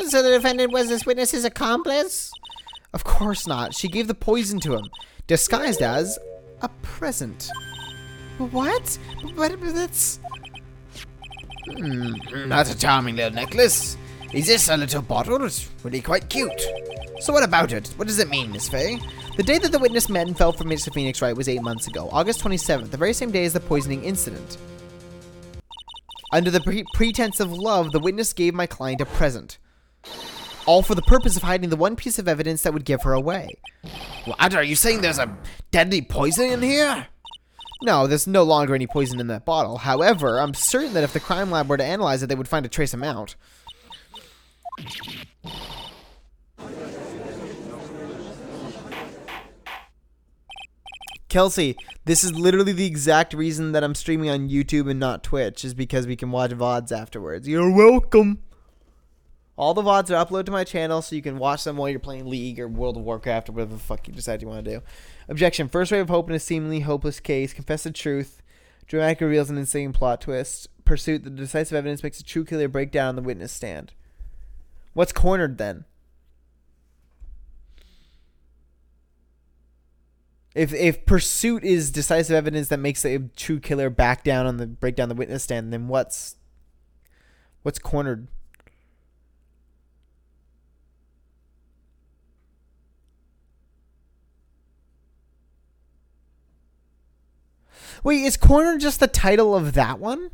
So the defendant was this witness's accomplice? Of course not. She gave the poison to him, disguised as a present. What? But that's... That's a charming little necklace. Is this a little bottle? It's really quite cute. So what about it? What does it mean, Miss Faye? The day that the witness met and fell for Mr. Phoenix Wright was 8 months ago, August 27th, the very same day as the poisoning incident. Under the pretense of love, the witness gave my client a present. All for the purpose of hiding the one piece of evidence that would give her away. What? Are you saying there's a deadly poison in here? No, there's no longer any poison in that bottle. However, I'm certain that if the crime lab were to analyze it, they would find a trace amount. Kelsey, this is literally the exact reason that I'm streaming on YouTube and not Twitch, is because we can watch VODs afterwards. You're welcome. All the VODs are uploaded to my channel, so you can watch them while you're playing League or World of Warcraft or whatever the fuck you decide you want to do. Objection. First ray of hope in a seemingly hopeless case. Confess the truth. Dramatic reveals an insane plot twist. Pursuit. The decisive evidence makes a true killer break down on the witness stand. What's cornered then? If pursuit is decisive evidence that makes a true killer break down the witness stand, then what's cornered? Wait, is cornered just the title of that one?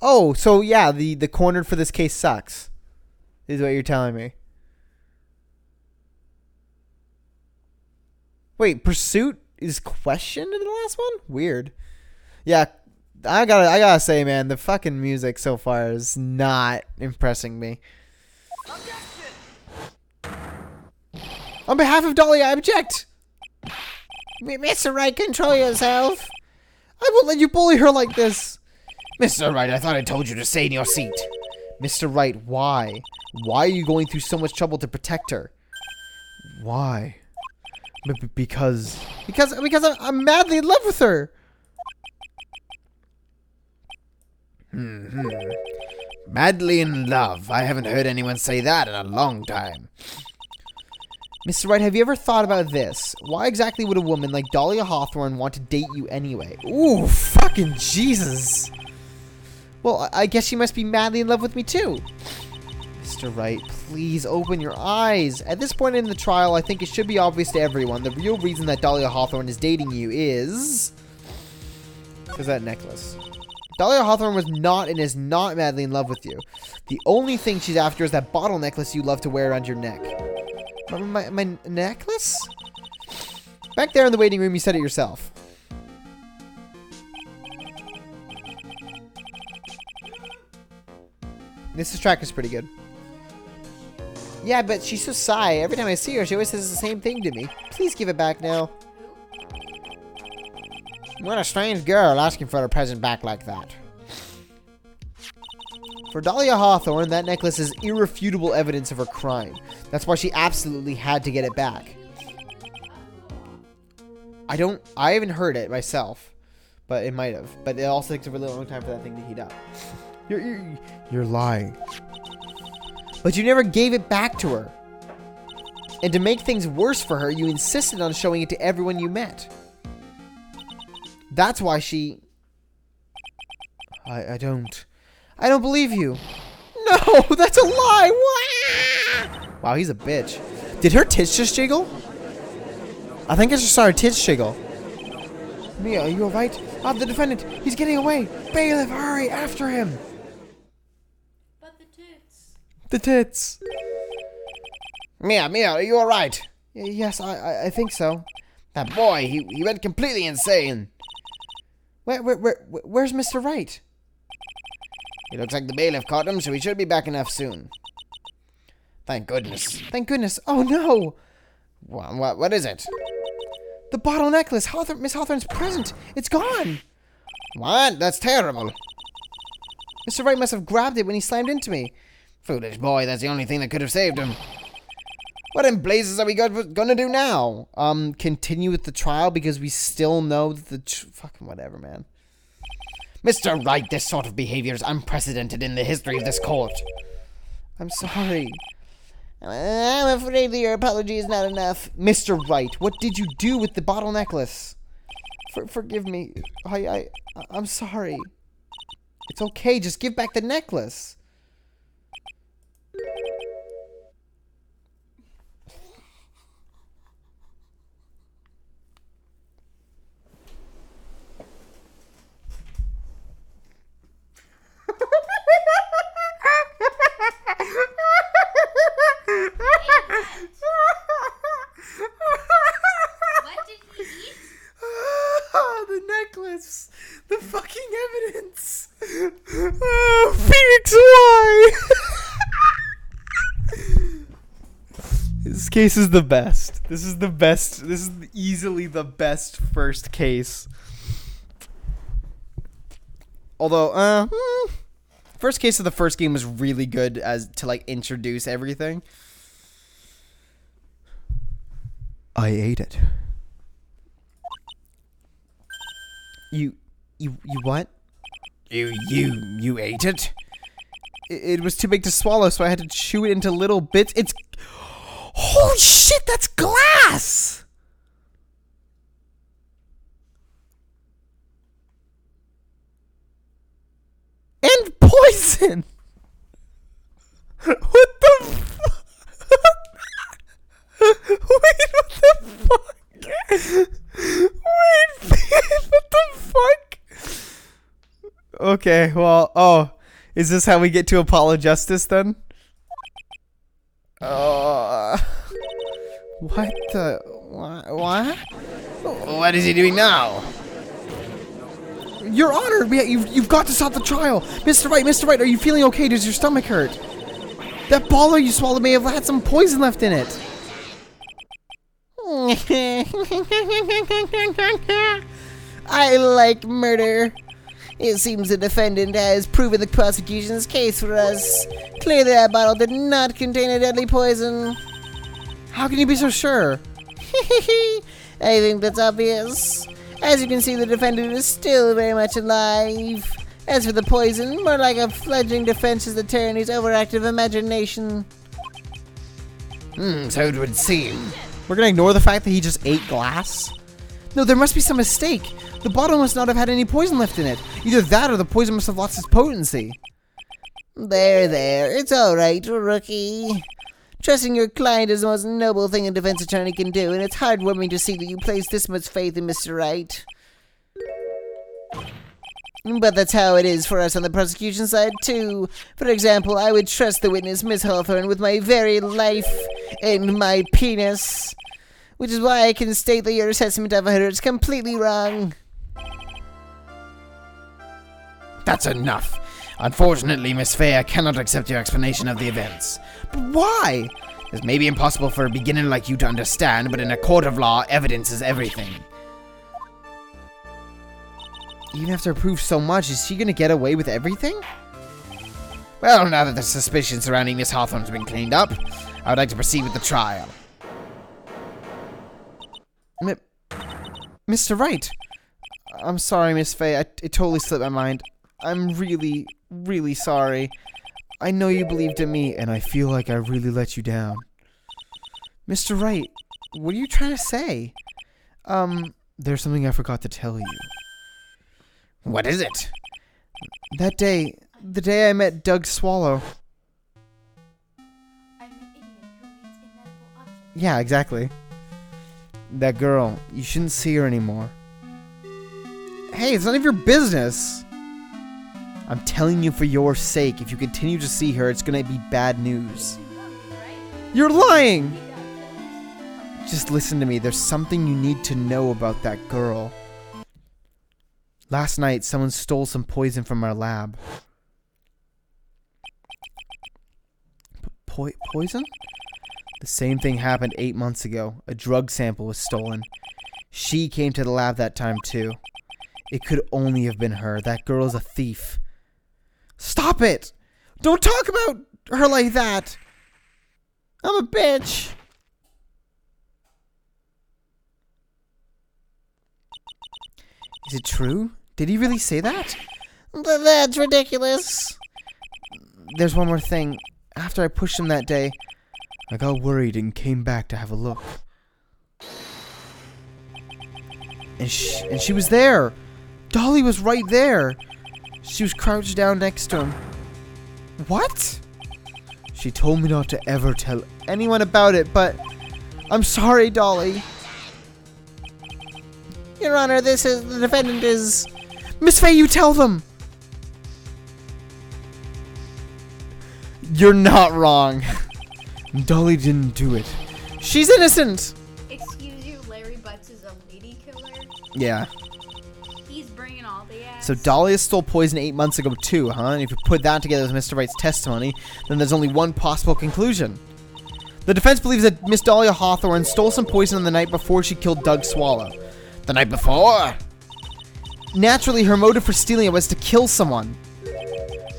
Oh, so yeah, the cornered for this case sucks, is what you're telling me. Wait, pursuit is questioned in the last one? Weird. Yeah, I gotta say, man, the fucking music so far is not impressing me. On behalf of Dolly, I object. Mr. Wright, control yourself. I won't let you bully her like this. Mr. Wright, I thought I told you to stay in your seat. Mr. Wright, why? Why are you going through so much trouble to protect her? Why? Because I'm madly in love with her. Madly in love. I haven't heard anyone say that in a long time. Mr. Wright, have you ever thought about this? Why exactly would a woman like Dahlia Hawthorne want to date you anyway? Ooh, fucking Jesus. Well, I guess she must be madly in love with me too. Mr. Wright, please open your eyes. At this point in the trial, I think it should be obvious to everyone the real reason that Dahlia Hawthorne is dating you is that necklace. Dahlia Hawthorne was not and is not madly in love with you. The only thing she's after is that bottle necklace you love to wear around your neck. My necklace? Back there in the waiting room, you said it yourself. This track is pretty good. Yeah, but she's so shy. Every time I see her, she always says the same thing to me. Please give it back now. What a strange girl asking for a present back like that. For Dahlia Hawthorne, that necklace is irrefutable evidence of her crime. That's why she absolutely had to get it back. I haven't heard it myself, but it might have. But it also takes a really long time for that thing to heat up. You're lying. but you never gave it back to her. And to make things worse for her, you insisted on showing it to everyone you met. That's why she... I don't believe you. No, that's a lie. Wow, he's a bitch. Did her tits just jiggle? I think I just saw her tits jiggle. Mia, are you alright? The defendant, he's getting away. Bailiff, hurry, after him. But the tits. The tits. Mia, are you alright? Yes, I think so. That boy, he went completely insane. Where's Mr. Wright? It looks like the bailiff caught him, so he should be back enough soon. Thank goodness. Thank goodness. Oh no! What is it? The bottle necklace. Miss Hawthorne's present. It's gone. What? That's terrible. Mr. Wright must have grabbed it when he slammed into me. Foolish boy, that's the only thing that could have saved him. What in blazes are we gonna do now? Continue with the trial because we still know that fucking whatever, man. Mr. Wright, this sort of behavior is unprecedented in the history of this court. I'm sorry. I'm afraid that your apology is not enough. Mr. Wright, what did you do with the bottle necklace? Forgive me. I'm sorry. It's okay, just give back the necklace. What did he eat? The necklace. The fucking evidence. Phoenix, why? This case is the best. This is the best. This is easily the best first case. Although, first case of the first game was really good as to like introduce everything. I ate it. You what? You ate it? It was too big to swallow, so I had to chew it into little bits. It's... Holy shit, that's glass! And poison! What the fuck? Wait, what the fuck? Wait, what the fuck? Okay, well, oh, is this how we get to Apollo Justice then? What the, what? What is he doing now? Your Honor, you've got to stop the trial. Mr. Wright, are you feeling okay? Does your stomach hurt? That baller you swallowed may have had some poison left in it. I like murder. It seems the defendant has proven the prosecution's case for us. Clearly that bottle did not contain a deadly poison. How can you be so sure? I think that's obvious. As you can see, the defendant is still very much alive. As for the poison, more like a fledgling defense's attorney's overactive imagination. So it would seem. We're gonna ignore the fact that he just ate glass? No, there must be some mistake. The bottle must not have had any poison left in it. Either that or the poison must have lost its potency. There. It's alright, rookie. Trusting your client is the most noble thing a defense attorney can do, and it's heartwarming to see that you place this much faith in Mr. Wright. But that's how it is for us on the prosecution side, too. For example, I would trust the witness, Miss Hawthorne, with my very life and my penis. Which is why I can state that your assessment of her is completely wrong. That's enough. Unfortunately, Miss Fay, I cannot accept your explanation of the events. But why? This may be impossible for a beginner like you to understand, but in a court of law, evidence is everything. Even after I prove so much, is she gonna get away with everything? Well, now that the suspicion surrounding Miss Hawthorne's been cleaned up, I would like to proceed with the trial. Mr. Wright! I'm sorry, Miss Fay. It totally slipped my mind. I'm really, really sorry. I know you believed in me, and I feel like I really let you down. Mr. Wright, what are you trying to say? There's something I forgot to tell you. What is it? That day, the day I met Doug Swallow. Yeah, exactly. That girl, you shouldn't see her anymore. Hey, it's none of your business. I'm telling you for your sake, if you continue to see her, it's gonna be bad news. You're lying! Just listen to me, there's something you need to know about that girl. Last night, someone stole some poison from our lab. Poison? The same thing happened 8 months ago. A drug sample was stolen. She came to the lab that time too. It could only have been her. That girl is a thief. Stop it! Don't talk about her like that! I'm a bitch! Is it true? Did he really say that? That's ridiculous. There's one more thing. After I pushed him that day, I got worried and came back to have a look. And she was there! Dolly was right there! She was crouched down next to him. What? She told me not to ever tell anyone about it, but I'm sorry, Dolly. Your Honor, the defendant is... Miss Faye, you tell them! You're not wrong. Dolly didn't do it. She's innocent! Excuse you, Larry Butts is a lady killer? Yeah. He's bringing all the ass. So Dolly stole poison 8 months ago too, huh? And if you put that together with Mr. Wright's testimony, then there's only one possible conclusion. The defense believes that Miss Dahlia Hawthorne stole some poison on the night before she killed Doug Swallow. The night before? Naturally, her motive for stealing it was to kill someone.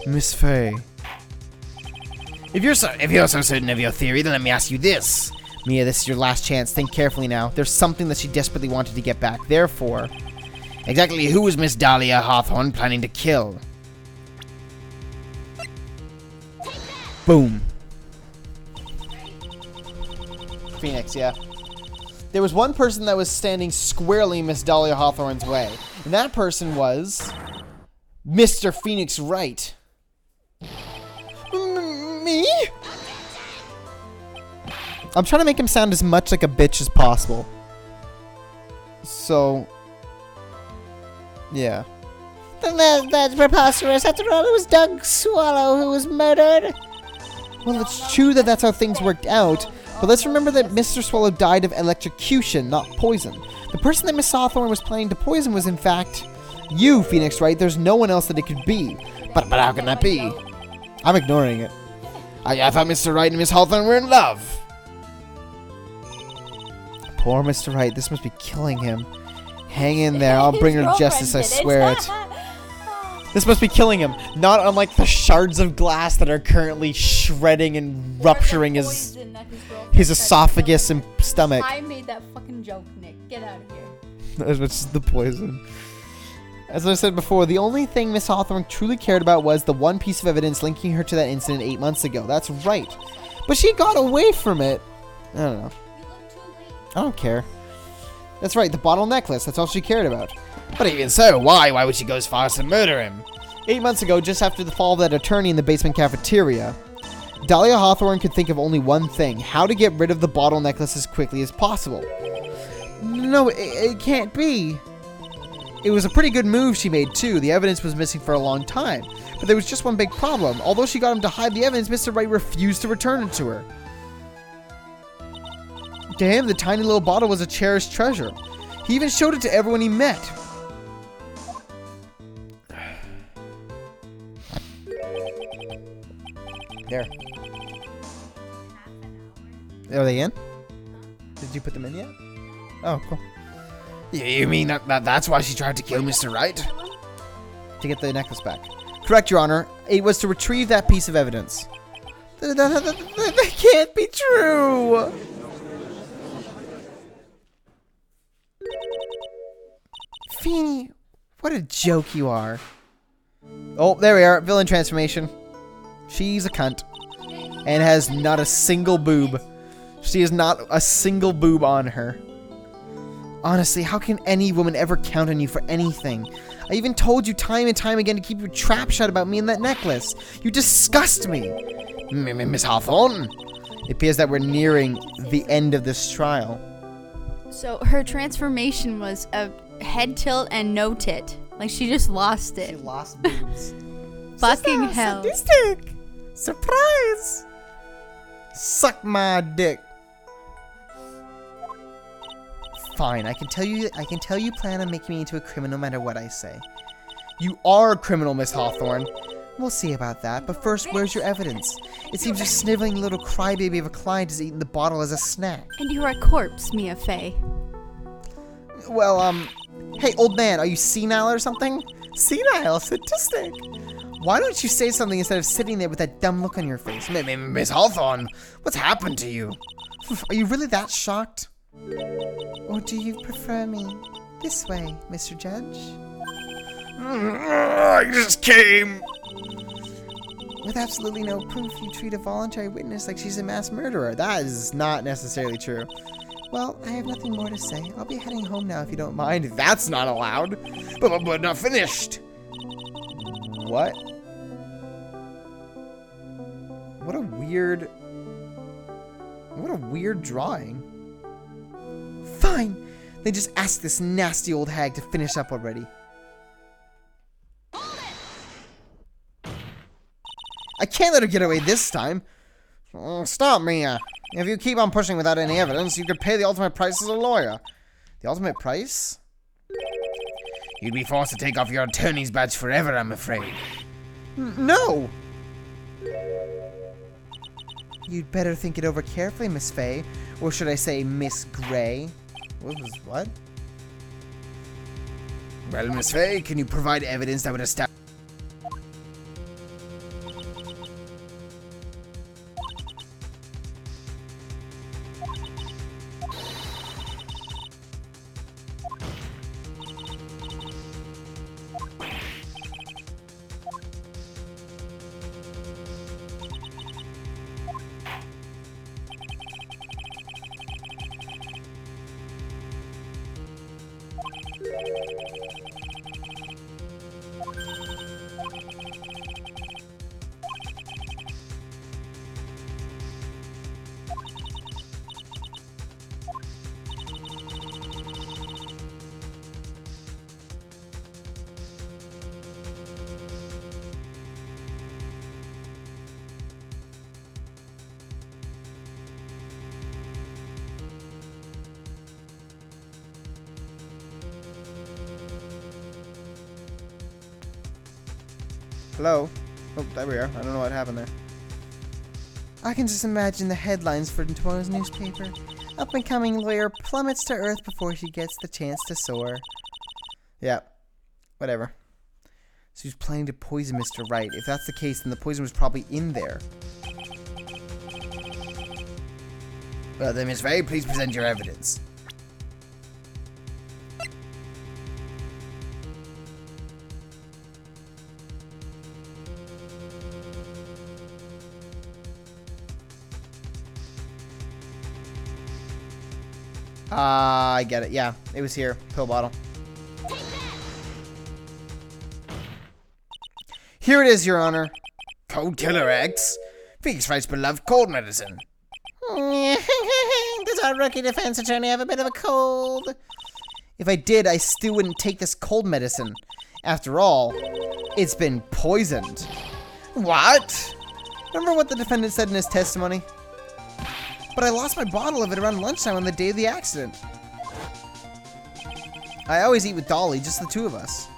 Miss Faye. If you're so certain of your theory, then let me ask you this. Mia, this is your last chance. Think carefully now. There's something that she desperately wanted to get back. Therefore... Exactly who was Miss Dahlia Hawthorne planning to kill? Boom. Phoenix, yeah. There was one person that was standing squarely in Miss Dahlia Hawthorne's way. And that person was... Mr. Phoenix Wright. Me? I'm trying to make him sound as much like a bitch as possible. So... yeah. That's preposterous. After all, it was Doug Swallow who was murdered. Well, it's true that that's how things worked out, but let's remember that Mr. Swallow died of electrocution, not poison. The person that Miss Hawthorne was planning to poison was, in fact, you, Phoenix Wright. There's no one else that it could be. But how can that be? I'm ignoring it. I thought Mr. Wright and Miss Hawthorne were in love. Poor Mr. Wright. This must be killing him. Hang in there. I'll bring her to justice, I swear it. This must be killing him. Not unlike the shards of glass that are currently shredding and rupturing his esophagus and stomach. I made that fucking joke, Nick. Get out of here. That's just the poison. As I said before, the only thing Miss Hawthorne truly cared about was the one piece of evidence linking her to that incident 8 months ago. That's right. But she got away from it. I don't know. I don't care. That's right, the bottle necklace. That's all she cared about. But even so, why? Why would she go as far as to murder him? 8 months ago, just after the fall of that attorney in the basement cafeteria, Dahlia Hawthorne could think of only one thing: how to get rid of the bottle necklace as quickly as possible. No, it can't be. It was a pretty good move she made, too. The evidence was missing for a long time. But there was just one big problem. Although she got him to hide the evidence, Mr. Wright refused to return it to her. To him, the tiny little bottle was a cherished treasure. He even showed it to everyone he met. There. Are they in? Did you put them in yet? Oh, cool. You mean that's why she tried to kill Mr. Wright? To get the necklace back. Correct, Your Honor. It was to retrieve that piece of evidence. That can't be true! Feeny, what a joke you are. Oh, there we are. Villain transformation. She's a cunt. And has not a single boob. She has not a single boob on her. Honestly, how can any woman ever count on you for anything? I even told you time and time again to keep your trap shut about me and that necklace. You disgust me. Miss Hawthorne? It appears that we're nearing the end of this trial. So her transformation was a head tilt and no tit. Like she just lost She it. lost boobs. Fucking hell. Sadistic. Surprise. Suck my dick. Fine, I can tell you plan on making me into a criminal no matter what I say. You are a criminal, Miss Hawthorne. We'll see about that, but first, where's your evidence? It seems your sniveling little crybaby of a client has eaten the bottle as a snack. And you're a corpse, Mia Fey. Well, hey, old man, are you senile or something? Senile? Sadistic? Why don't you say something instead of sitting there with that dumb look on your face? Miss Hawthorne, what's happened to you? Are you really that shocked? Or do you prefer me this way, Mr. Judge? I just came! With absolutely no proof, you treat a voluntary witness like she's a mass murderer. That is not necessarily true. Well, I have nothing more to say. I'll be heading home now if you don't mind. That's not allowed. But not finished. What? What a weird drawing. Fine. Then just ask this nasty old hag to finish up already. I can't let her get away this time. Stop, Mia. If you keep on pushing without any evidence, you could pay the ultimate price as a lawyer. The ultimate price? You'd be forced to take off your attorney's badge forever, I'm afraid. No! You'd better think it over carefully, Miss Fey. Or should I say, Miss Gray? What? Well, Miss Fey, can you provide evidence that would establish... Hello? Oh, there we are. I don't know what happened there. I can just imagine the headlines for tomorrow's newspaper. Up-and-coming lawyer plummets to earth before she gets the chance to soar. Yeah. Whatever. So he's planning to poison Mr. Wright. If that's the case, then the poison was probably in there. Well then, Miss Ray, please present your evidence. I get it. Yeah, it was here. Pill bottle. Here it is, Your Honor. Cold Killer X. Phoenix Wright's beloved cold medicine. Does our rookie defense attorney have a bit of a cold? If I did, I still wouldn't take this cold medicine. After all, it's been poisoned. What? Remember what the defendant said in his testimony? But I lost my bottle of it around lunchtime on the day of the accident. I always eat with Dolly, just the two of us.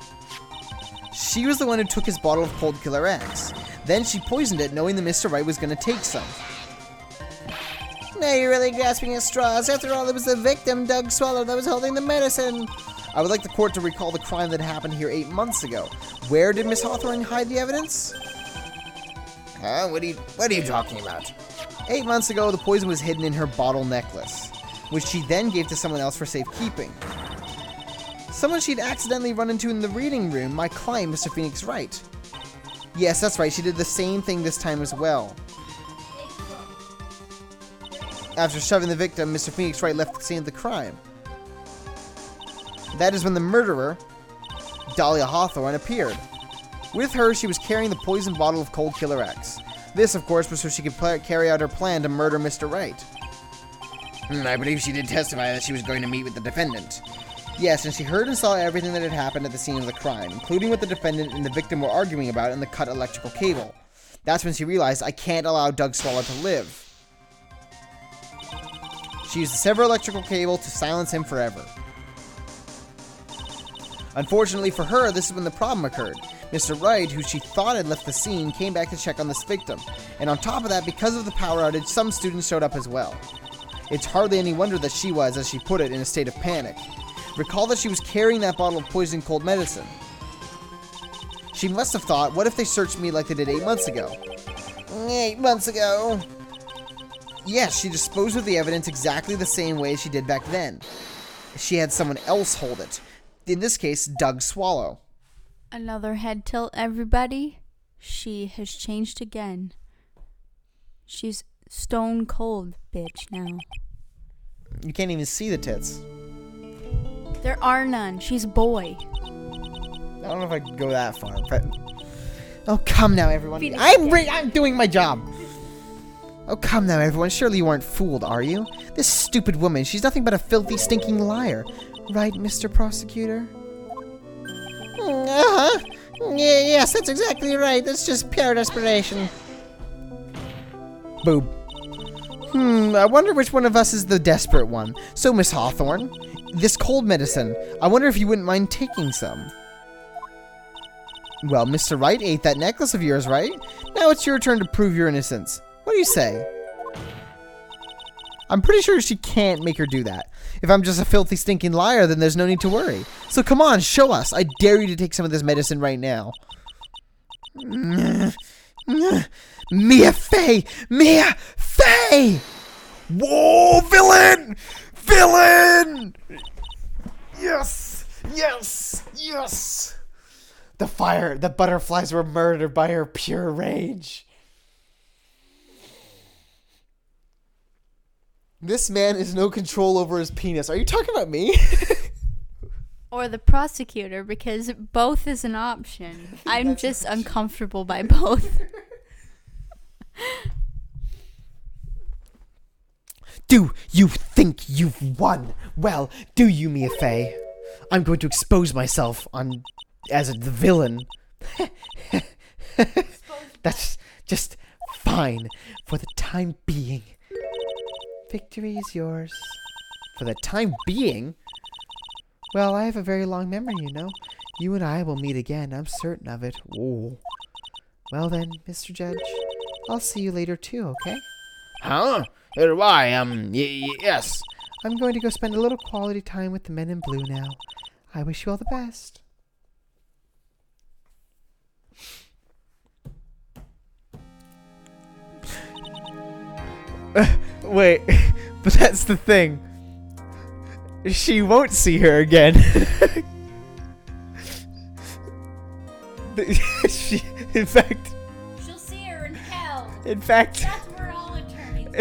She was the one who took his bottle of Cold Killer X. Then she poisoned it, knowing that Mr. Wright was going to take some. Now you're really grasping at straws. After all, it was the victim, Doug Swallow, that was holding the medicine. I would like the court to recall the crime that happened here 8 months ago. Where did Miss Hawthorne hide the evidence? Huh? What are you talking about? 8 months ago, the poison was hidden in her bottle necklace, which she then gave to someone else for safekeeping. Someone she'd accidentally run into in the reading room, my client, Mr. Phoenix Wright. Yes, that's right. She did the same thing this time as well. After shoving the victim, Mr. Phoenix Wright left the scene of the crime. That is when the murderer, Dahlia Hawthorne, appeared. With her, she was carrying the poison bottle of Cold Killer X. This, of course, was so she could carry out her plan to murder Mr. Wright. I believe she did testify that she was going to meet with the defendant. Yes, and she heard and saw everything that had happened at the scene of the crime, including what the defendant and the victim were arguing about in the cut electrical cable. That's when she realized, I can't allow Doug Swallow to live. She used the severed electrical cable to silence him forever. Unfortunately for her, this is when the problem occurred. Mr. Wright, who she thought had left the scene, came back to check on this victim. And on top of that, because of the power outage, some students showed up as well. It's hardly any wonder that she was, as she put it, in a state of panic. Recall that she was carrying that bottle of poison cold medicine. She must have thought, what if they searched me like they did 8 months ago? 8 months ago. Yes, she disposed of the evidence exactly the same way she did back then. She had someone else hold it. In this case, Doug Swallow. Another head tilt, everybody. She has changed again. She's stone cold, bitch, now. You can't even see the tits. There are none. She's a boy. I don't know if I could go that far, but... Oh, come now, everyone. Phoenix I'm doing my job. Oh, come now, everyone. Surely you aren't fooled, are you? This stupid woman, she's nothing but a filthy, stinking liar. Right, Mr. Prosecutor? Uh-huh. Yes, that's exactly right. That's just pure desperation. Boob. I wonder which one of us is the desperate one. So, Miss Hawthorne, this cold medicine, I wonder if you wouldn't mind taking some. Well, Mr. Wright ate that necklace of yours, right? Now it's your turn to prove your innocence. What do you say? I'm pretty sure she can't make her do that. If I'm just a filthy, stinking liar, then there's no need to worry. So come on, show us. I dare you to take some of this medicine right now. Mia Fey! Mia Fey! Whoa, villain! Villain! Yes! Yes! Yes! The butterflies were murdered by her pure rage. This man has no control over his penis. Are you talking about me? Or the prosecutor, because both is an option. I'm just uncomfortable by both. Do you think you've won? Well, do you, Mia Fey? I'm going to expose myself as the villain. That's just fine for the time being. Victory is yours. For the time being? Well, I have a very long memory, you know. You and I will meet again, I'm certain of it. Oh. Well then, Mr. Judge, I'll see you later too, okay? Huh? Why, yes. I'm going to go spend a little quality time with the men in blue now. I wish you all the best. Wait, but that's the thing. She won't see her again. In fact... She'll see her in hell. In fact... That's where all eternity.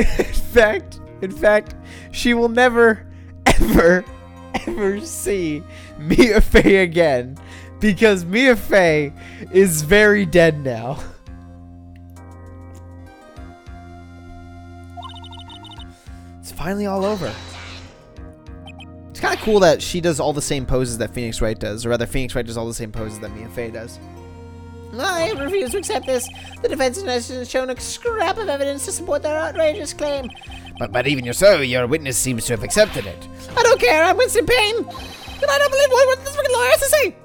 In fact, she will never, ever see Mia Fey again. Because Mia Fey is very dead now. It's finally all over. It's kind of cool that she does all the same poses that Phoenix Wright does. Or rather, Phoenix Wright does all the same poses that Mia Fey does. I refuse to accept this. The defense has shown a scrap of evidence to support their outrageous claim. But even so, your witness seems to have accepted it. I don't care. I'm Winston Payne. And I don't believe what this freaking lawyer has to say.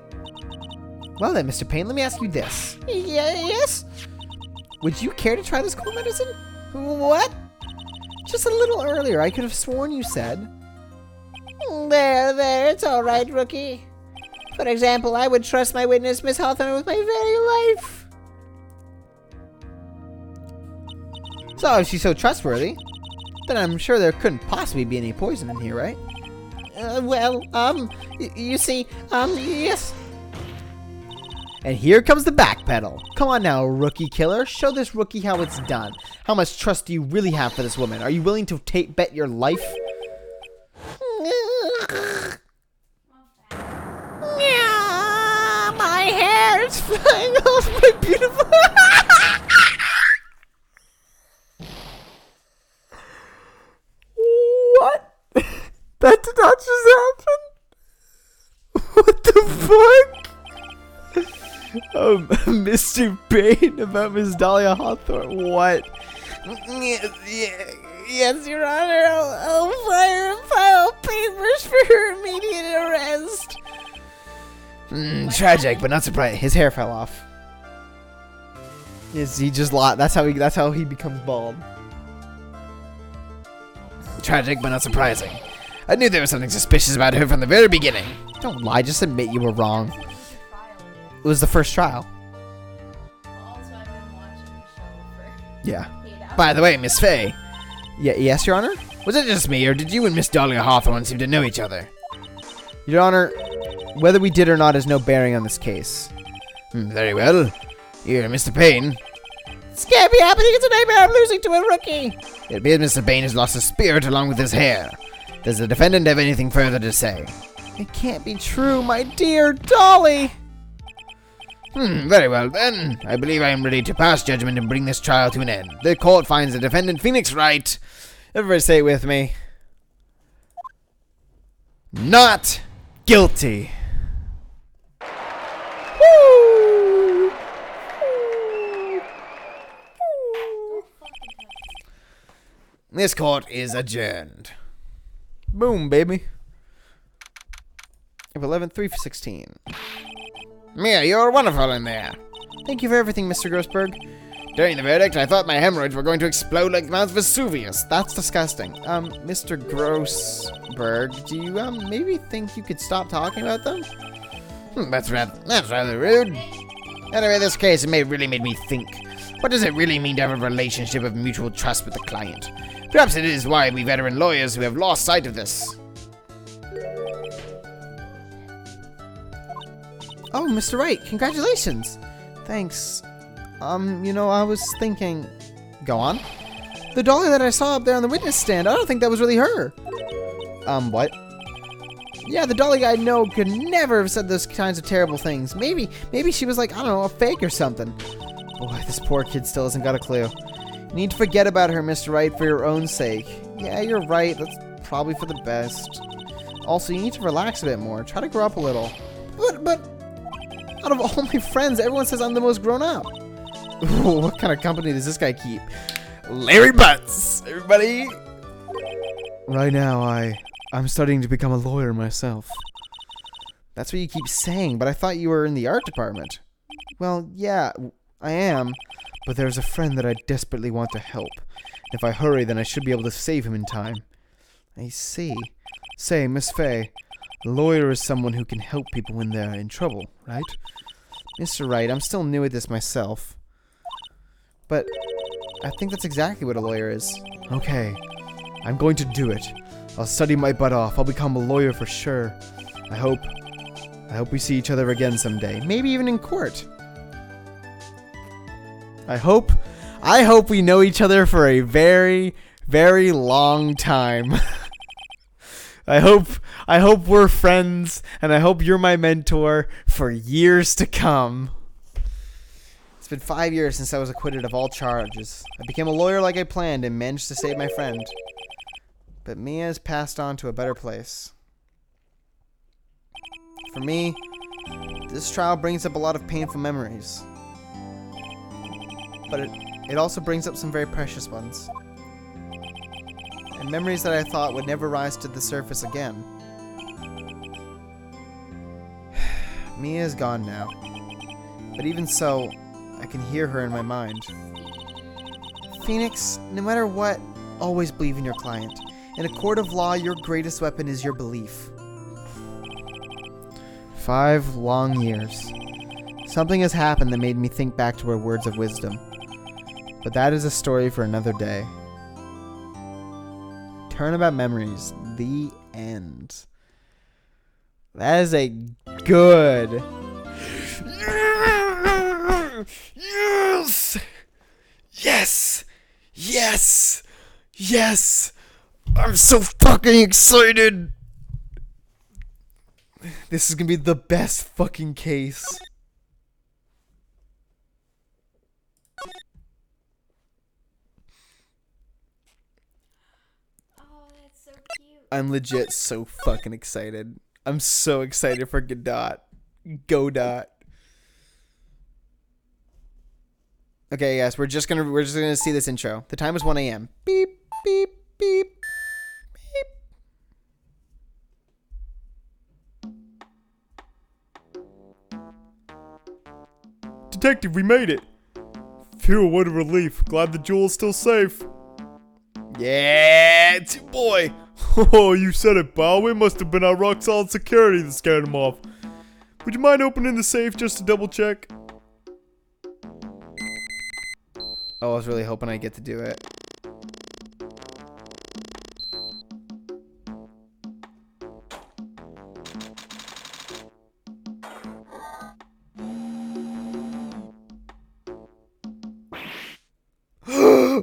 Well then, Mr. Payne, let me ask you this. Yes? Would you care to try this cold medicine? What? Just a little earlier, I could have sworn you said. There, it's all right, rookie. For example, I would trust my witness, Miss Hawthorne, with my very life. So, if she's so trustworthy, then I'm sure there couldn't possibly be any poison in here, right? You see, yes. And here comes the backpedal. Come on now, rookie killer. Show this rookie how it's done. How much trust do you really have for this woman? Are you willing to bet your life? My hair is flying off my beautiful. What? That did not just happen? What the fuck? Mr. Payne about Miss Dahlia Hawthorne. What? Yes, Your Honor. I'll fire and file papers for her immediate arrest. Tragic, but not surprising. His hair fell off. Yes, he just lost. That's how he becomes bald. Tragic, but not surprising. I knew there was something suspicious about her from the very beginning. Don't lie. Just admit you were wrong. It was the first trial. Also, I've been watching the show for Yeah. 8 hours. By the way, Miss Fay, Yes, Your Honor? was it just me, or did you and Miss Dahlia Hawthorne seem to know each other? Your Honor, whether we did or not has no bearing on this case. Very well. Here, Mr. Payne. This can't be happening. It's a nightmare. I'm losing to a rookie. It appears Mr. Payne has lost his spirit along with his hair. Does the defendant have anything further to say? It can't be true, my dear Dolly. Very well then. I believe I am ready to pass judgment and bring this trial to an end. The court finds the defendant Phoenix Wright. Everybody say it with me. Not guilty. Woo! This court is adjourned. Boom, baby. April 11th, 3/16. Mia, you're wonderful in there. Thank you for everything, Mr. Grossberg. During the verdict, I thought my hemorrhoids were going to explode like Mount Vesuvius. That's disgusting. Mr. Grossberg, do you, maybe think you could stop talking about them? That's rather rude. Anyway, this case really made me think. What does it really mean to have a relationship of mutual trust with the client? Perhaps it is why we veteran lawyers who have lost sight of this. Oh, Mr. Wright, congratulations. Thanks. I was thinking... Go on. The dolly that I saw up there on the witness stand, I don't think that was really her. What? Yeah, the dolly I know could never have said those kinds of terrible things. Maybe she was like, I don't know, a fake or something. Boy, this poor kid still hasn't got a clue. You need to forget about her, Mr. Wright, for your own sake. Yeah, you're right. That's probably for the best. Also, you need to relax a bit more. Try to grow up a little. But out of all my friends, everyone says I'm the most grown up. What kind of company does this guy keep? Larry Butts, everybody. Right now, I'm starting to become a lawyer myself. That's what you keep saying, but I thought you were in the art department. Well, yeah, I am, but there's a friend that I desperately want to help. If I hurry, then I should be able to save him in time. I see. Say, Miss Fay, a lawyer is someone who can help people when they're in trouble, right? Mr. Wright, I'm still new at this myself. But I think that's exactly what a lawyer is. Okay, I'm going to do it. I'll study my butt off. I'll become a lawyer for sure. I hope we see each other again someday. Maybe even in court. I hope we know each other for a very, very long time. I hope we're friends, and I hope you're my mentor for years to come. It's been 5 years since I was acquitted of all charges. I became a lawyer like I planned and managed to save my friend. But Mia has passed on to a better place. For me, this trial brings up a lot of painful memories. But it also brings up some very precious ones. And memories that I thought would never rise to the surface again. Mia is gone now. But even so, I can hear her in my mind. Phoenix, no matter what, always believe in your client. In a court of law, your greatest weapon is your belief. 5 long years. Something has happened that made me think back to her words of wisdom. But that is a story for another day. Turnabout Memories, the end. That is a good... Yes! Yes! Yes! Yes! I'm so fucking excited! This is gonna be the best fucking case. Oh, that's so cute. I'm legit so fucking excited. I'm so excited for Godot. Godot. Okay, guys, we're just gonna see this intro. The time is 1 a.m. Beep, beep, beep, beep. Detective, we made it. Phew, what a relief. Glad the jewel is still safe. Yeah, it's your boy. Oh, you said it, pal. It must have been our rock-solid security that scared him off. Would you mind opening the safe just to double-check? Oh, I was really hoping I get to do it.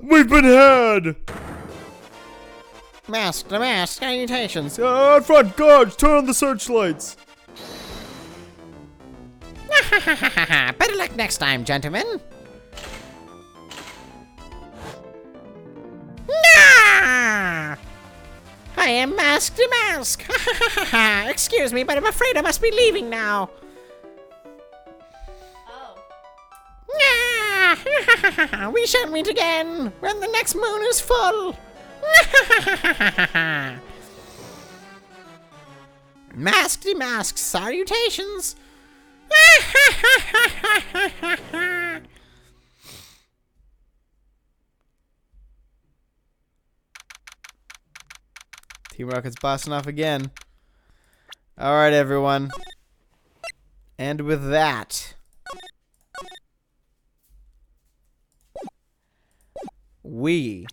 We've been had! Mask to mask, salutations. Out front, guards, turn on the searchlights. Better luck next time, gentlemen. Ah! I am Mask to Mask. Excuse me, but I'm afraid I must be leaving now. Ah! We shall meet again when the next moon is full. Mask to Mask, salutations. Team Rocket's blasting off again. Alright, everyone. And with that, we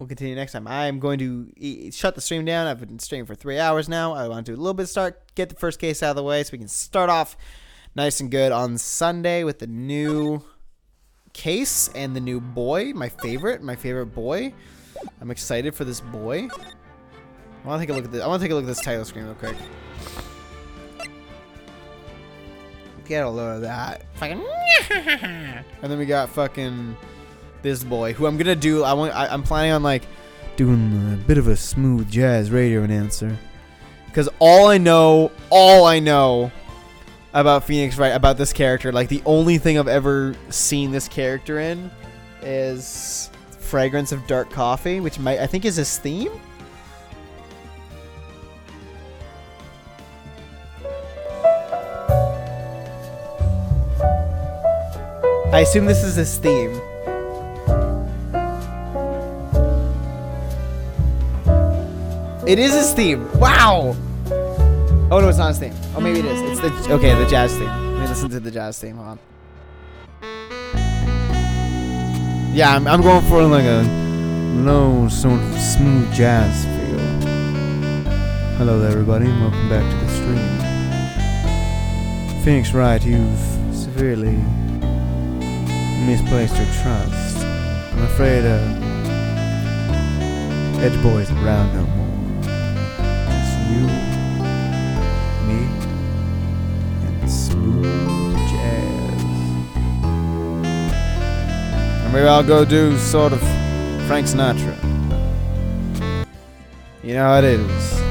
will continue next time. I am going to shut the stream down. I've been streaming for 3 hours now. I want to do a little bit get the first case out of the way so we can start off nice and good on Sunday with the new case and the new boy, my favorite boy. I'm excited for this boy. I want to take a look at this title screen real quick. Get a load of that. Fucking. And then we got fucking this boy, who I'm gonna do. I'm planning on like doing a bit of a smooth jazz radio announcer, because all I know about Phoenix Wright, about this character, like the only thing I've ever seen this character in is Fragrance of Dark Coffee, which I think is his theme. I assume this is his theme. It is his theme. Wow. Oh no, it's not his theme. Oh, maybe it is. It's the jazz theme. Let me listen to the jazz theme. Hold on. Yeah, I'm going for like a low sort of smooth jazz feel. Hello there, everybody, and welcome back to the stream. Phoenix Wright, you've severely misplaced your trust. I'm afraid Edge Boy isn't around no more. It's you, me, and smooth jazz. And maybe I'll go do sort of Frank Sinatra. You know how it is.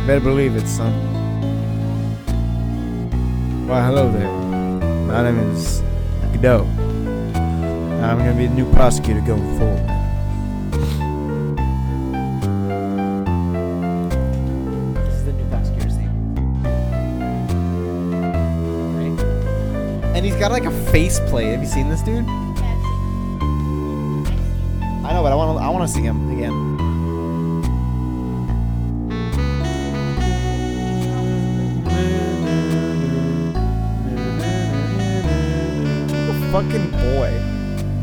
Better believe it, son. Why, hello there. My name is Godot. I'm gonna be the new prosecutor going forward. This is the new prosecutor's theme. Right? And he's got like a faceplate. Have you seen this dude? I know, but I want to see him again. Fucking boy.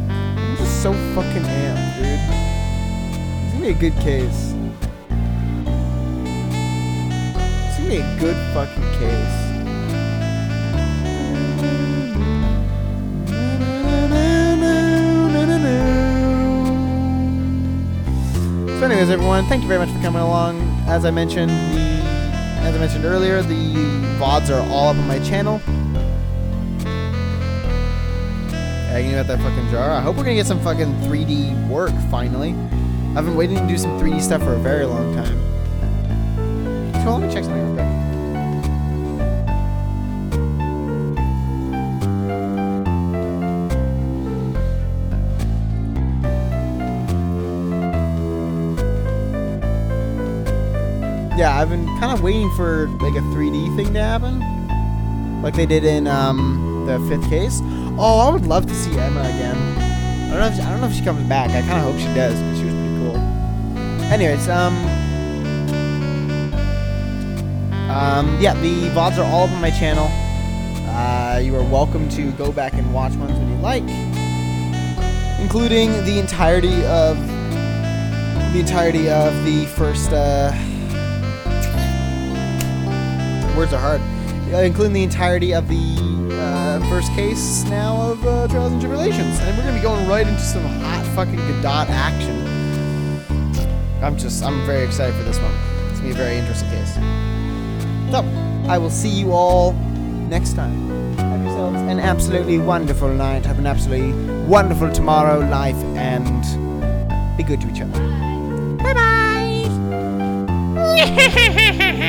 I'm just so fucking amped, dude. It's gonna be a good case. It's gonna be a good fucking case. anyways, everyone, thank you very much for coming along. As I mentioned earlier, the VODs are all up on my channel. Hanging about that fucking jar. I hope we're gonna get some fucking 3D work finally. I've been waiting to do some 3D stuff for a very long time. So let me check something real quick. Yeah, I've been kind of waiting for like a 3D thing to happen, like they did in the 5th case. Oh, I would love to see Emma again. I don't know if she comes back. I kind of hope she does because she was pretty cool. Anyways, yeah, the VODs are all up on my channel. You are welcome to go back and watch ones when you like, including the entirety of the first. Words are hard. Including the entirety of the first case now of Trials and Tribulations. And we're going to be going right into some hot fucking Godot action. I'm very excited for this one. It's going to be a very interesting case. So, I will see you all next time. Have yourselves an absolutely wonderful night. Have an absolutely wonderful tomorrow, life, and be good to each other. Bye-bye!